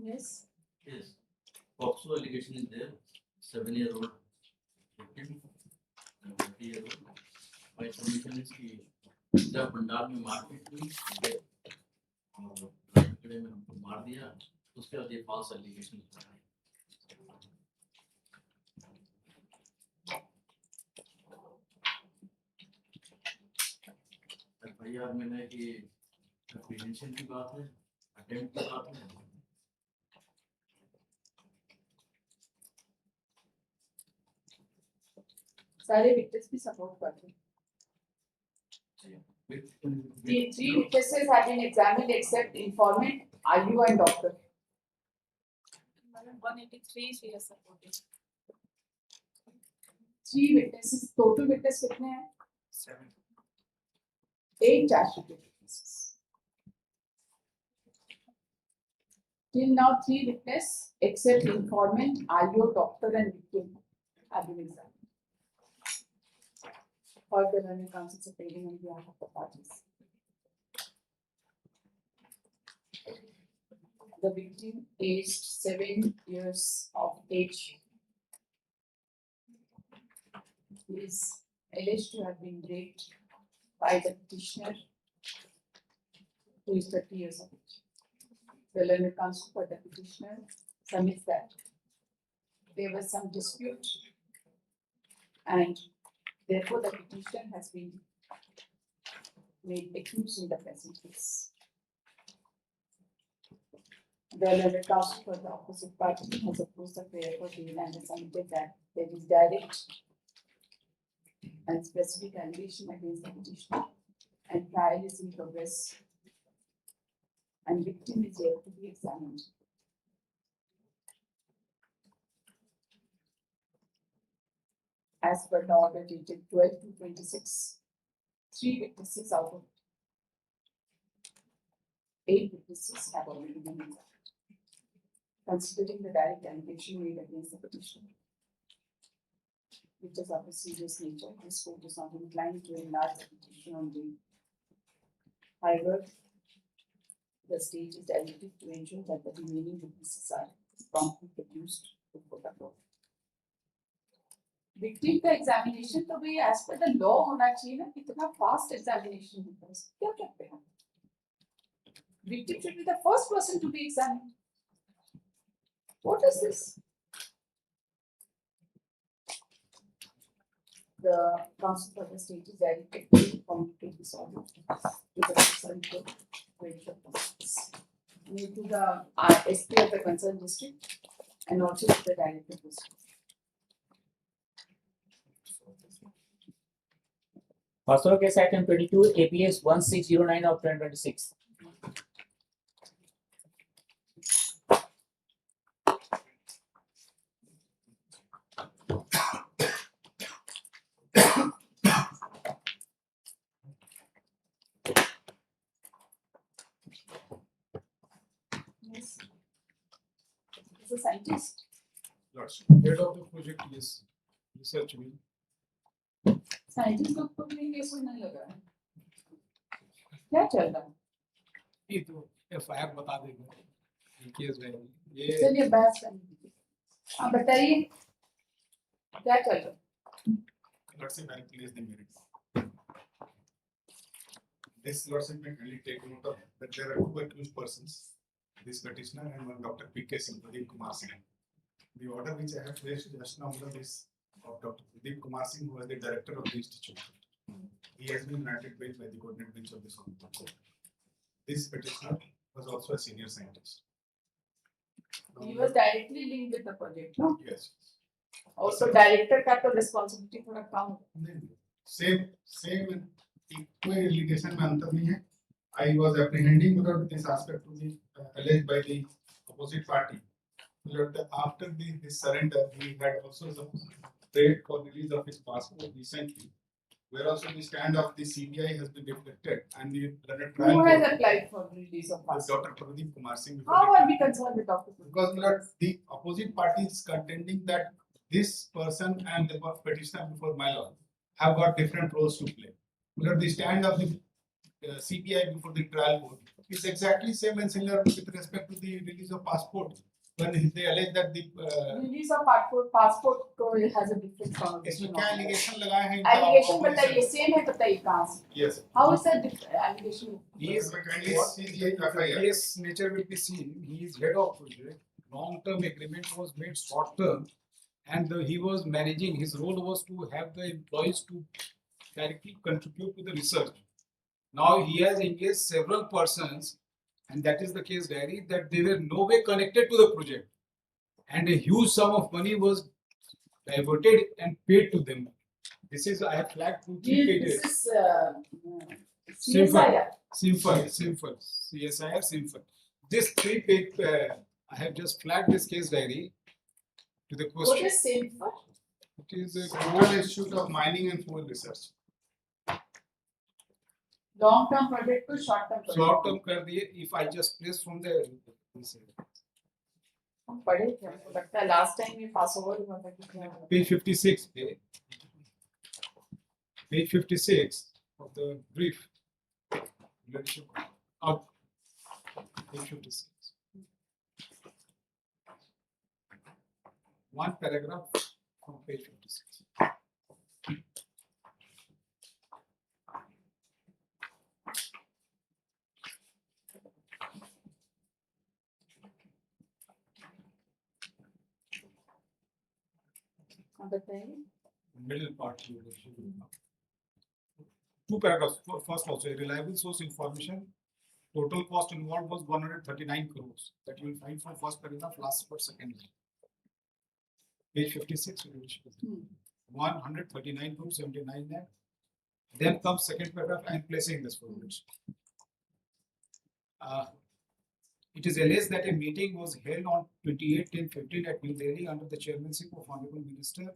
Yes. Yes. Also allegation is there, 7-year-old victim, 30-year-old. My submission is कि जब पंडाल में मारपीट हुई और राइट में हमको मार दिया, उसके बाद ये फॉल्स एलिगेशन FIR में है कि apprehension की बात है, attempt की बात है. सारे विक्टिम्स भी सपोर्ट करते हैं. The 3 witnesses have been examined except informant, IU and doctor. 183 she has supported. 3 witnesses, total witness कितने हैं? 7. 8 charge-sheeted witnesses. Till now 3 witnesses except informant, IU, doctor and victim have been examined. Or the learned counsel is appealing on behalf of the parties. The victim, aged 7 years of age, is alleged to have been raped by the petitioner, who is 30 years of age. The learned counsel for the petitioner submits that there was some dispute and therefore the petition has been made accused in the present case. The learned counsel for the opposite party has opposed the prayer for bail and has submitted that there is direct and specific allegation against the petitioner and trial is in progress and victim is yet to be examined. As per the order dated 12/2/26, 3 witnesses out of 8 witnesses have already been examined. Considering the direct allegation made against the petitioner, which is of a serious nature, this court is not inclined to enlarge the petition on bail. However, the state is directed to ensure that the remaining witnesses are promptly produced before the court. Victim का examination तो भाई as per the law होना चाहिए ना, कितना fast examination होता है, क्या कहते हैं? Victim should be the first person to be examined. What is this? The council for the state is directed to communicate this order to the concerned court to ensure compliance. And to the SP of the concerned district and also to the director of the district. Personal case item 22 APS 1609 of 2026. Yes. Is a scientist. Lots. Head of the project, yes. Research wing. Scientist को कोई भी case में नहीं लगा है क्या चल रहा है ये तो एफआईआर बता देगा ये केस है ये चलिए बहस करेंगे आप बताइए क्या चल रहा है Lordship, I place the merits. This Lordship may kindly take note of that there are two accused persons, this petitioner and one Dr. P.K. Singh, Pradeep Kumar Singh. The order which I have placed just now is of Dr. Pradeep Kumar Singh, who was the director of the institute. He has been granted bail by the coordinate bench of the Supreme Court. This petitioner was also a senior scientist. he was directly linked with the project no Yes. also director का तो responsibility थोड़ा कम है Same कोई litigation में अंतर नहीं है. I was apprehending about this aspect to be alleged by the opposite party. After the surrender, he had also some prayed for release of his passport recently, where also the stand of the CBI has been reflected and the trial. who has applied for release of passport Dr. Pradeep Kumar Singh. how are we concerned with Dr. Because the opposite party is contending that this person and the petitioner before my lord have got different roles to play. The stand of the CBI before the trial court is exactly same and similar with respect to the release of passport. When they allege that the release of passport को has a different connotation इसमें क्या allegation लगाए हैं allegation बताइए same है बताइए कहाँ से yes how is that allegation he is his nature will be seen. He is head of project. Long-term agreement was made short-term, and he was managing. His role was to have the employees to directly contribute to the research. Now he has engaged several persons, and that is the case diary, that they were no way connected to the project, and a huge sum of money was diverted and paid to them. This is I have flagged 2-3 pages. this is Simple. CSIR simple. This 3-page I have just flagged this case diary to the what question. is simple It is a Central Institute of Mining and Fuel Research. long term project to short term project short term कर दिए. If I just place from the हम पढ़े थे हमको लगता है last time ये pass over हुआ था कितना page 56 page 56 of the brief out page 56 one paragraph from page 56. बताइए Middle part. Two paragraphs. First also, a reliable source information. Total cost involved was 139 crores. That you will find from first paragraph, last but second line. Page 56. 139 crores 79 lakh. Then comes second paragraph. I am placing this for you. It is alleged that a meeting was held on 28/10/15 at New Delhi under the chairmanship of Honorable Minister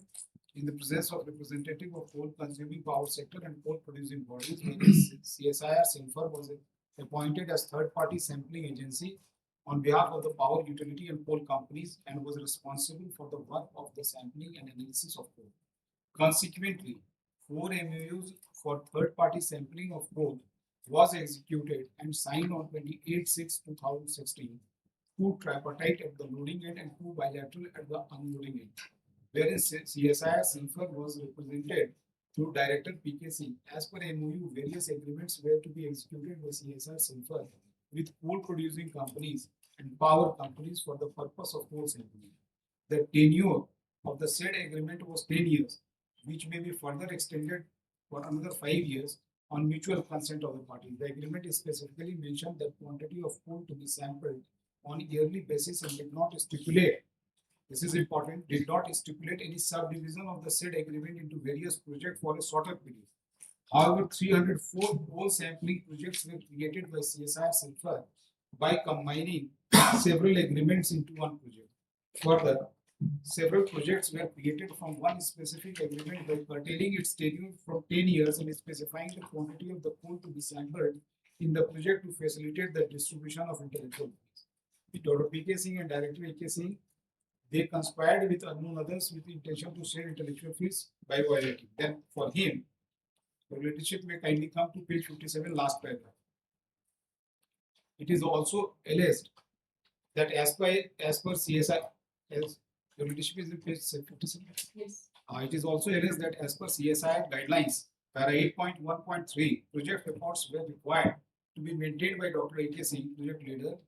in the presence of representative of coal consuming power sector and coal producing bodies, whereas CSIR Sinfar was appointed as third party sampling agency on behalf of the power utility and coal companies and was responsible for the work of the sampling and analysis of coal. Consequently, 4 MOUs for third party sampling of coal was executed and signed on 28/6/2016, 2 tripartite at the loading end and 2 bilateral at the unloading end, wherein CSIR Sinfar was represented through Director PKC. As per MOU, various agreements were to be executed by CSIR Sinfar with coal producing companies and power companies for the purpose of coal sampling. The tenure of the said agreement was 10 years, which may be further extended for another 5 years on mutual consent of the parties. The agreement is specifically mentioned that quantity of coal to be sampled on yearly basis and did not stipulate, this is important, did not stipulate any subdivision of the said agreement into various projects for a shorter period. However, 304 coal sampling projects were created by CSIR Sinfar by combining several agreements into one project. Further, several projects were created from one specific agreement by curtailing its tenure from 10 years and specifying the quantity of the coal to be sampled in the project to facilitate the distribution of intellectual fees. Dr. P.K. Singh and Director A.K. Singh, they conspired with unknown others with the intention to share intellectual fees by violating. Then for him, the leadership may kindly come to page 57, last paragraph. It is also alleged that as per CSI, as the leadership is in page 57. Yes. It is also alleged that as per CSI guidelines, para 8.1.3, project reports were required to be maintained by Dr. A.K. Singh, project leader,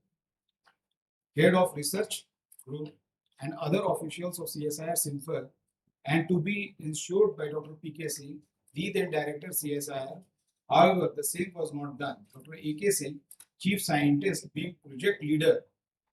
head of research group, and other officials of CSIR Sinfar, and to be ensured by Dr. P.K. Singh, the then director CSIR. However, the same was not done. Dr. A.K. Singh, chief scientist, being project leader,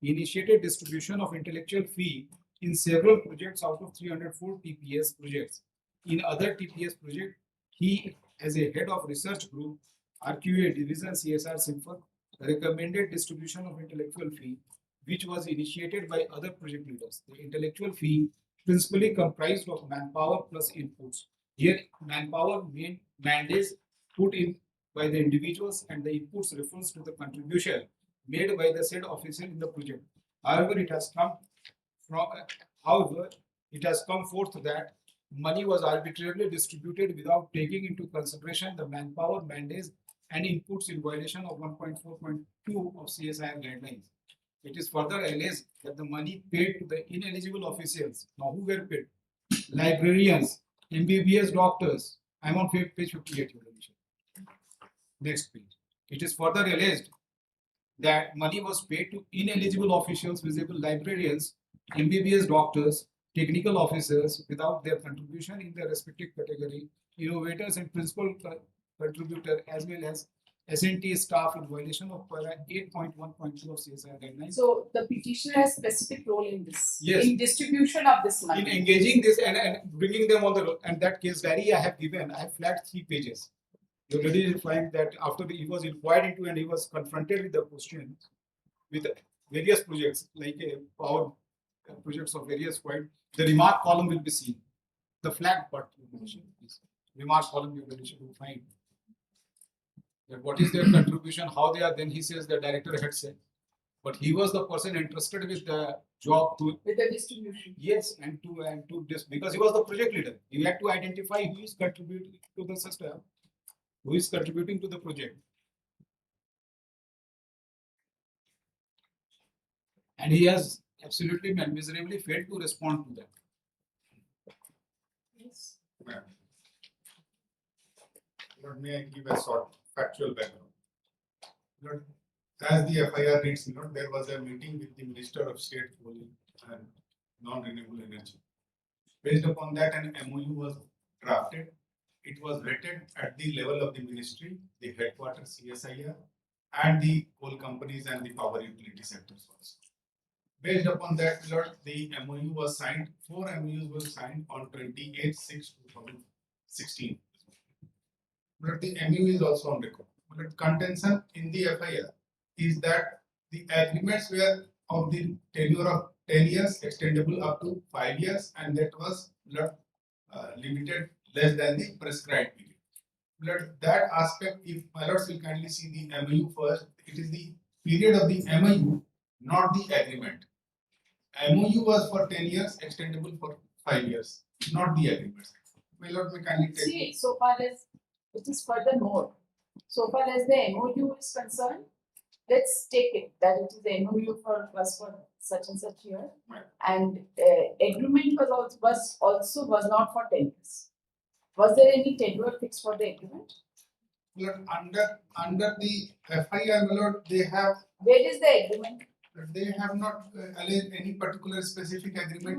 initiated distribution of intellectual fee in several projects out of 304 TPS projects. In other TPS projects, he, as a head of research group, RQA division CSIR Sinfar, recommended distribution of intellectual fee, which was initiated by other project leaders. The intellectual fee principally comprised of manpower plus inputs. Here, manpower mandates put in by the individuals and the inputs refers to the contribution made by the said officer in the project. However, it has come forth that money was arbitrarily distributed without taking into consideration the manpower mandates and inputs in violation of 1.4.2 of CSIR guidelines. It is further alleged that the money paid to the ineligible officials, now who were paid? Librarians, MBBS doctors. I'm on page 58. Next page. It is further alleged that money was paid to ineligible officials, visible librarians, MBBS doctors, technical officers without their contribution in their respective category, innovators and principal contributor, as well as S&T staff in violation of para 8.1.2 of CSIR guidelines. So the petitioner has specific role in this, Yes. in distribution of this money. In engaging this and bringing them on the road. And that case diary I have given, I have flagged 3 pages. You already find that after he was inquired into and he was confronted with the question with various projects like power projects of various kind, the remark column will be seen. The flag part remark column you will find that what is their contribution, how they are. Then he says the director had said, but he was the person entrusted with the job to with the distribution. Yes, and to this because he was the project leader. He had to identify who is contributing to the system, who is contributing to the project. And he has absolutely and miserably failed to respond to that. Yes. Lord, may I give a short factual background? Lord, as the FIR reads, Lord, there was a meeting with the Minister of State Coal and Non-Renewable Energy. Based upon that, an MOU was drafted. It was vetted at the level of the ministry, the headquarters CSIR, and the coal companies and the power utility sectors also. Based upon that, Lord, the MOU was signed. 4 MOUs were signed on 28/6/2016. But the MOU is also on record. But contention in the FIR is that The agreements were of the tenure of 10 years, extendable up to 5 years, and that was not limited less than the prescribed period. But that aspect, if my lords will kindly see the MOU first, it is the period of the MOU, not the agreement. MOU was for 10 years, extendable for 5 years, not the agreements. My lord may kindly take. See, so far as it is furthermore, so far as the MOU is concerned, let's take it that it is the MOU for such and such year, and agreement was not for 10 years. Was there any tenure fixed for the agreement? Lord, under the FIR, my lord, they have. Where is the agreement? They have not alleged any particular specific agreement.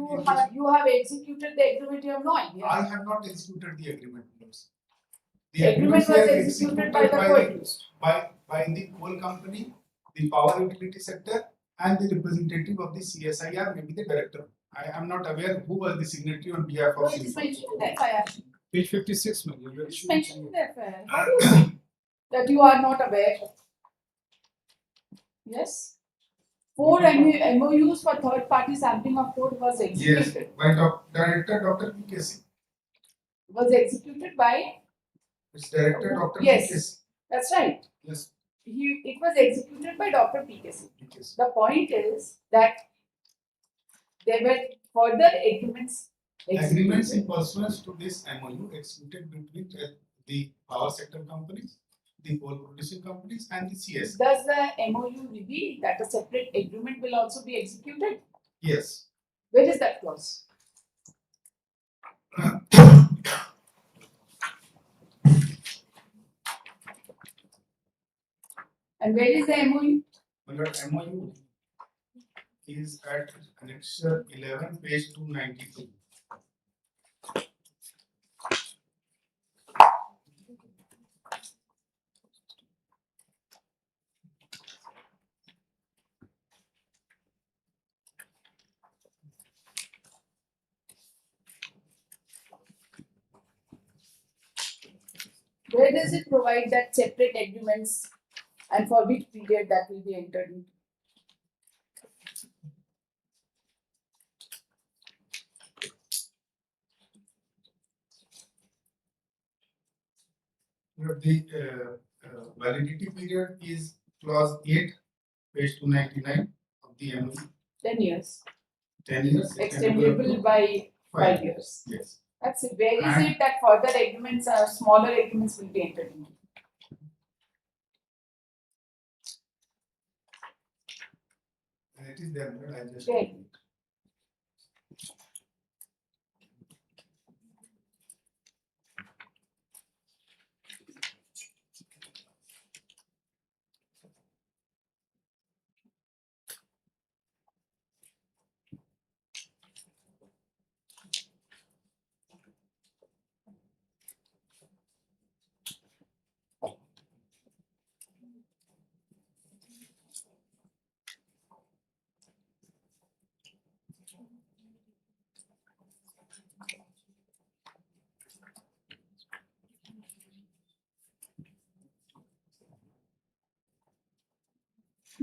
You have executed the agreement. You have no idea. I have not executed the agreement. The agreement was executed by the co-accused. By the coal company, the power utility sector, and the representative of the CSIR, maybe the director. I am not aware who was the signatory on behalf of. No, it is mentioned in the FIR. Page 56, ma'am. It's mentioned in the FIR. How do you say that you are not aware? Yes. 4 MOUs for third party sampling of code was executed. Yes, by Director Dr. PKC. Was executed by? It's Director Dr. Yes, PKC. that's right. Yes. It was executed by Dr. PKC. The point is that there were further agreements. Agreements in pursuance to this MOU executed between the power sector companies, the coal producing companies, and the CS. Does the MOU reveal that a separate agreement will also be executed? Yes. Where is that clause? And where is the MOU? MOU is at Annexure 11, page 292. Where does it provide that separate agreements and for which period that will be entered into? The validity period is clause 8, page 299 of the MOU. 10 years. 10 years. Extendable by 5 years. Yes. That's it. Where is it that further agreements or smaller agreements will be entered into? It is there, but I just. Okay.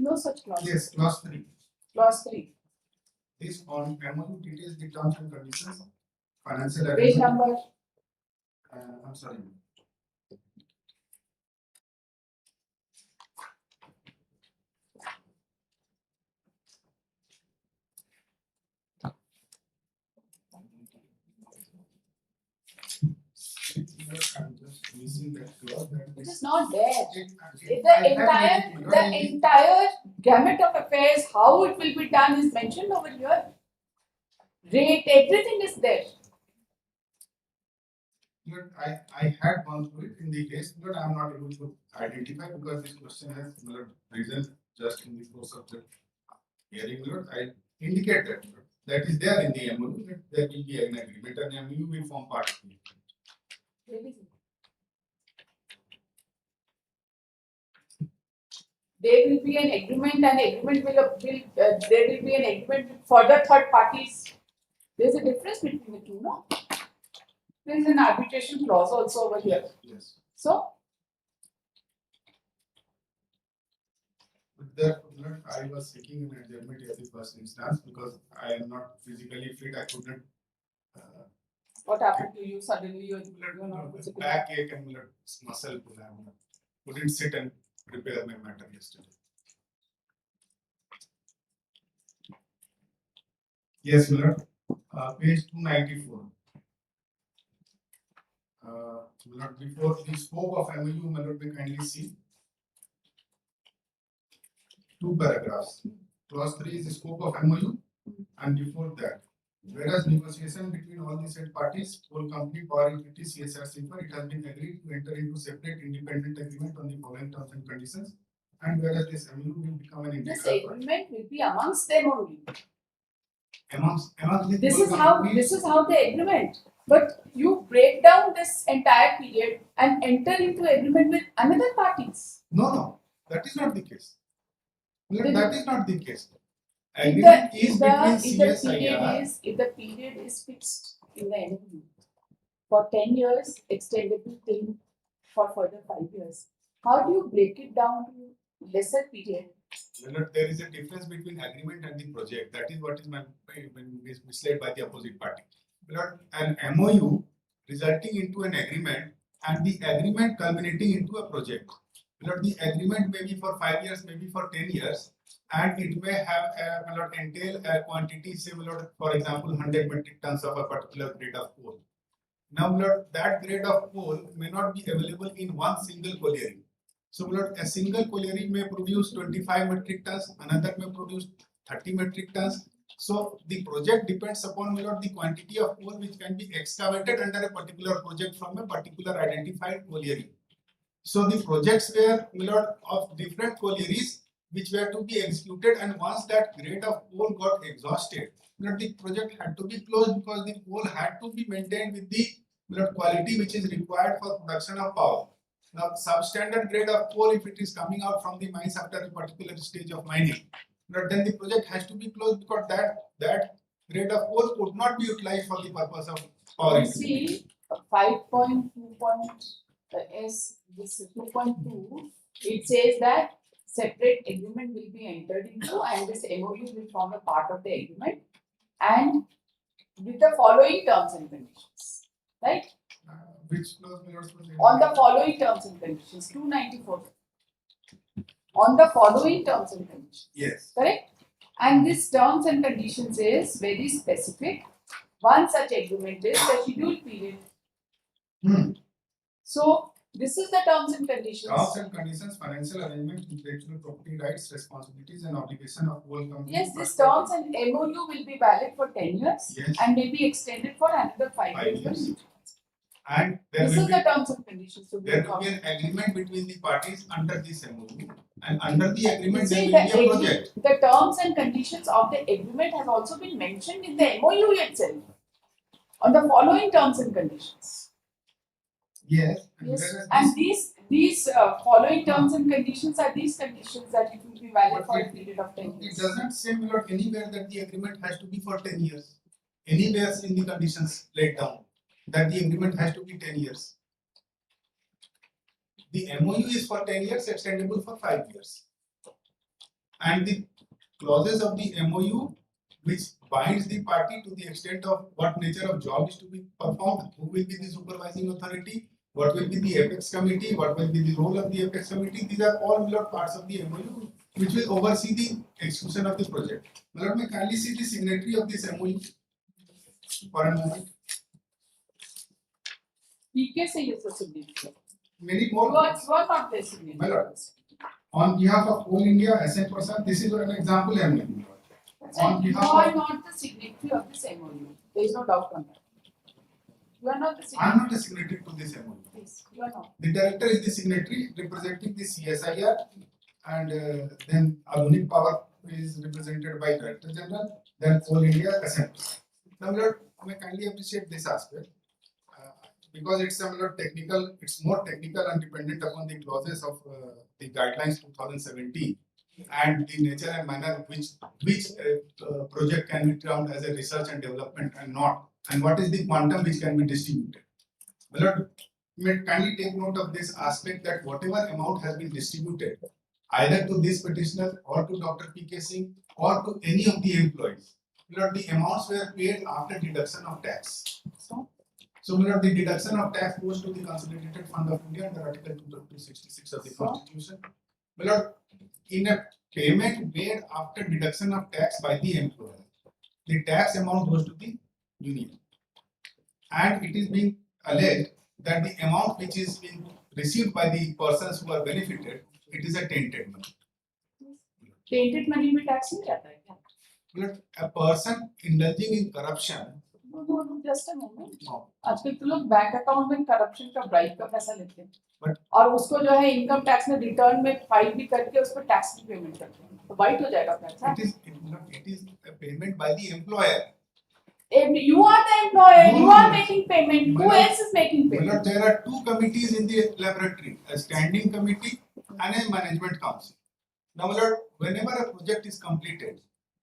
No such clause. Yes, clause 3. Clause 3. This on MOU details the terms and conditions, financial Page arrangement. number. I'm sorry. I'm just missing that clause. It is not there. The entire gamut of affairs, how it will be done is mentioned over here. Rate, everything is there. But I had gone through it in the case, but I'm not able to identify because this question has risen just in the course of the hearing. I indicate that is there in the MOU, that there will be an agreement and MOU will form part of it. There will be an agreement and there will be an agreement with further third parties. There's a difference between the two, no? There is an arbitration clause also over here. Yes. So, Therefore, I was seeking an adjournment at the first instance because I am not physically fit. I couldn't. What happened to you? Suddenly you are not physically. Back ache and muscle pull. I couldn't sit and prepare my matter yesterday. Yes, Lord. Page 294. Lord, before the scope of MOU, Lord, we kindly see two paragraphs. Clause 3 is the scope of MOU, and before that, whereas negotiation between all the said parties, coal company, power utility, CSR SIFR, it has been agreed to enter into separate independent agreement on the following terms and conditions, and whereas this MOU will become an This integral agreement will be amongst them only. amongst the This coal is how companies. this is how the agreement. But you break down this entire period and enter into agreement with another parties. No, that is not the case. Then- That is not the case. If Agreement the, is if between the, if the period CSIR. is if the period is fixed in the MOU for 10 years, extendable till for further 5 years, how do you break it down to lesser period? There is a difference between agreement and the project. That is what is misled by the opposite party. An MOU resulting into an agreement and the agreement culminating into a project. The agreement may be for 5 years, maybe for 10 years, and it may have entail a quantity, say, for example, 100 metric tons of a particular grade of coal. Now, that grade of coal may not be available in one single colliery. So, a single colliery may produce 25 metric tons, another may produce 30 metric tons. So, the project depends upon the quantity of coal which can be excavated under a particular project from a particular identified colliery. So, the projects were of different collieries which were to be executed, and once that grade of coal got exhausted, the project had to be closed because the coal had to be maintained with the quality which is required for production of power. Now, substandard grade of coal, if it is coming out from the mines after a particular stage of mining, then the project has to be closed because that grade of coal could not be utilized for the purpose of power. You see, 5.2. This 2.2, it says that separate agreement will be entered into and this MOU will form a part of the agreement and with the following terms and conditions, right? Which clause was on the following terms and conditions, 294. On the following terms and conditions. Yes. Correct? And this terms and conditions is very specific. One such agreement is the scheduled period. So this is the terms and conditions. Terms and conditions, financial arrangement, intellectual property rights, responsibilities, and obligation of whole company. Yes, this terms and MOU will be valid for 10 years and may be extended for another 5 years. And this is the terms and conditions. So there will be an agreement between the parties under this MOU, and under the agreement there will be a project. The terms and conditions of the agreement have also been mentioned in the MOU itself on the following terms and conditions. Yes. Yes. And these following terms and conditions are these conditions that it will be valid for a period of 10 years. It doesn't say anywhere that the agreement has to be for 10 years. Anywhere in the conditions laid down that the agreement has to be 10 years. The MOU is for 10 years, extendable for 5 years. And the clauses of the MOU which binds the party to the extent of what nature of job is to be performed, who will be the supervising authority, what will be the apex committee, what will be the role of the apex committee. These are all parts of the MOU which will oversee the execution of the project. Let me kindly see the signatory of this MOU for a moment. PK is a signature. Many more. You are not the signature. On behalf of Coal India, SN Prasad, this is an example MOU. On You behalf are of, not the signatory of this MOU. There is no doubt on that. You are not the signatory. I am not a signatory to this MOU. Yes, you are not. The director is the signatory representing the CSIR, and then Adhunik Power is represented by Director General, then Coal India, SN. Now, I kindly appreciate this aspect because it's technical. It's more technical and dependent upon the clauses of the guidelines 2017 and the nature and manner which project can be termed as a research and development and not, and what is the quantum which can be distributed. Well, kindly take note of this aspect that whatever amount has been distributed either to this petitioner or to Dr. P.K. Singh or to any of the employees. My lord, the amounts were paid after deduction of tax. So, my lord, the deduction of tax goes to the Consolidated Fund of India under Article 266 of the Constitution. My lord, in a payment made after deduction of tax by the employer, the tax amount goes to the union. And it is being alleged that the amount which is being received by the persons who are benefited, it is a tainted money. Tainted money में tax नहीं जाता है क्या? But a person indulging in corruption, No, just a moment. no, आजकल तो लोग bank account में corruption का ब्राइब का पैसा लेते हैं But- और उसको जो है इनकम टैक्स में रिटर्न में फाइल भी करके उसको टैक्स की पेमेंट करते हैं तो वाइट हो जाएगा पैसा. it is a payment by the employer. You are the employer. No, You no, are no. making payment. Who Well, else is making My payment? lord, there are two committees in the laboratory, a standing committee and a management council. Now, my lord, whenever a project is completed,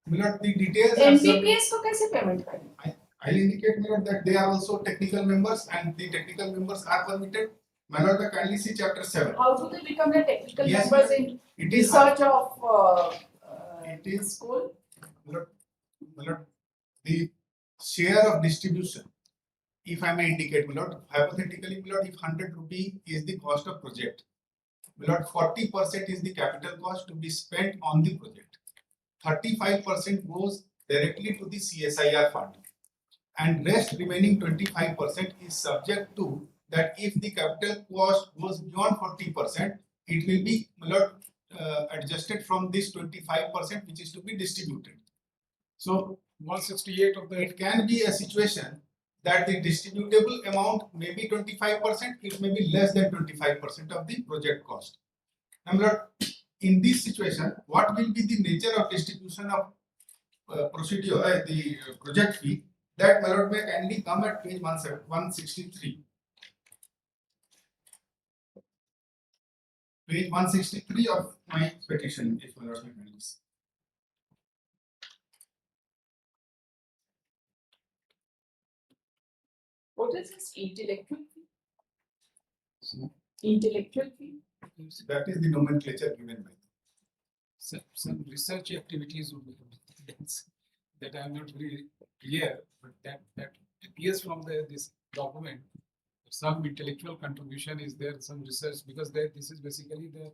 my lord, the details are MBPS को कैसे payment करें? I'll indicate, my lord, that they are also technical members and the technical members are permitted. My lord, the kindly see chapter 7. How do they become the technical Yes, members ma'am. in It is research of It is school? my lord, the share of distribution. If I may indicate, my lord, hypothetically, my lord, if 100 rupee is the cost of project, my lord, 40% is the capital cost to be spent on the project. 35% goes directly to the CSIR fund, and rest remaining 25% is subject to that if the capital cost goes beyond 40%, it will be, my lord, adjusted from this 25% which is to be distributed. So 168 of the it can be a situation that the distributable amount may be 25%, it may be less than 25% of the project cost. Now, my lord, in this situation, what will be the nature of distribution of procedure, the project fee? That, my lord, may kindly come at page 163. Page 163 of my petition, if my lord may kindly see. What is this intellectual fee? Intellectual fee? That is the nomenclature given by some research activities would be that I am not very clear, but that appears from this document. Some intellectual contribution is there, some research, because this is basically the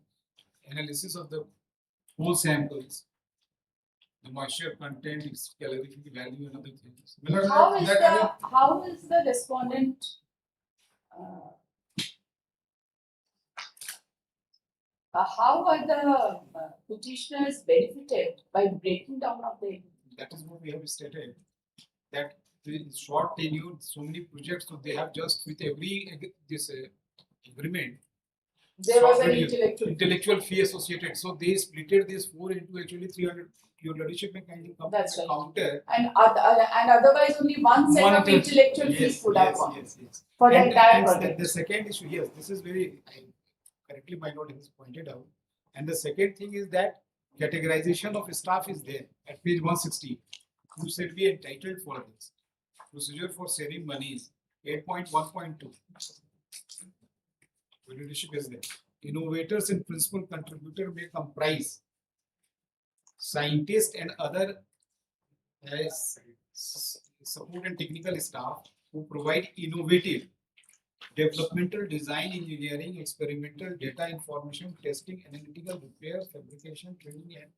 analysis of the whole samples, the moisture content, its calorific value, and other things. How is the respondent how are the petitioners benefited by breaking down of the? That is what we have stated, that in short tenure, so many projects, so they have just with every agreement. There was an intellectual fee associated. So they splitted this 4 into actually 300. Your leadership may kindly come That's right. counter. And otherwise only one set of intellectual fees would have gone for the entire project. The second issue, yes, this is very correctly my note is pointed out. And the second thing is that categorization of staff is there at page 160. You should be entitled for this. Procedure for saving monies 8.1.2. Leadership is there. Innovators and principal contributor may comprise scientists and other support and technical staff who provide innovative developmental design, engineering, experimental data information, testing, analytical repair, fabrication, training, and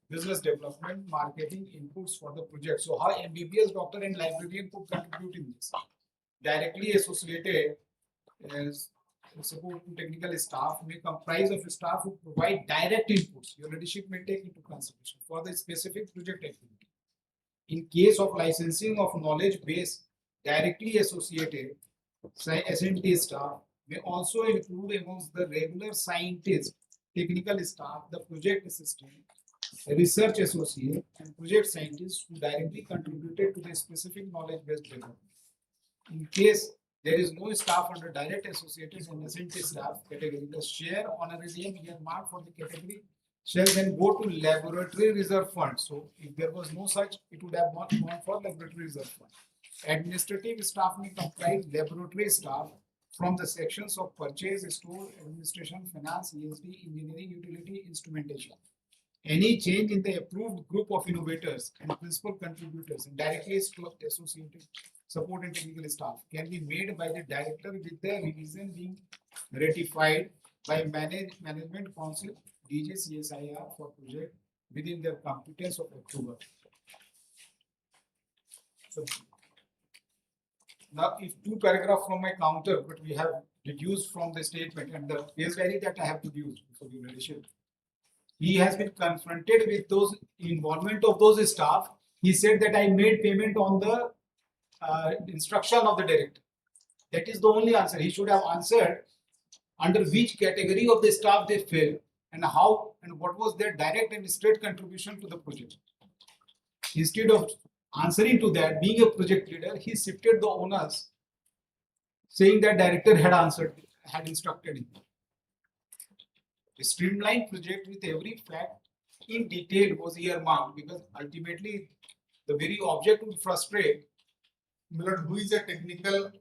business development, marketing inputs for the project. So how MBBS doctor and librarian could contribute in this? Directly associated as support to technical staff may comprise of staff who provide direct inputs. Your leadership may take into consideration for the specific project activity. In case of licensing of knowledge base directly associated, S&T staff may also include amongst the regular scientists, technical staff, the project assistant, research associate, and project scientists who directly contributed to the specific knowledge-based development. In case there is no staff under direct associated and S&T staff category, the share honorarium earmarked for the category shall then go to laboratory reserve fund. So if there was no such, it would have not gone for laboratory reserve fund. Administrative staff may comprise laboratory staff from the sections of purchase, store, administration, finance, ESD, engineering, utility, instrumentation. Any change in the approved group of innovators and principal contributors and directly associated support and technical staff can be made by the director with the revision being ratified by management council DG CSIR for project within their competence of approval. So now if two paragraphs from my counter, but we have deduced from the statement and the case value that I have deduced for the leadership. He has been confronted with those involvement of those staff. He said that I made payment on the instruction of the director. That is the only answer. He should have answered under which category of the staff they fell and how and what was their direct and straight contribution to the project. Instead of answering to that, being a project leader, he shifted the onus, saying that director had instructed him. A streamlined project with every fact in detail was earmarked because ultimately the very object would frustrate. But who is a technical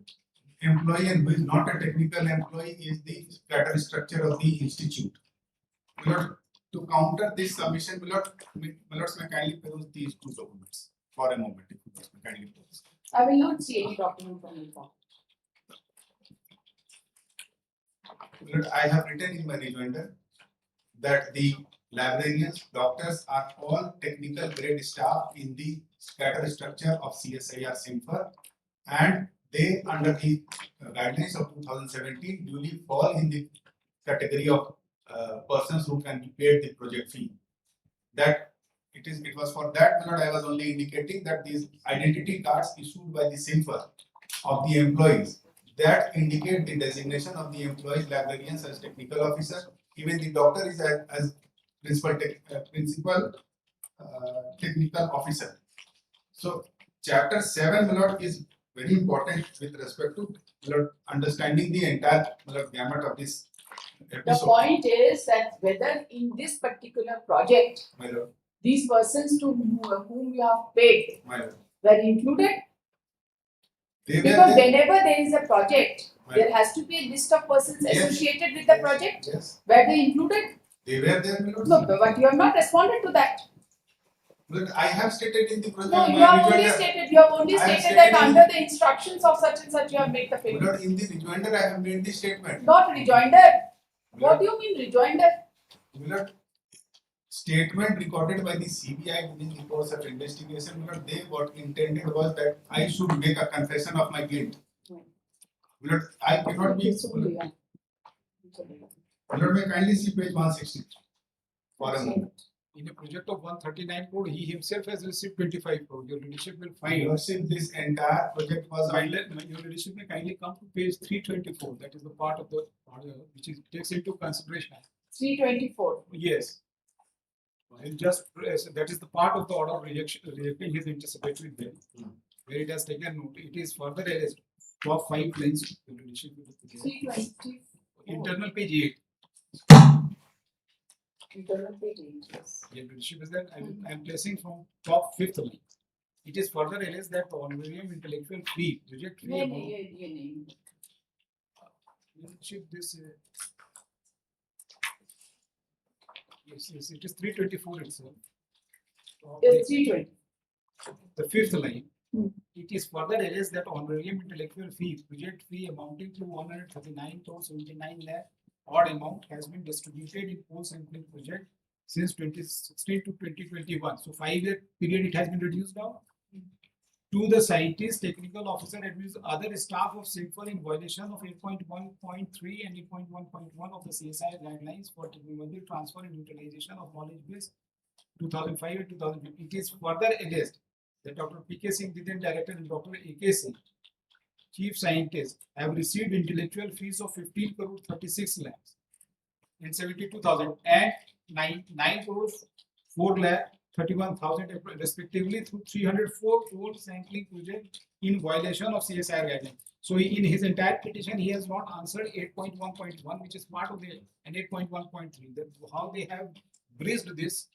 employee and who is not a technical employee is the cater structure of the institute. But to counter this submission, Millards may kindly peruse these two documents for a moment. I will not see any document from you. I have written in my rejoinder that the librarians, doctors are all technical grade staff in the scatter structure of CSIR SIMFER, and they under the guidelines of 2017 duly fall in the category of persons who can be paid the project fee. That it was for that period I was only indicating that these identity cards issued by the SIMFER of the employees that indicate the designation of the employees, librarians as technical officer. Even the doctor is as principal technical officer. So chapter 7 Milord, is very important with respect to Milord, understanding the entire Milord, gamut of this episode. The point is that whether in this particular project, Milord, these persons to whom you have paid Milord, were included. they Because were there. whenever there is a project, there has to be a list of persons associated with the project. Yes. Were they included? They were there, Milord. No, but you have not responded to that. But I have stated in the project. No, you have only stated that under the instructions of such and such you have made the payment. Milord, in the rejoinder I have made the statement. Not rejoinder. What do you mean rejoinder? Milord, statement recorded by the CBI during the course of investigation, Milord, they what intended was that I should make a confession of my guilt. Milord, I cannot be. Milord, may kindly see page 160 for a moment. In a project of 139 crore, he himself has received 25 crore. Your leadership will find. Your worship, this entire project was. Your leadership may kindly come to page 324. That is the part of the order which is takes into consideration. 324. Yes. And just that is the part of the order of rejecting his anticipatory bill, where it has taken note. It is further alleged. Top 5 lines. 320. Internal page 8. Internal page 8. Yes. Your leadership is that I am placing from top 5th line. It is further alleged that the honorarium intellectual fee, project fee amount. Leadership this. Yes, it is 324 itself. It's 320. The 5th line. It is further alleged that honorarium intellectual fee, project fee amounting to 139.79 lakh odd amount has been distributed in post sampling project since 2016 to 2021. So 5-year period it has been reduced now. To the scientist, technical officer, admins, other staff of SIMFER in violation of 8.1.3 and 8.1.1 of the CSIR guidelines for technology transfer and utilization of knowledge base 2005 and 2015. It is further alleged that Dr. P.K. Singh, Didan Director, and Dr. A.K. Singh, Chief Scientist, have received intellectual fees of 15 crore 36 lakhs and 72,000 and 9 crore 4 lakh 31,000 respectively through 304 crore sampling project in violation of CSIR guidelines. So in his entire petition, he has not answered 8.1.1, which is part of the and 8.1.3. How they have breached this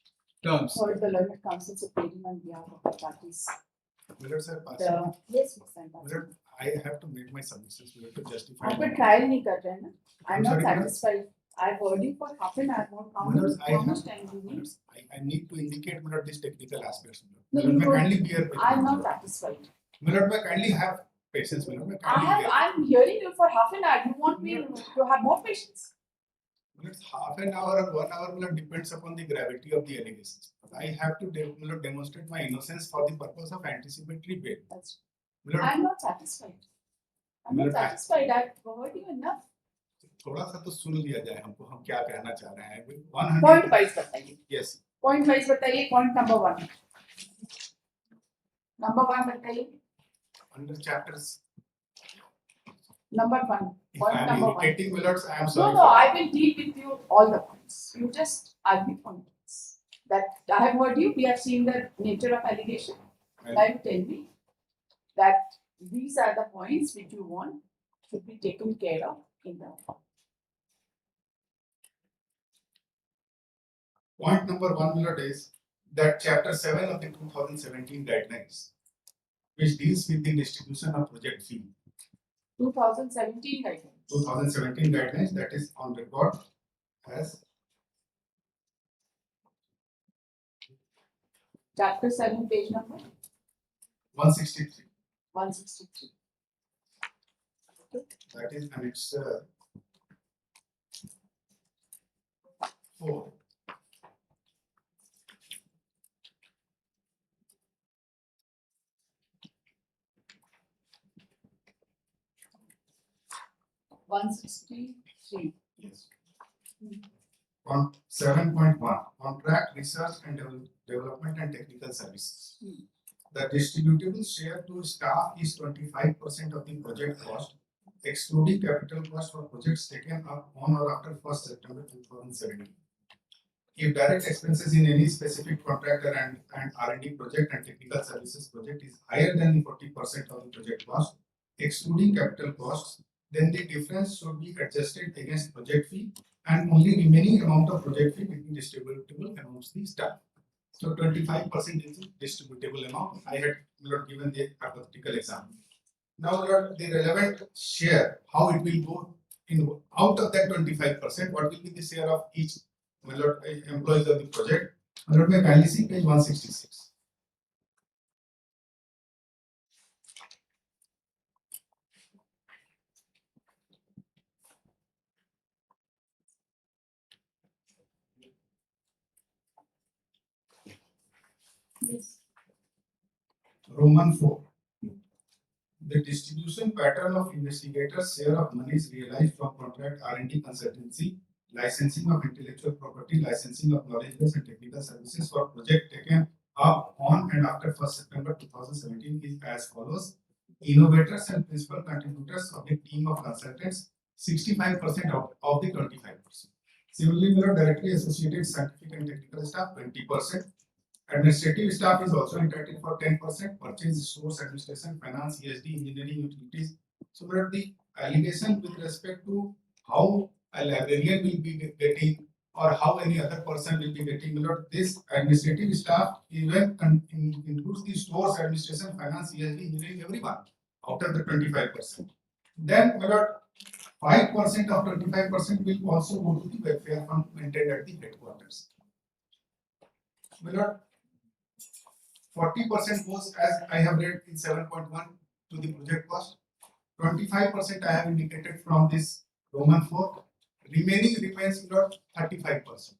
terms. Or the learned council supporting on behalf of the parties. Milord, sir, Yes, Milord, I have to make my submissions. We have to justify. आप पर trial नहीं कर रहे हैं ना? I'm I'm not sorry, madam? satisfied. I've heard you for half an hour. How Madam, much, I how have- much time do you need? I need to indicate madam these technical aspects. No, Madam, you may don't. kindly bear with me. I'm not satisfied. Madam, may kindly have patience. Madam, may kindly bear. I'm hearing you for half an hour. You want me to have more patience? It's half an hour or 1 hour madam, depends upon the gravity of the allegations. I have to madam, demonstrate my innocence for the purpose of anticipatory bail. That's Madam, I'm not satisfied. I'm not Madam, satisfied. I've heard you enough. थोड़ा सा तो सुन लिया जाए हमको हम क्या कहना चाह रहे हैं. Point wise बताइए. Yes. Point wise बताइए. Point number 1. Number 1 बताइए. Under chapters. Number 1. If Point I am number 1. irritating Millets, I am No, sorry. no, I will deal with you all the points. You just argue points. That I have heard you. We have seen the nature of allegation. Now you tell me that these are the points which you want should be taken care of in the. Point number 1 Millett is that chapter 7 of the 2017 guidelines, which deals with the distribution of project fee. 2017 guidelines. 2017 guidelines that is on record as Chapter 7, page number 163. 163. That is annex 4. Yes. On 7.1, contract research and development and technical services. The distributable share to staff is 25% of the project cost, excluding capital cost for projects taken up on or after 1st September 2017. If direct expenses in any specific contractor and R&D project and technical services project is higher than the 40% of the project cost, excluding capital costs, then the difference should be adjusted against project fee and only remaining amount of project fee will be distributable amongst the staff. So 25% is the distributable amount. I had not given the hypothetical example. Now the relevant share, how it will go in out of that 25%, what will be the share of each employees of the project? Let me kindly see page 166. Yes. Roman 4. The distribution pattern of investigators' share of monies realized from contract R&D consultancy, licensing of intellectual property, licensing of knowledge base and technical services for project taken up on and after 1st September 2017 is as follows. Innovators and principal contributors of the team of consultants, 65% of the 25%. Similarly, directly associated scientific and technical staff, 20%. Administrative staff is also entitled for 10%, purchase, source, administration, finance, ESD, engineering, utilities. So that the allegation with respect to how a librarian will be getting or how any other person will be getting, this administrative staff even includes the stores, administration, finance, ESD, engineering, everyone out of the 25%. Then 5% of 25% will also go to the welfare fund maintained at the headquarters. 40% goes, as I have read in 7.1, to the project cost. 25% I have indicated from this Roman 4. Remaining remains 35%.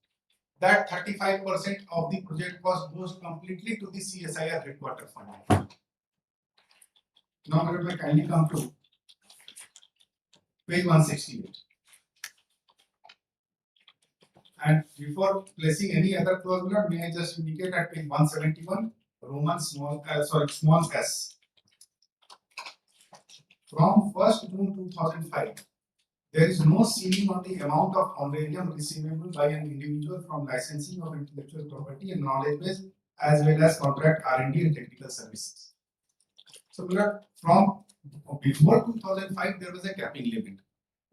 That 35% of the project cost goes completely to the CSIR headquarter fund. Now let me kindly come to page 168. And before placing any other clause, may I just indicate at page 171, Roman small s. From 1st June 2005, there is no ceiling on the amount of honorarium receivable by an individual from licensing of intellectual property and knowledge base as well as contract R&D and technical services. So from before 2005, there was a capping limit.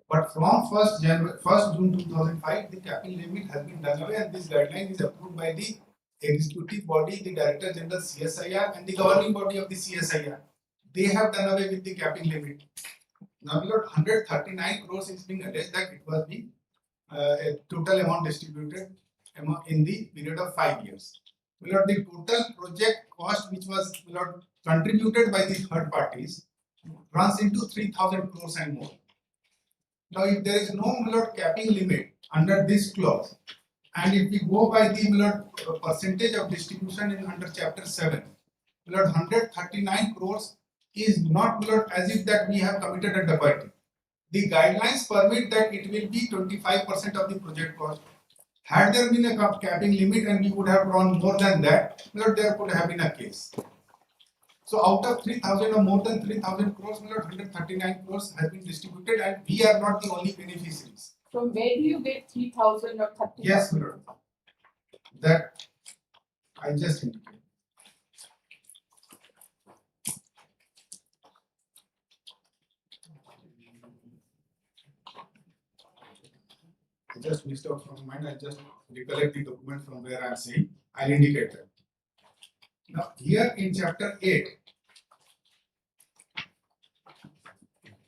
But from 1st June 2005, the capping limit has been done away and this guideline is approved by the executive body, the Director General CSIR and the governing body of the CSIR. they have done away with the capping limit. Now, 139 crores is being alleged that it was the a total amount distributed in the period of 5 years. The total project cost which was contributed by the third parties runs into 3,000 crores and more. Now, if there is no capping limit under this clause, and if we go by the percentage of distribution in under chapter 7, 139 crores is not as if that we have committed a double. The guidelines permit that it will be 25% of the project cost. Had there been a capping limit and we would have drawn more than that, there could have been a case. So out of 3,000 or more than 3,000 crores, 139 crores has been distributed, and we are not the only beneficiaries. From where do you get 3,000 or 30,000? Yes, Lord. That I just indicated. I just missed out from my mind. I just recollect the document from where I am saying. I'll indicate that. Now, here in chapter 8,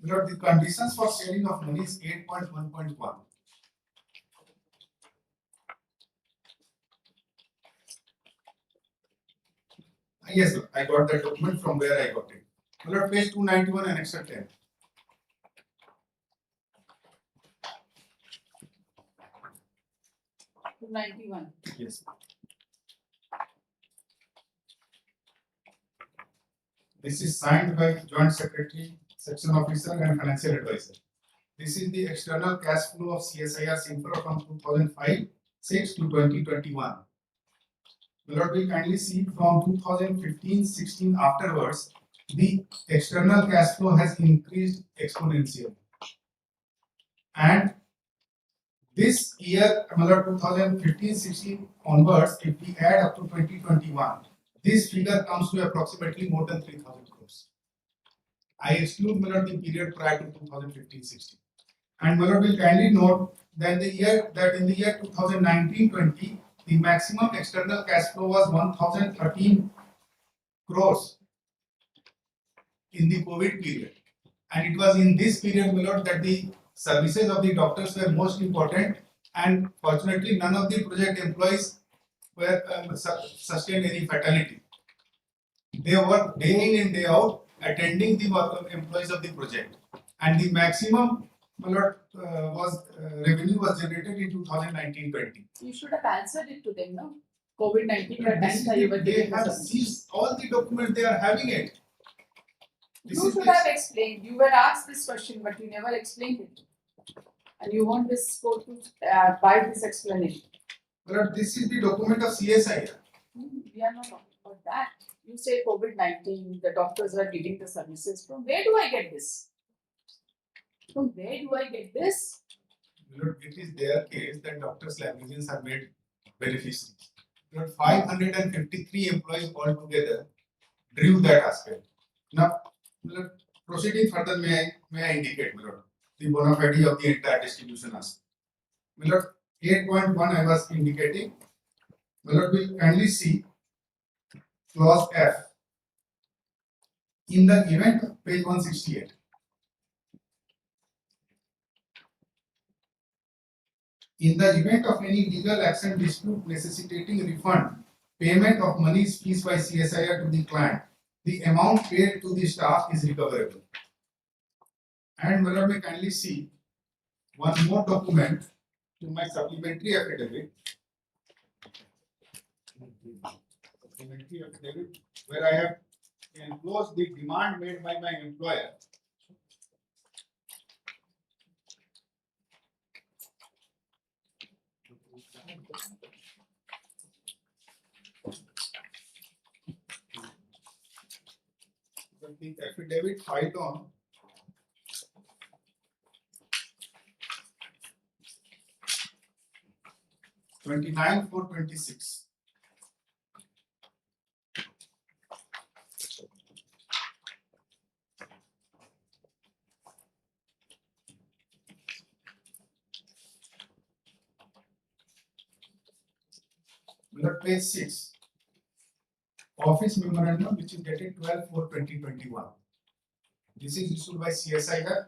the conditions for sharing of money is 8.1.1. Yes, sir. I got that document from where I got it. Page 291 and extra 10. Yes. This is signed by Joint Secretary, Section Officer, and Financial Advisor. This is the external cash flow of CSIR Infra from 2005-6 to 2021. Lord, we kindly see from 2015-16 afterwards, the external cash flow has increased exponentially. And this year, 2015-16 onwards, if we add up to 2021, this figure comes to approximately more than 3,000 crores. I exclude the period prior to 2015-16. And will kindly note that in the year 2019-20, the maximum external cash flow was 1,013 crores in the COVID period. And it was in this period, that the services of the doctors were most important, and fortunately none of the project employees were sustained any fatality. They worked day in and day out attending the employees of the project, and the maximum revenue was generated in 2019-20. You should have answered it to them, no? COVID-19 they have seized all the documents, they are having it. You should have explained. You were asked this question, but you never explained it. And you want this court to buy this explanation. But this is the document of CSI. We are not talking about that. You say COVID-19, the doctors are giving the services. From where do I get this? From where do I get this? It is their case that doctors' liabilities are made beneficiaries. 553 employees altogether drew that aspect. Now, proceeding further, may I indicate, the bona fide of the entire distribution aspect. 8.1 I was indicating. We kindly see clause F in the event of page 168. In the event of any legal action dispute necessitating refund, payment of monies fees by CSIR to the client, the amount paid to the staff is recoverable. And may kindly see one more document to my supplementary affidavit. Supplementary affidavit where I have enclosed the demand made by my employer. The affidavit filed on (29/4/26). Page 6. Office memorandum which is dated 12/4/2021. This is issued by CSIR.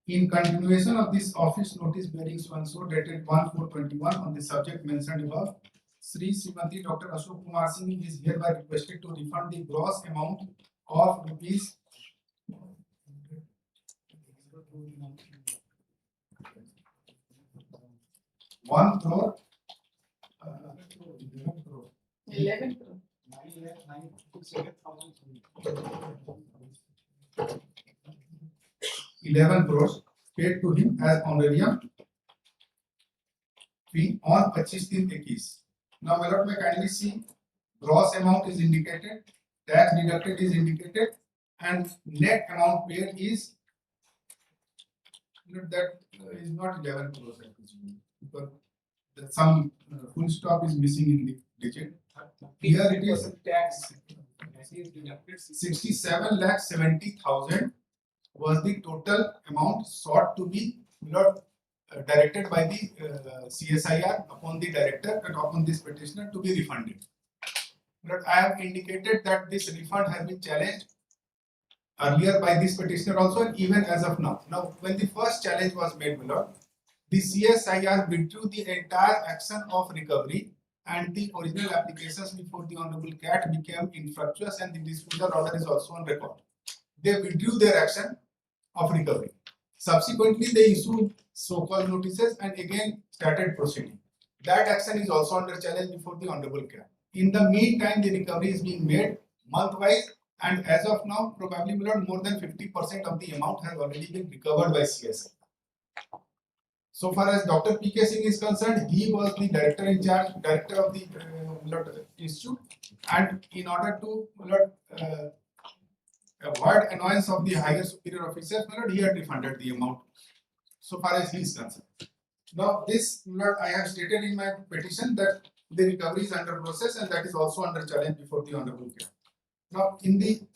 In continuation of this office notice bearing so and so dated 1/4/21 on the subject mentioned above, Srimati Dr. Ashok Kumar Singh is hereby requested to refund the gross amount of rupees 1 crore 11 crore. 11 crores paid to him as honorarium fee on 25/3/21. Now, my lord, may kindly see gross amount is indicated, tax deducted is indicated, and net amount paid is that is not 11 crores because some full stop is missing in the digit. Here it is tax 67,70,000 was the total amount sought to be directed by the CSIR upon the director and upon this petitioner to be refunded. But I have indicated that this refund has been challenged earlier by this petitioner also and even as of now. Now, when the first challenge was made, my lord, the CSIR withdrew the entire action of recovery and the original applications before the Honorable CAT became infructuous and the disposal order is also on record. They withdrew their action of recovery. Subsequently, they issued so-called notices and again started proceeding. That action is also under challenge before the Honorable CAT. In the meantime, the recovery is being made month-wise, and as of now, probably more than 50% of the amount has already been recovered by CSI. So far as Dr. P.K. Singh is concerned, he was the director in charge, director of the institute, and in order to avoid annoyance of the higher superior officers, he had refunded the amount so far as he is concerned. Now, this I have stated in my petition that the recovery is under process and that is also under challenge before the Honorable CAT. Now, in the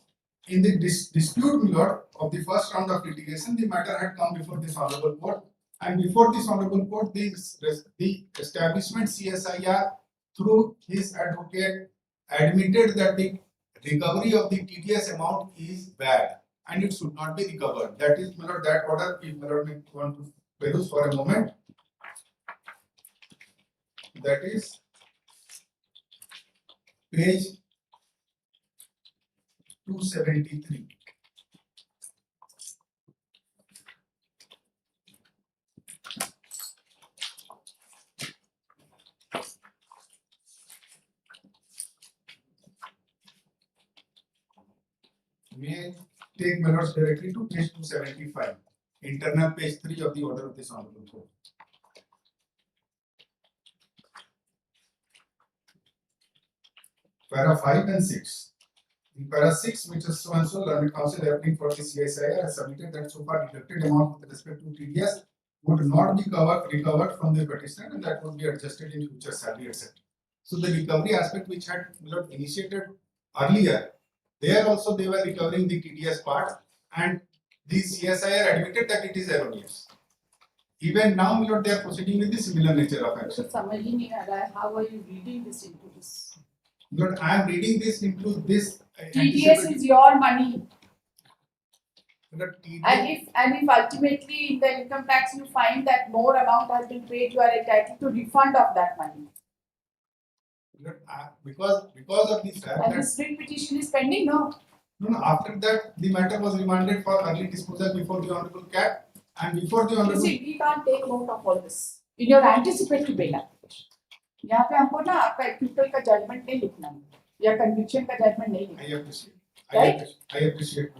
dispute of the first round of litigation, the matter had come before this Honorable Court, and before this Honorable Court, the establishment CSIR through his advocate admitted that the recovery of the TDS amount is bad and it should not be recovered. That is, that order, if may want to peruse for a moment. That is page 273. May take my notes directly to page 275, internal page 3 of the order of this Honorable Court. Para 5 and 6. In para 6, which is so and so, learned counsel happening for the CSIR has submitted that so far deducted amount with respect to TDS would not be recovered from the petitioner and that would be adjusted in future salary, etc. So the recovery aspect which had initiated earlier, there also they were recovering the TDS part and the CSIR admitted that it is erroneous. Even now, they are proceeding with the similar nature of action. How are you reading this into this? But I am reading this into this. TDS is your money. TDS. And if ultimately in the income tax you find that more amount has been paid, you are entitled to refund of that money. Because of this fact. And the split petition is pending, no? No, after that the matter was remanded for early disposal before the Honorable CAT and before the Honorable. You see, we can't take note of all this. In your anticipatory bail application. यहाँ पे हमको ना आपका acquittal का judgement नहीं लिखना है या कन्विक्शन का जजमेंट नहीं लिखना. I appreciate.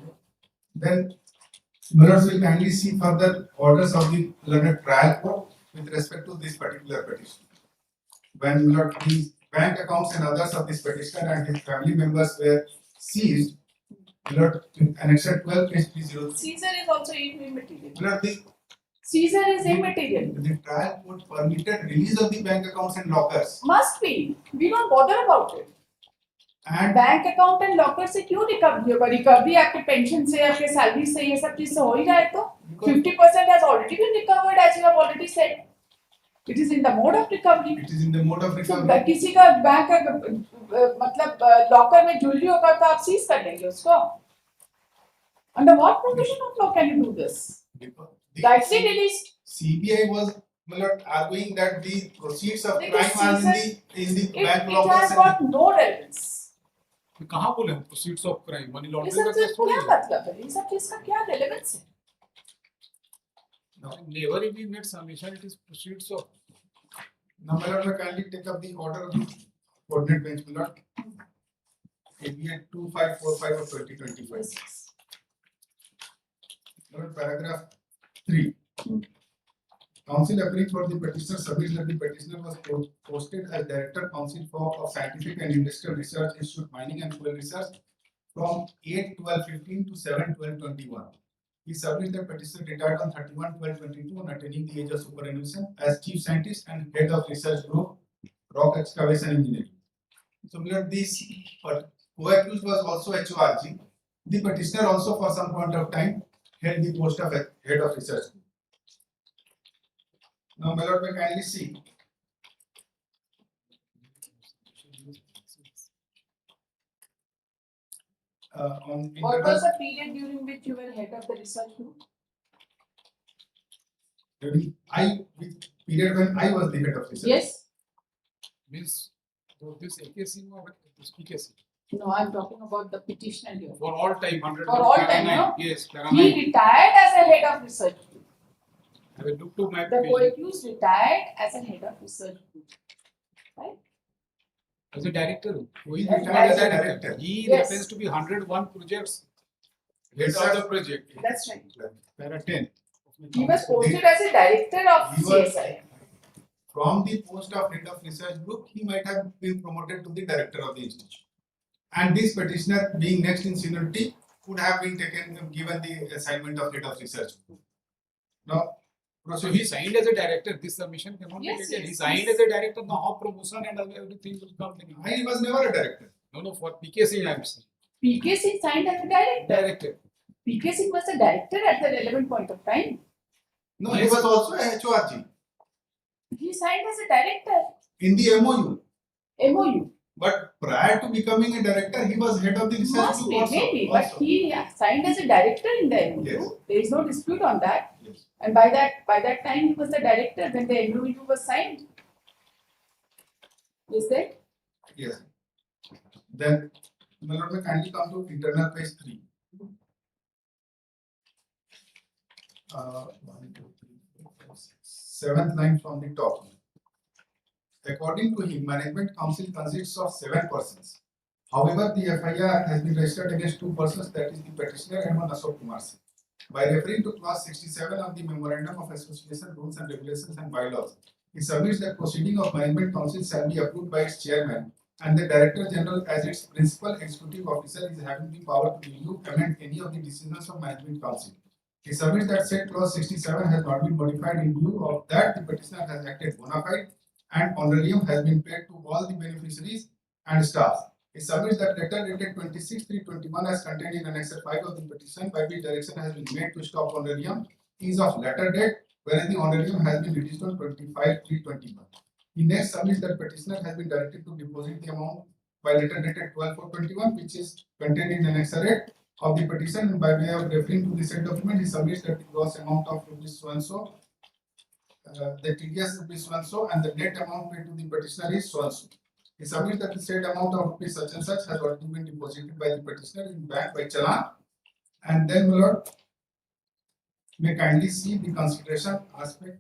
Then, Mirrors will kindly see further orders of the learned trial court with respect to this particular petition. When the bank accounts and others of this petitioner and his family members were seized, Annexure 12, page 303. Seizure is also immaterial. The Seizure is immaterial. The trial court permitted release of the bank accounts and lockers. Must be. We don't bother about it. And bank account and locker से क्यों recovery होगा? Recovery आपके pension से, आपके salary से, ये सब चीज से हो ही रहा है तो 50% has already been recovered as you have already said. It is in the mode of recovery. It is in the mode of recovery. So, किसी का बैंक मतलब लॉकर में ज्वेलरी होगा तो आप सीज कर लेंगे उसको. Under what provision of law can you do this? Because Lightly released. CBI was arguing that the proceeds of Because crime are CSI in the It bank has lockers. got no relevance. कहाँ बोले हम proceeds of crime money ये laundering सब का case थोड़ी क्या है मतलब है? इन सब केस का क्या relevance है? never if we made summation it is proceeds of Now, my lord, may kindly take up the order of the coordinate bench, my lord. ABA 2545 of 2025. Lord, paragraph 3. Council agrees for the petitioner submits that the petitioner was posted as Director Council of Scientific and Industrial Research Institute Mining and Fuel Research from 8/12/15 to 7/12/21. He submits that petitioner retired on 31/12/22 on attaining the age of superannuation as Chief Scientist and Head of Research Group, Rock Excavation Engineering. So, this co-accused was also HORG. The petitioner also for some point of time held the post of Head of Research Group. Now, my lord, may kindly see. What was the period during which you were head of the research group? During period when I was the head of research. Yes. means this AKC or this PKC No, I'm talking about the petitioner here. for all time 100 For all time, no? yes He retired as a head of research group. I will look to my The co-accused retired as a head of research group. Right? as a director He As retired as a director. director. he Yes. happens to be 101 projects head Research- of the project That's right. para 10 He was posted as a director of He was- CSI. From the post of head of research group, he might have been promoted to the director of the institute. And this petitioner, being next in seniority, could have been given the assignment of head of research group. Now, so he signed as a director this submission cannot Yes, be taken he yes, signed yes. as a director now how promotion and everything will come then he was never a director. no for PKC I am saying PKC signed as a director. director PKC was a director at the relevant point of time. No, he was also a HORG He signed as a director. in the MOU. MOU. But prior to becoming a director, he was head of the research Must group be, also. maybe, but he signed as a director in the MOU. Yes. There is no dispute on that. Yes. And by that time he was the director when the MOU was signed. Is that? Yes. Then, my lord, may kindly come to internal page 3. 1, 2, 3, 4, 5, 6. 7th line from the top. According to him, management council consists of 7 persons. However, the FIR has been registered against 2 persons, that is the petitioner and one Ashok Kumar Singh. By referring to clause 67 of the Memorandum of Association Rules and Regulations and Bylaws, he submits that proceeding of management council shall be approved by its chairman, and the director general as its principal executive officer is having the power to review, amend any of the decisions of management council. He submits that said clause 67 has not been modified in view of that the petitioner has acted bona fide and honorarium has been paid to all the beneficiaries and staff. He submits that letter dated 26/3/21 as contained in Annex 5 of the petition by which direction has been made to stop honorarium is of latter date, whereas the honorarium has been reduced on 25/3/21. He next submits that petitioner has been directed to deposit the amount by letter dated 12/4/21, which is contained in Annex 8 of the petition, and by way of referring to the said document, he submits that the gross amount of rupees so and so, the TDS rupees so and so, and the net amount paid to the petitioner is so and so. He submits that the said amount of rupees such and such has already been deposited by the petitioner in bank by challan, and then, my lord, may kindly see the consideration aspect.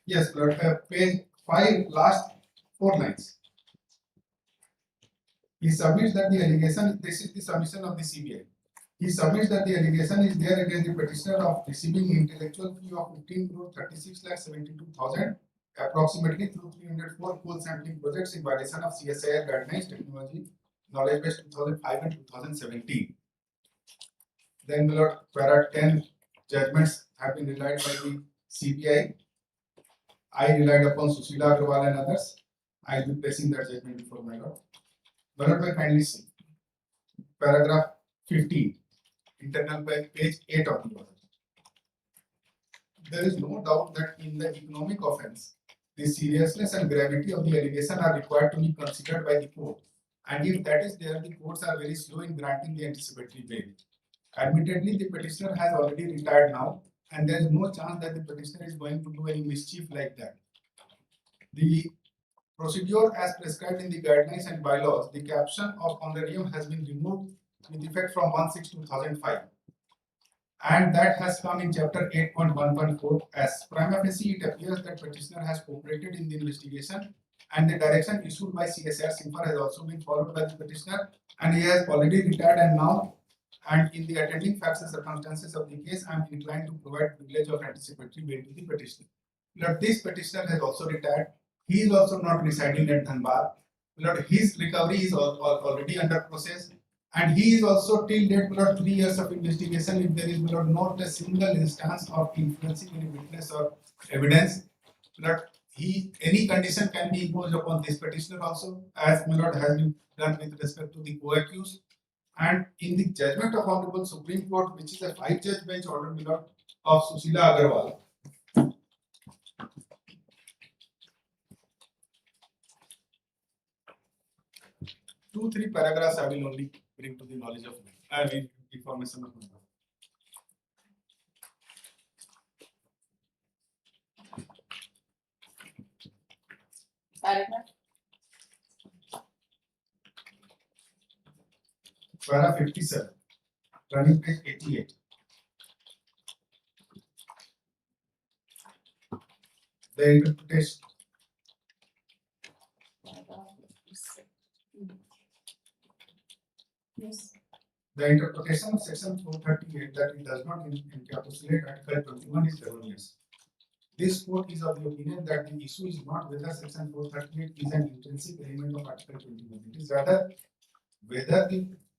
Yes, my lord, page 5, last 4 lines. He submits that the allegation, this is the submission of the CBI. He submits that the allegation is there against the petitioner of receiving intellectual fee of 15,36,72,000 approximately through 304 coal sampling projects in violation of CSIR guidelines, technology, knowledge base 2005 and 2017. Then, my lord, para 10 judgments have been relied by the CBI. I relied upon Sushila Agrawal and others. I will be placing that judgment before my lord. My lord, may kindly see paragraph 15, internal page 8 of the order. There is no doubt that in the economic offence, the seriousness and gravity of the allegation are required to be considered by the court. And if that is there, the courts are very slow in granting the anticipatory bail. Admittedly, the petitioner has already retired now, and there is no chance that the petitioner is going to do any mischief like that. The procedure as prescribed in the guidelines and bylaws, the caption of honorarium has been removed with effect from 1/6/2005. And that has come in chapter 8.1.4 as prima facie it appears that petitioner has cooperated in the investigation and the direction issued by CSR Simfer has also been followed by the petitioner and he has already retired and now and in the attending facts and circumstances of the case I am inclined to provide privilege of anticipatory bail to the petitioner. Lord, this petitioner has also retired. He is also not residing at Dhanbad. Lord, his recovery is already under process. And he is also till date, Lord, 3 years of investigation. If there is, Lord, not a single instance of influencing any witness or evidence, Lord, any condition can be imposed upon this petitioner also, as my Lord has been done with respect to the co-accused. And in the judgment of Honorable Supreme Court, which is a 5-judge bench order, my Lord, of Sushila Agarwal, 2-3 paragraphs I will only bring to the knowledge of information of my. Paragraph. Para 57, running page 88. The interpretation. Yes. The interpretation of section 438 that it does not encapsulate article 21 is erroneous. This court is of the opinion that the issue is not whether section 438 is an intrinsic element of article 21. It is rather whether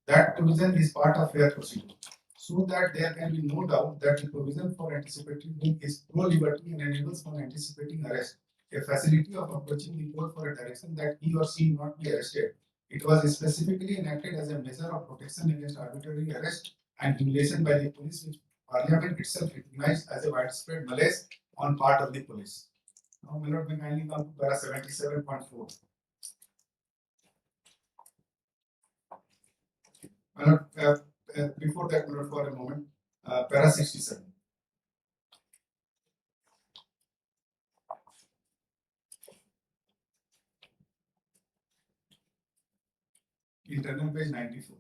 that provision is part of fair procedure, so that there can be no doubt that the provision for anticipatory bail is pro-liberty and enables for anticipating arrest, a facility of approaching the court for a direction that he or she not be arrested. It was specifically enacted as a measure of protection against arbitrary arrest and humiliation by the police, which Parliament itself recognized as a widespread malaise on part of the police. Now, my Lord, we kindly come to para 77.4. Before that, for a moment, para 67. Internal page 94.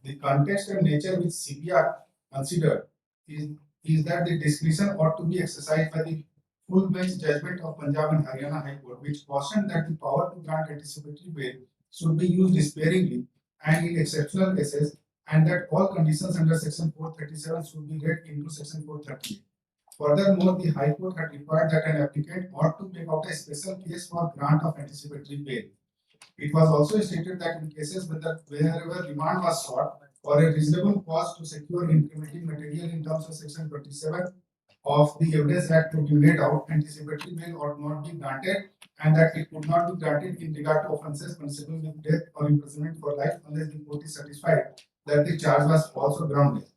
The context and nature which CBR considered is that the discretion ought to be exercised by the full bench judgment of Punjab and Haryana High Court, which cautioned that the power to grant anticipatory bail should be used sparingly and in exceptional cases, and that all conditions under section 437 should be read into section 438. Furthermore, the High Court had required that an applicant ought to make out a special case for grant of anticipatory bail. It was also stated that in cases wherever remand was sought or a reasonable cause to secure incriminating material in terms of section 27 of the Evidence Act to be made out, anticipatory bail ought not be granted, and that it could not be granted in regard to offences punishable with death or imprisonment for life unless the court is satisfied that the charge was false or groundless.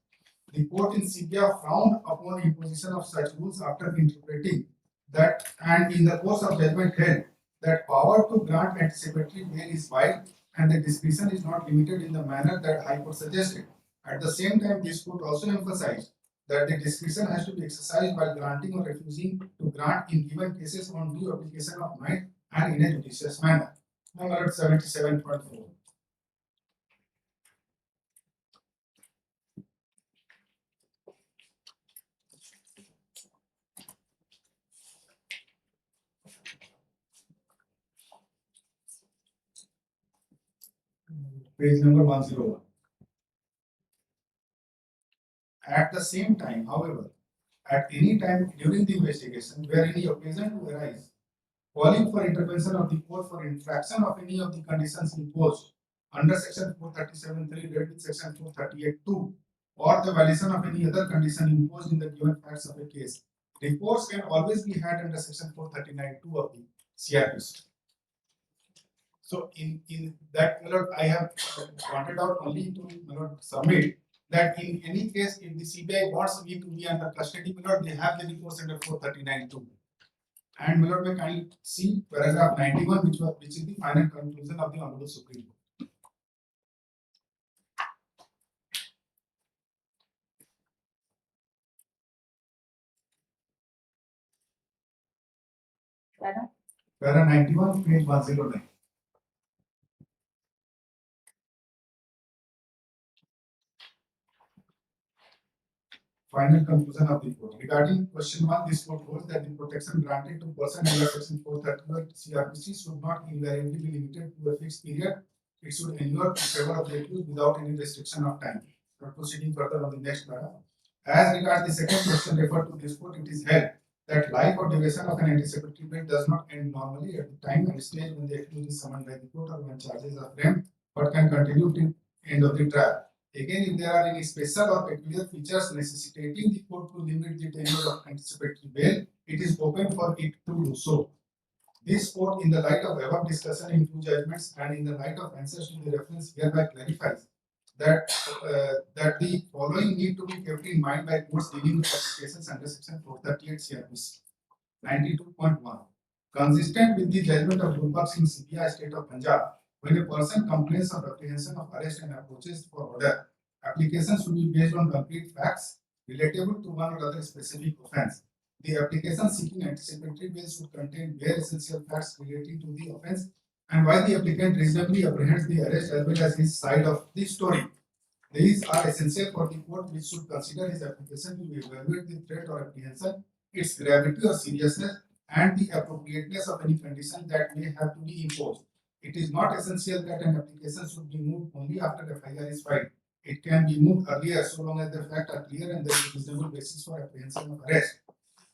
The court in CBR frowned upon imposition of such rules after interpreting that, and in the course of judgment held that power to grant anticipatory bail is wide and the discretion is not limited in the manner that High Court suggested. At the same time, this court also emphasized that the discretion has to be exercised while granting or refusing to grant in given cases on due application of mind and in a judicious manner. Number 77.4. Page number 101. At the same time, however, at any time during the investigation where any occasion to arise, calling for intervention of the court for infraction of any of the conditions imposed under section 437(3) read with section 438(2) or the violation of any other condition imposed in the given facts of a case, recourse can always be had under section 439(2) of the CRPC. So in that, my Lord, I have pointed out only to, my Lord, submit that in any case, if the CBI wants me to be under custody, my Lord, they have the recourse under 439(2). And my lord, may kindly see paragraph 91, which is the final conclusion of the Honorable Supreme Court. Para 91, page 109. Final conclusion of the court. Regarding question 1, this court holds that the protection granted to person under section 431 CRPC should not invariably be limited to a fixed period. It should endure in favor of the accused without any restriction of time. Proceeding further on the next paragraph. As regards the second question referred to this court, it is held that life or duration of an anticipatory bail does not end normally at the time and stage when the accused is summoned by the court or when charges are framed, but can continue till end of the trial. Again, if there are any special or peculiar features necessitating the court to limit the tenure of anticipatory bail, it is open for it to do so. This court, in the light of above discussion in two judgments and in the light of answers to the reference hereby clarifies that the following need to be kept in mind by courts dealing with applications under section 438 CRPC. 92.1. Consistent with the judgment of Gulbakh Singh CBI State of Punjab, when a person complains of apprehension of arrest and approaches for order, applications should be based on complete facts relatable to one or other specific offence. The application seeking anticipatory bail should contain bare essential facts relating to the offence and why the applicant reasonably apprehends the arrest as well as his side of the story. These are essential for the court, which should consider his application to evaluate the threat or apprehension, its gravity or seriousness, and the appropriateness of any condition that may have to be imposed. It is not essential that an application should be moved only after FIR is filed. It can be moved earlier so long as the facts are clear and there is a reasonable basis for apprehension of arrest.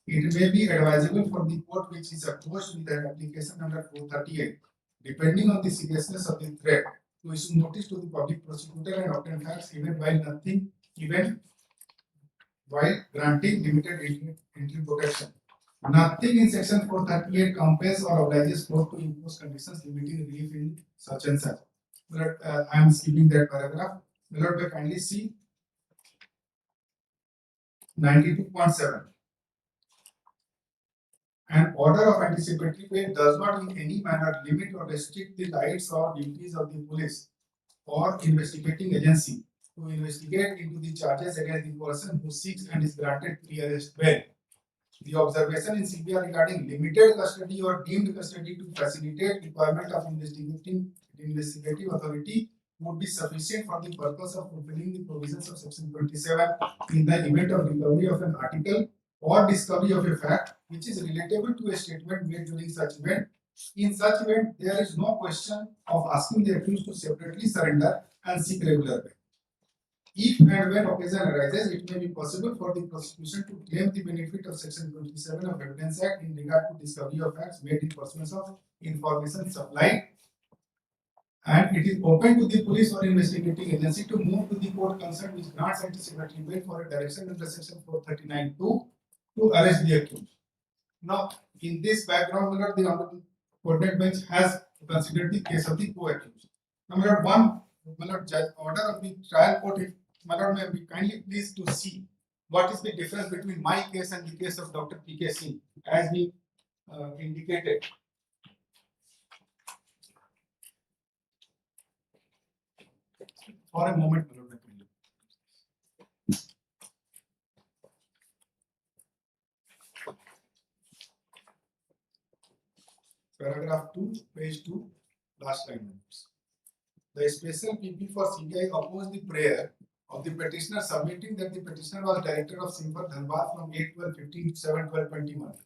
It may be advisable for the court which is approached with an application under 438, depending on the seriousness of the threat, to issue notice to the public prosecutor and obtain facts even while granting limited entry protection. Nothing in section 438 compels or obliges court to impose conditions limiting relief in such and such. But I am skipping that paragraph. Lord, may kindly see 92.7. An order of anticipatory bail does not in any manner limit or restrict the rights or duties of the police or investigating agency to investigate into the charges against the person who seeks and is granted pre-arrest bail. The observation in CBI regarding limited custody or deemed custody to facilitate requirement of investigative authority would be sufficient for the purpose of fulfilling the provisions of section 27 in the event of recovery of an article or discovery of a fact which is relatable to a statement made during such event. In such event, there is no question of asking the accused to separately surrender and seek regular bail. If and when occasion arises, it may be possible for the prosecution to claim the benefit of section 27 of Evidence Act in regard to discovery of facts made in pursuance of information supplied, and it is open to the police or investigating agency to move to the court concerned which grants anticipatory bail for a direction under section 439(2) to arrest the accused. Now, in this background, the Honorable Coordinate Bench has considered the case of the co-accused. Number one, judge order of the trial court. My Lord, may be kindly pleased to see what is the difference between my case and the case of Dr. P.K. Singh, as we indicated. For a moment, my Lord, paragraph 2, page 2, last line. The special PP for CBI opposed the prayer of the petitioner submitting that the petitioner was director of Simper Dhanbad from 8/12/15 to 7/12/21.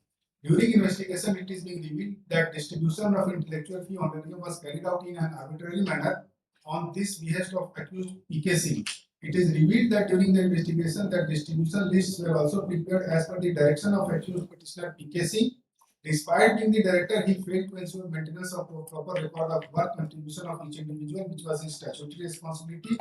During investigation, it is being revealed that distribution of intellectual fee honorarium was carried out in an arbitrary manner on this behest of accused P.K. Singh. It is revealed that during the investigation, that distribution lists were also prepared as per the direction of accused petitioner P.K. Singh. Despite being the director, he failed to ensure maintenance of proper record of work contribution of each individual, which was his statutory responsibility.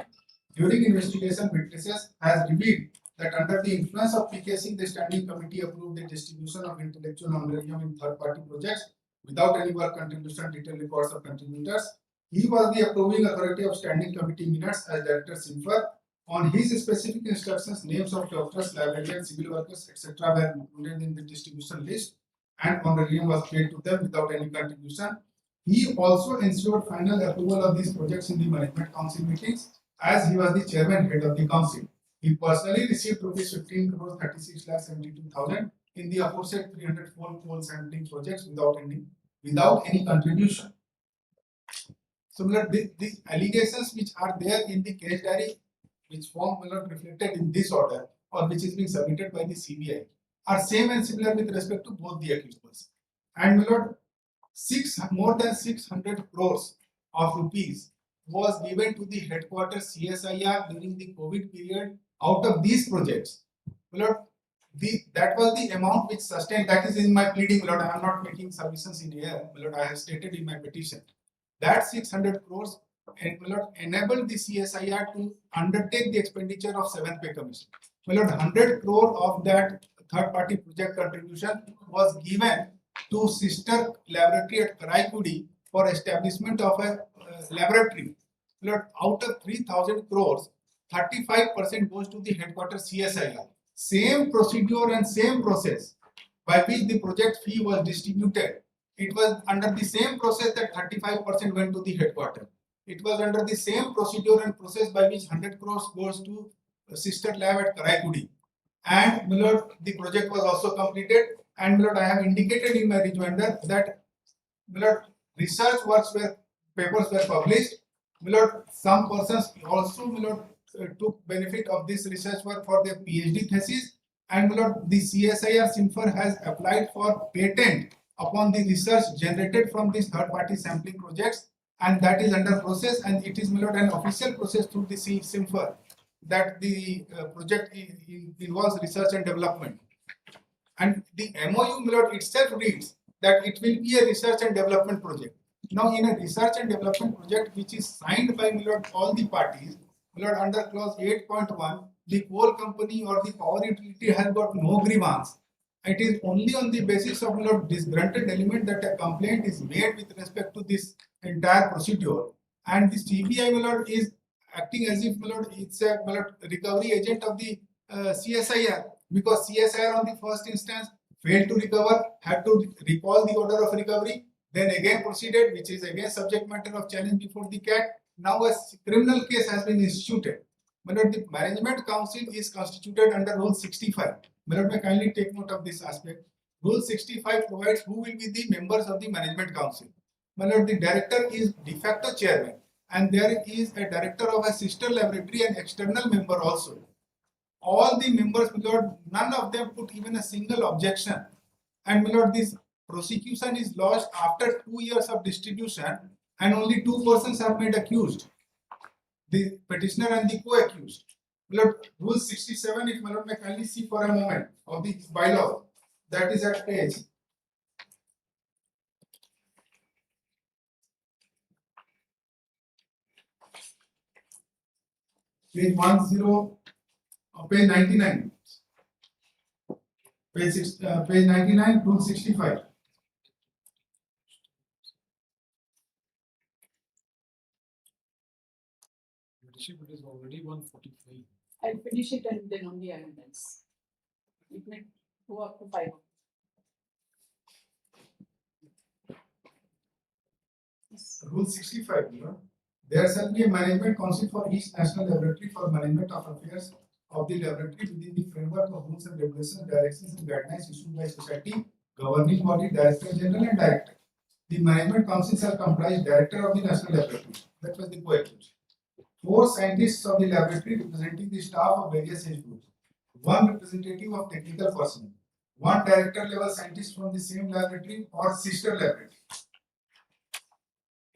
During investigation, witnesses has revealed that under the influence of P.K. Singh, the standing committee approved the distribution of intellectual honorarium in third-party projects without any work contribution detailed records of contributors. He was the approving authority of standing committee minutes as Director Simfer. On his specific instructions, names of doctors, librarians, civil workers, etc. were included in the distribution list. and honorarium was paid to them without any contribution. He also ensured final approval of these projects in the management council meetings as he was the chairman head of the council. He personally received rupees 15 crore 36 lakh 72,000 in the aforesaid 304 coal sampling projects without any contribution. So, the allegations which are there in the case diary, which form reflected in this order or which is being submitted by the CBI, are same and similar with respect to both the accused persons. And my lord, more than 600 crores of rupees was given to the headquarters CSIR during the COVID period out of these projects. My lord, that was the amount which sustained. That is in my pleading, my lord. I am not making submissions in here, my lord. I have stated in my petition that 600 crores enabled the CSIR to undertake the expenditure of 7th pay commission. Well, 100 crore of that third party project contribution was given to sister laboratory at Karaikudi for establishment of a laboratory. Well, out of 3,000 crores, 35% goes to the headquarters CSIR. Same procedure and same process by which the project fee was distributed. It was under the same process that 35% went to the headquarters. It was under the same procedure and process by which 100 crores goes to sister lab at Karaikudi. And my lord, the project was also completed. And my lord, I have indicated in my rejoinder that my lord, research works were papers were published. My lord, some persons also my lord, took benefit of this research work for their PhD thesis. And my lord, the CSIR Sinfer has applied for patent upon the research generated from these third-party sampling projects, and that is under process, and it is my lord, an official process through the Sinfer that the project involves research and development. And the MOU, my lord, itself reads that it will be a research and development project. Now, in a research and development project which is signed by my lord, all the parties, my lord, under clause 8.1, the coal company or the power utility has got no grievance. It is only on the basis of my lord, disgruntled element that a complaint is made with respect to this entire procedure. And the CBI, my lord, is acting as if my lord, it's a my lord, recovery agent of the CSIR, because CSIR on the first instance failed to recover, had to recall the order of recovery, then again proceeded, which is again subject matter of challenge before the CAT. Now a criminal case has been instituted. But the management council is constituted under Rule 65. But may kindly take note of this aspect. Rule 65 provides who will be the members of the management council. But the director is de facto chairman, and there is a director of a sister laboratory and external member also. All the members, my lord, none of them put even a single objection. And my lord, this prosecution is lodged after 2 years of distribution, and only 2 persons are made accused, the petitioner and the co-accused. My lord, Rule 67, if my lord may kindly see for a moment, of the bylaw, that is at page 99. Page 99, Rule 65. It is already 145. I'll finish it and then only amendments. It may go up to 5. Rule 65, you know, there shall be a management council for each national laboratory for management of affairs of the laboratory within the framework of rules and regulations, directions and guidelines issued by society, governing body, director general and director. The management council shall comprise director of the national laboratory. That was the co-accused. 4 scientists of the laboratory representing the staff of various age groups. 1 representative of technical personnel. 1 director level scientist from the same laboratory or sister laboratory.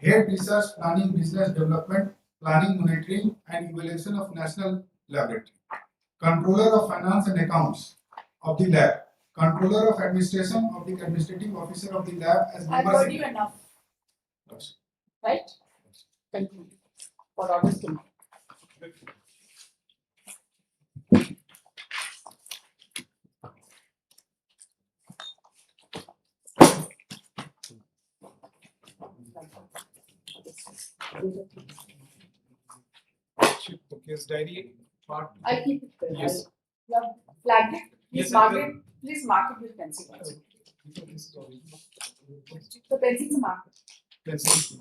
Head research, planning, business development, planning, monitoring, and evaluation of national laboratory. Controller of finance and accounts of the lab. Controller of administration of the administrative officer of the lab as I've members. heard you enough. Right? Conclude. For August. The case diary part. I keep it there. Yes. You have flagged it. Please Yes, mark sir. it. Please mark it with pencil. So pencils are marked. Pencils.